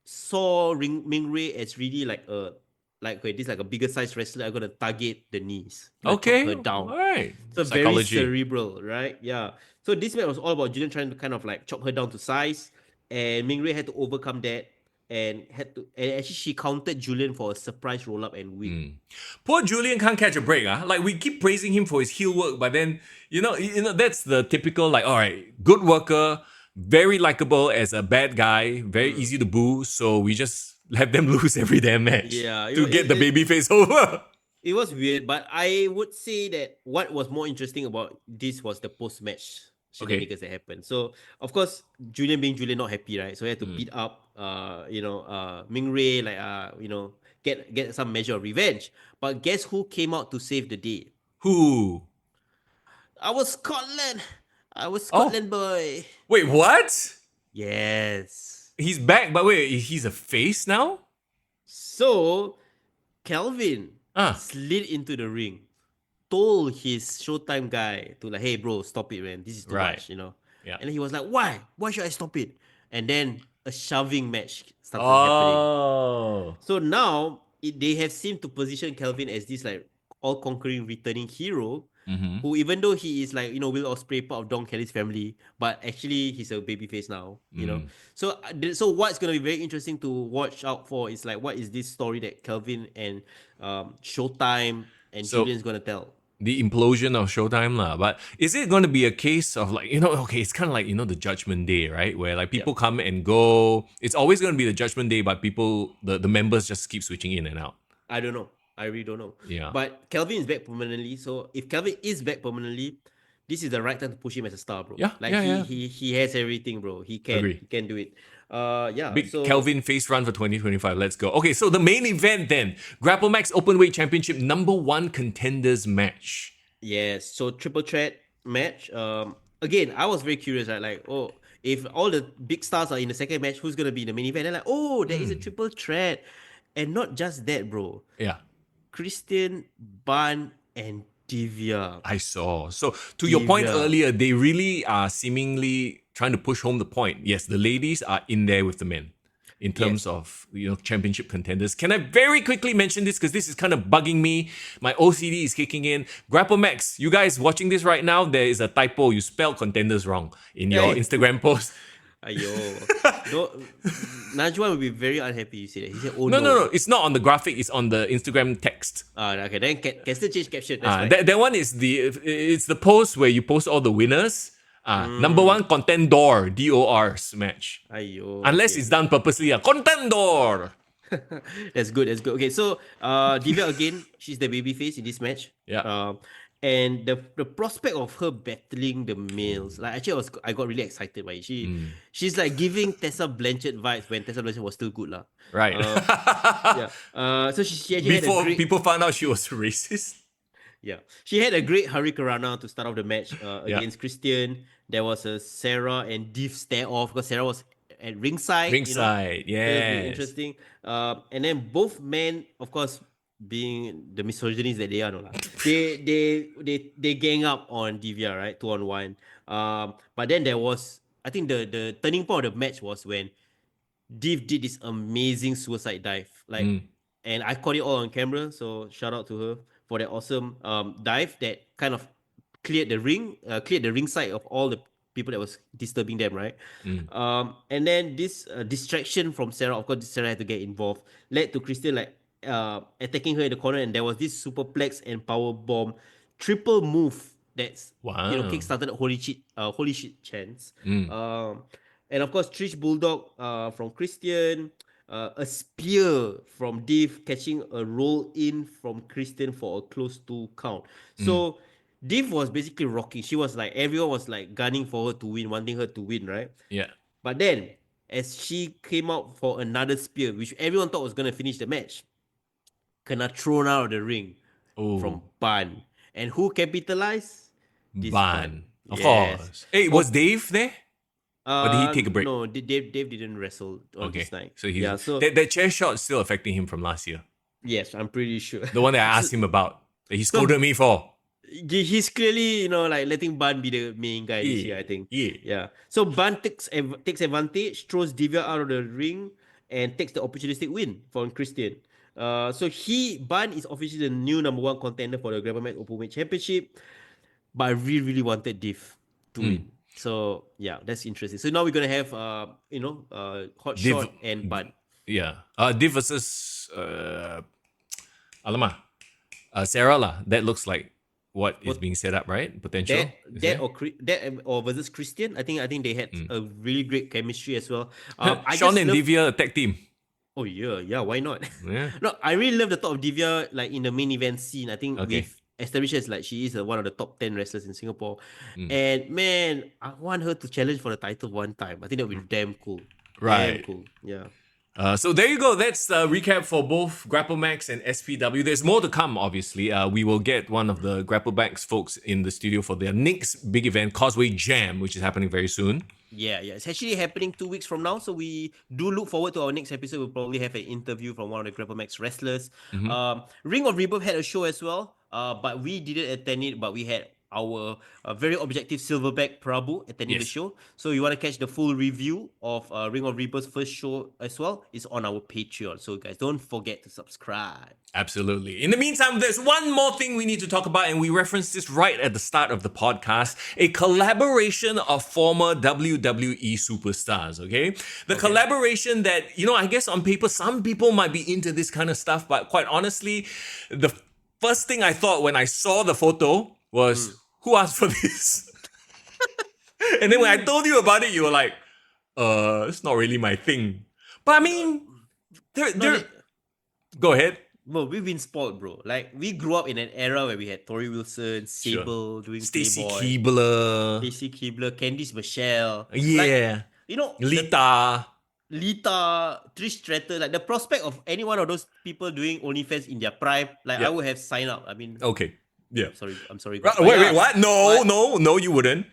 saw Ming Ray as really like a this like a bigger size wrestler. I'm gonna target the knees, chop Okay, her down. all right. So very Psychology. cerebral, right? Yeah. So this match was all about Julian trying to kind of like chop her down to size, and Ming Ray had to overcome that, and actually she countered Julian for a surprise roll up and win. Poor Julian can't catch a break. Like we keep praising him for his heel work, but then you know that's the typical like, all right, good worker, very likable as a bad guy, very easy to boo. So we just let them lose every damn match to get the babyface over. It was weird, but I would say that what was more interesting about this was the post-match shenanigans that happened. So, of course, Julian being Julian, not happy, right? So he had to beat up, Ming Ray, get some measure of revenge. But guess who came out to save the day? Who? I was Scotland boy. Wait, what? Yes. He's back, but wait, he's a face now? So, Calvin slid into the ring, told his Showtime guy to like, hey bro, stop it, man. This is too much, Yeah. And then he was like, why? Why should I stop it? And then a shoving match started happening. So now they have seemed to position Calvin as this like all-conquering returning hero, who even though he is like, Will Ospreay, part of Don Kelly's family, but actually he's a babyface now, So what's going to be very interesting to watch out for is like, what is this story that Calvin and Showtime and Julian's going to tell? The implosion of Showtime lah. But is it going to be a case of like, it's kind of like, the Judgment Day, right? Where like people come and go. It's always going to be the Judgment Day, but people, the members just keep switching in and out. I don't know. I really don't know. Yeah. But Calvin is back permanently. So if Calvin is back permanently, this is the right time to push him as a star, bro. Yeah. He has everything, bro. He can do it. Big Calvin face run for 2025. Let's go. Okay, so the main event then. Grapplemax Openweight Championship #1 contenders match. Yes. So triple threat match. Again, I was very curious, right? Like, if all the big stars are in the second match, who's gonna be in the main event? And like, there is a triple threat. And not just that, bro. Yeah. Christian, Ban, and Divya. I saw. So to your point earlier, they really are seemingly trying to push home the point. Yes, the ladies are in there with the men in terms of championship contenders. Can I very quickly mention this because this is kind of bugging me? My OCD is kicking in. Grapplemax, you guys watching this right now, there is a typo. You spelled contenders wrong in your Instagram post. Ayo. Najwa will be very unhappy you say that. He said, No. It's not on the graphic. It's on the Instagram text. Okay. Then can still change caption. That one is it's the post where you post all the winners. #1 contendor, DOR match. Ayo. Unless it's done purposely. Contendor. That's good. Okay, so Divya again, she's the babyface in this match. Yeah. And the prospect of her battling the males, like actually I got really excited by it. She's like giving Tessa Blanchard vibes when Tessa Blanchard was still good lah. Right. So she actually before had a great, people found out she was racist. Yeah, she had a great Hurricanrana to start off the match against Christian. There was a Sarah and Div stare off because Sarah was at ringside. Yeah. Interesting. And then both men, of course, being the misogynists that they are, they gang up on Divya, right? 2-on-1. But then there was, I think the turning point of the match was when Div did this amazing suicide dive, and I caught it all on camera. So shout out to her for that awesome dive that kind of cleared the ring side of all the people that was disturbing them, right? And then this distraction from Sarah, of course, Sarah had to get involved, led to Christian attacking her in the corner, and there was this superplex and power bomb triple move that's kickstarted holy shit chance. And of course Trish Bulldog from Christian, a spear from Div catching a roll in from Christian for a close to count. So Div was basically rocking. She was like, everyone was like gunning for her to win, wanting her to win, right? Yeah. But then as she came out for another spear, which everyone thought was gonna finish the match, kena thrown out of the ring from Ban. And who capitalized? Ban. Of course. Hey, was Dave there? Or did he take a break? No, Dave didn't wrestle on this night. So that chair shot is still affecting him from last year. Yes, I'm pretty sure. The one that I asked him about, that he scolded me for. he's clearly, like letting Ban be the main guy this year, I think. Yeah. So Ban takes advantage, throws Divya out of the ring, and takes the opportunistic win from Christian. So Ban is officially the new number one contender for the Grapplemax Openweight Championship. But I really, really wanted Div to win. So yeah, that's interesting. So now we're gonna have Hot Div- Shot and Ban. Yeah. Div versus Sarah lah. That looks like what is being set up, right? Potential. That or versus Christian. I think they had a really great chemistry as well. Sean and Divya tag team. Oh yeah, why not? Yeah. No, I really love the thought of Divya like in the main event scene. I think we've established as like she is one of the top 10 wrestlers in Singapore. And man, I want her to challenge for the title one time. I think that would be damn cool. Right. Damn cool. Yeah. So there you go. That's the recap for both Grapplemax and SPW. There's more to come, obviously. We will get one of the Grapplemax folks in the studio for their next big event, Causeway Jam, which is happening very soon. Yeah. It's actually happening 2 weeks from now. So we do look forward to our next episode. We'll probably have an interview from one of the Grapplemax wrestlers. Ring of Rebirth had a show as well, but we didn't attend it, but we had our very objective Silverback Prabhu attending the show. So you want to catch the full review of Ring of Rebirth's first show as well, it's on our Patreon. So guys, don't forget to subscribe. Absolutely. In the meantime, there's one more thing we need to talk about, and we referenced this right at the start of the podcast, a collaboration of former WWE superstars, okay? The collaboration that, I guess on paper, some people might be into this kind of stuff, but quite honestly, the first thing I thought when I saw the photo was, who asked for this? And then when I told you about it, you were like, it's not really my thing. But I mean, go ahead. Bro, we've been spoiled, bro. Like, we grew up in an era where we had Tori Wilson, Sable doing Stacey Playboy, Keibler, Candice Michelle. Yeah. Like, Lita, Trish Stratus, like the prospect of any one of those people doing OnlyFans in their prime, I would have signed up. I mean, okay. Yeah. I'm sorry. Wait, what? No, you wouldn't.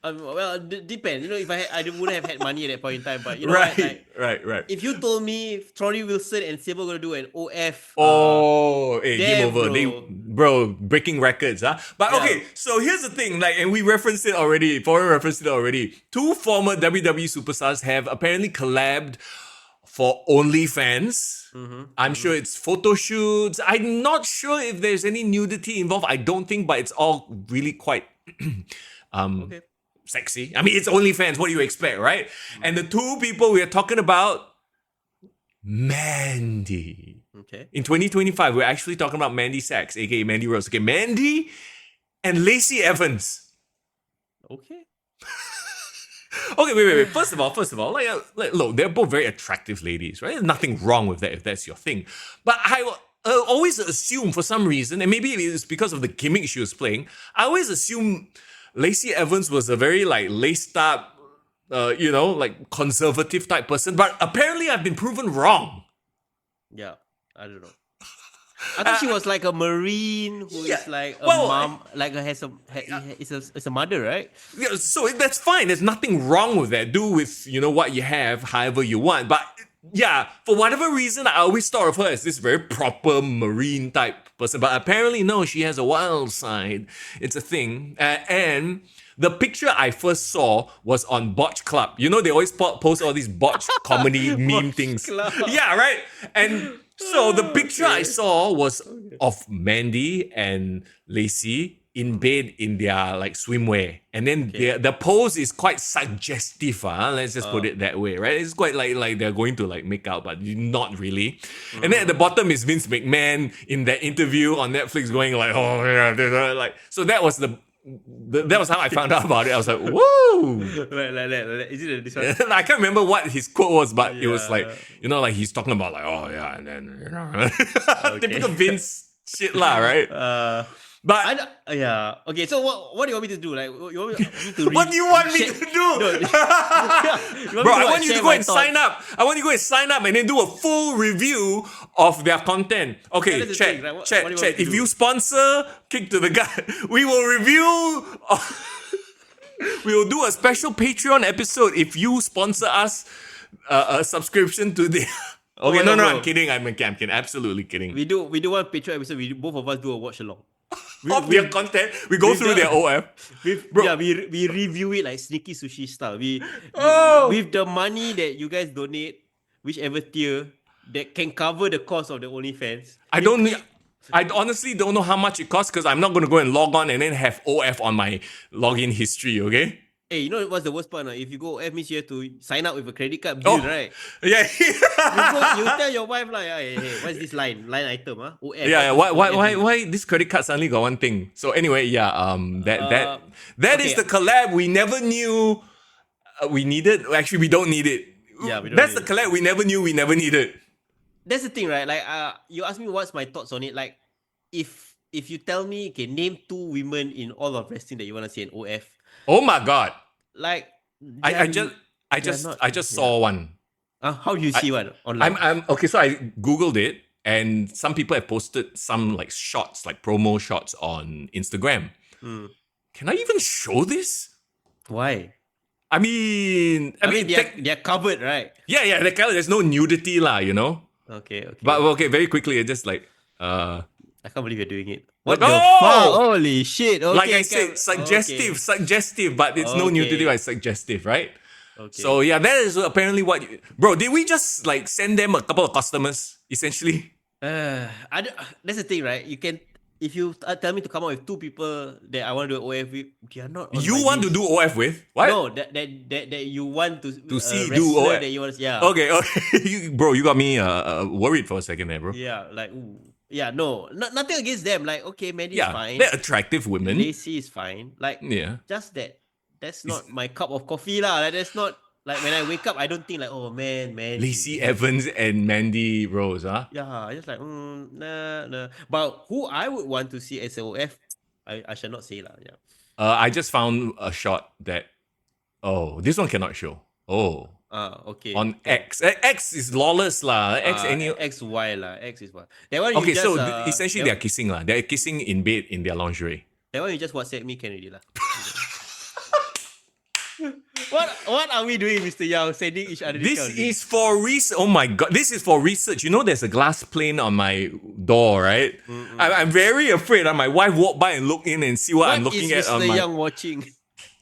Well, depends. If I wouldn't have had money at that point in time, but right. If you told me Tori Wilson and Sable gonna do an OF, game over, bro, breaking records, huh? But okay, so here's the thing, and we referenced it already. Foreign referenced it already. 2 former WWE superstars have apparently collabed for OnlyFans. I'm sure it's photo shoots. I'm not sure if there's any nudity involved. I don't think, but it's all really quite sexy. I mean, it's OnlyFans. What do you expect, right? And the 2 people we are talking about, Mandy. Okay. In 2025, we're actually talking about Mandy Sachs, aka Mandy Rose. Okay, Mandy and Lacey Evans. Okay. Okay, wait. First of all, look, they're both very attractive ladies, right? There's nothing wrong with that if that's your thing. But I always assume for some reason, and maybe it's because of the gimmick she was playing, I always assume Lacey Evans was a very laced up, conservative type person. But apparently I've been proven wrong. Yeah, I don't know. I thought she was like a Marine who is like a mom, it's a mother, right? Yeah, so that's fine. There's nothing wrong with that. Do with what you have, however you want. But yeah, for whatever reason, I always thought of her as this very proper Marine type person. But apparently, no, she has a wild side. It's a thing. And the picture I first saw was on Botch Club. They always post all these botch comedy meme things. Club. Yeah, right? And so the picture I saw was of Mandy and Lacey in bed in their swimwear. And then the pose is quite suggestive, let's just put it that way, right? It's quite like they're going to make out, but not really. And then at the bottom is Vince McMahon in that interview on Netflix going so that was that was how I found out about it. I was like, whoa! Is it this one? I can't remember what his quote was, but it was he's talking about and then typical Vince shit lah, right? Okay, so what do you want me to do? You want me to what do you want me to do? Bro, I want you to go and sign up. I want you to go and sign up and then do a full review of their content. Okay, chat. If you sponsor Kick to the Gut, we will review. We will do a special Patreon episode if you sponsor us a subscription to the. Okay, no, I'm kidding. I'm kidding. Absolutely kidding. We do one Patreon episode. Both of us do a watch along. of their content. We go through their OF. Bro. We review it like sneaky sushi style. With the money that you guys donate, whichever tier that can cover the cost of the OnlyFans. I honestly don't know how much it costs because I'm not going to go and log on and then have OF on my login history, okay? Hey, you know what's the worst part? If you go OF means you have to sign up with a credit card bill, right? Yeah. you tell your wife like, hey, what's this line item? Huh? OF. Yeah. Why this credit card suddenly got one thing? So anyway, that is the collab we never knew we needed. Actually, we don't need it. Yeah, we don't. That's the collab we never knew we never needed. That's the thing, right? Like, you ask me what's my thoughts on it. Like, if you tell me, okay, name 2 women in all of wrestling that you want to see in OF. Oh my god! Like, I just saw one. How do you see one online? I'm okay. So I googled it, and some people have posted some like shots, like promo shots on Instagram. Can I even show this? Why? I mean, they're covered, right? Yeah, they're covered. There's no nudity, you know. Okay. But okay, very quickly, it just like I can't believe you're doing it. What the fuck? Holy shit! Okay, like I said, suggestive, but it's no nudity, but it's suggestive, right? Okay. So yeah, that is apparently what. Bro, did we just like send them a couple of customers essentially? That's the thing, right? You can. If you tell me to come out with 2 people that I want to do OF with, they are not. You want to do OF with? What? No, that you want to see do OF. That you want, yeah. Okay. Bro, you got me worried for a second there, bro. Yeah, like yeah, no, nothing against them. Like, okay, Mandy is fine. They're attractive women. Lacey is fine. Like, just that's not my cup of coffee lah. Like, that's not. Like, when I wake up, I don't think like, oh man. Lacey Evans and Mandy Rose, huh? Yeah, just like, nah. But who I would want to see as OF, I shall not say lah. Yeah. I just found a shot that, this one cannot show. Okay. On X. X is lawless lah. XY lah. X is what? That one okay, so essentially they're kissing lah. They're kissing in bed in their lingerie. That one you just WhatsApp me can already lah. What are we doing, Mr. Yao? Sending each other this is for research. Oh my god, this is for research. You know, there's a glass plane on my door, right? I'm very afraid. My wife walked by and looked in and see what I'm looking at. What is Mr. Young watching?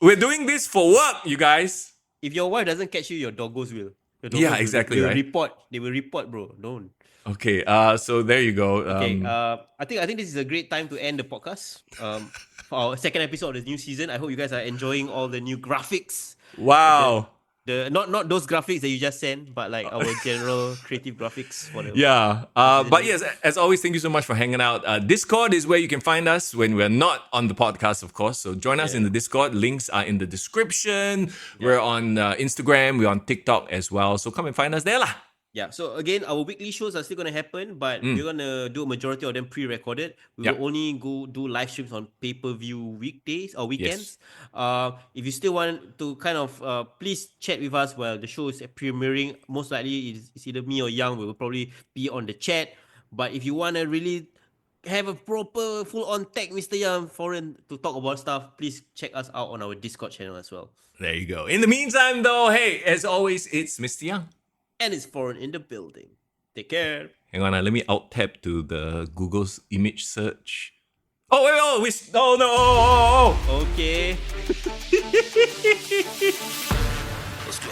We're doing this for work, you guys. If your wife doesn't catch you, your doggos will. Exactly. They will report, bro. Don't. Okay. So there you go. Okay. I think this is a great time to end the podcast. For our second episode of the new season. I hope you guys are enjoying all the new graphics. Wow. The not those graphics that you just sent, but like our general creative graphics. Whatever. Yeah. But yes, as always, thank you so much for hanging out. Discord is where you can find us when we're not on the podcast, of course. So join us in the Discord. Links are in the description. Yeah. We're on Instagram. We're on TikTok as well. So come and find us there lah. Yeah, so again, our weekly shows are still going to happen, but we're going to do a majority of them pre-recorded. We will only go do live streams on pay-per-view weekdays or weekends. Yes. If you still want to kind of, please chat with us while the show is premiering. Most likely, it's either me or Young. We will probably be on the chat. But if you want to really have a proper, full-on tag Mr. Young Foreign to talk about stuff, please check us out on our Discord channel as well. There you go. In the meantime, though, hey, as always, it's Mr. Young. And it's Foreign in the building. Take care. Hang on, let me out-tab to the Google's image search. Oh, no. Okay. Let's go.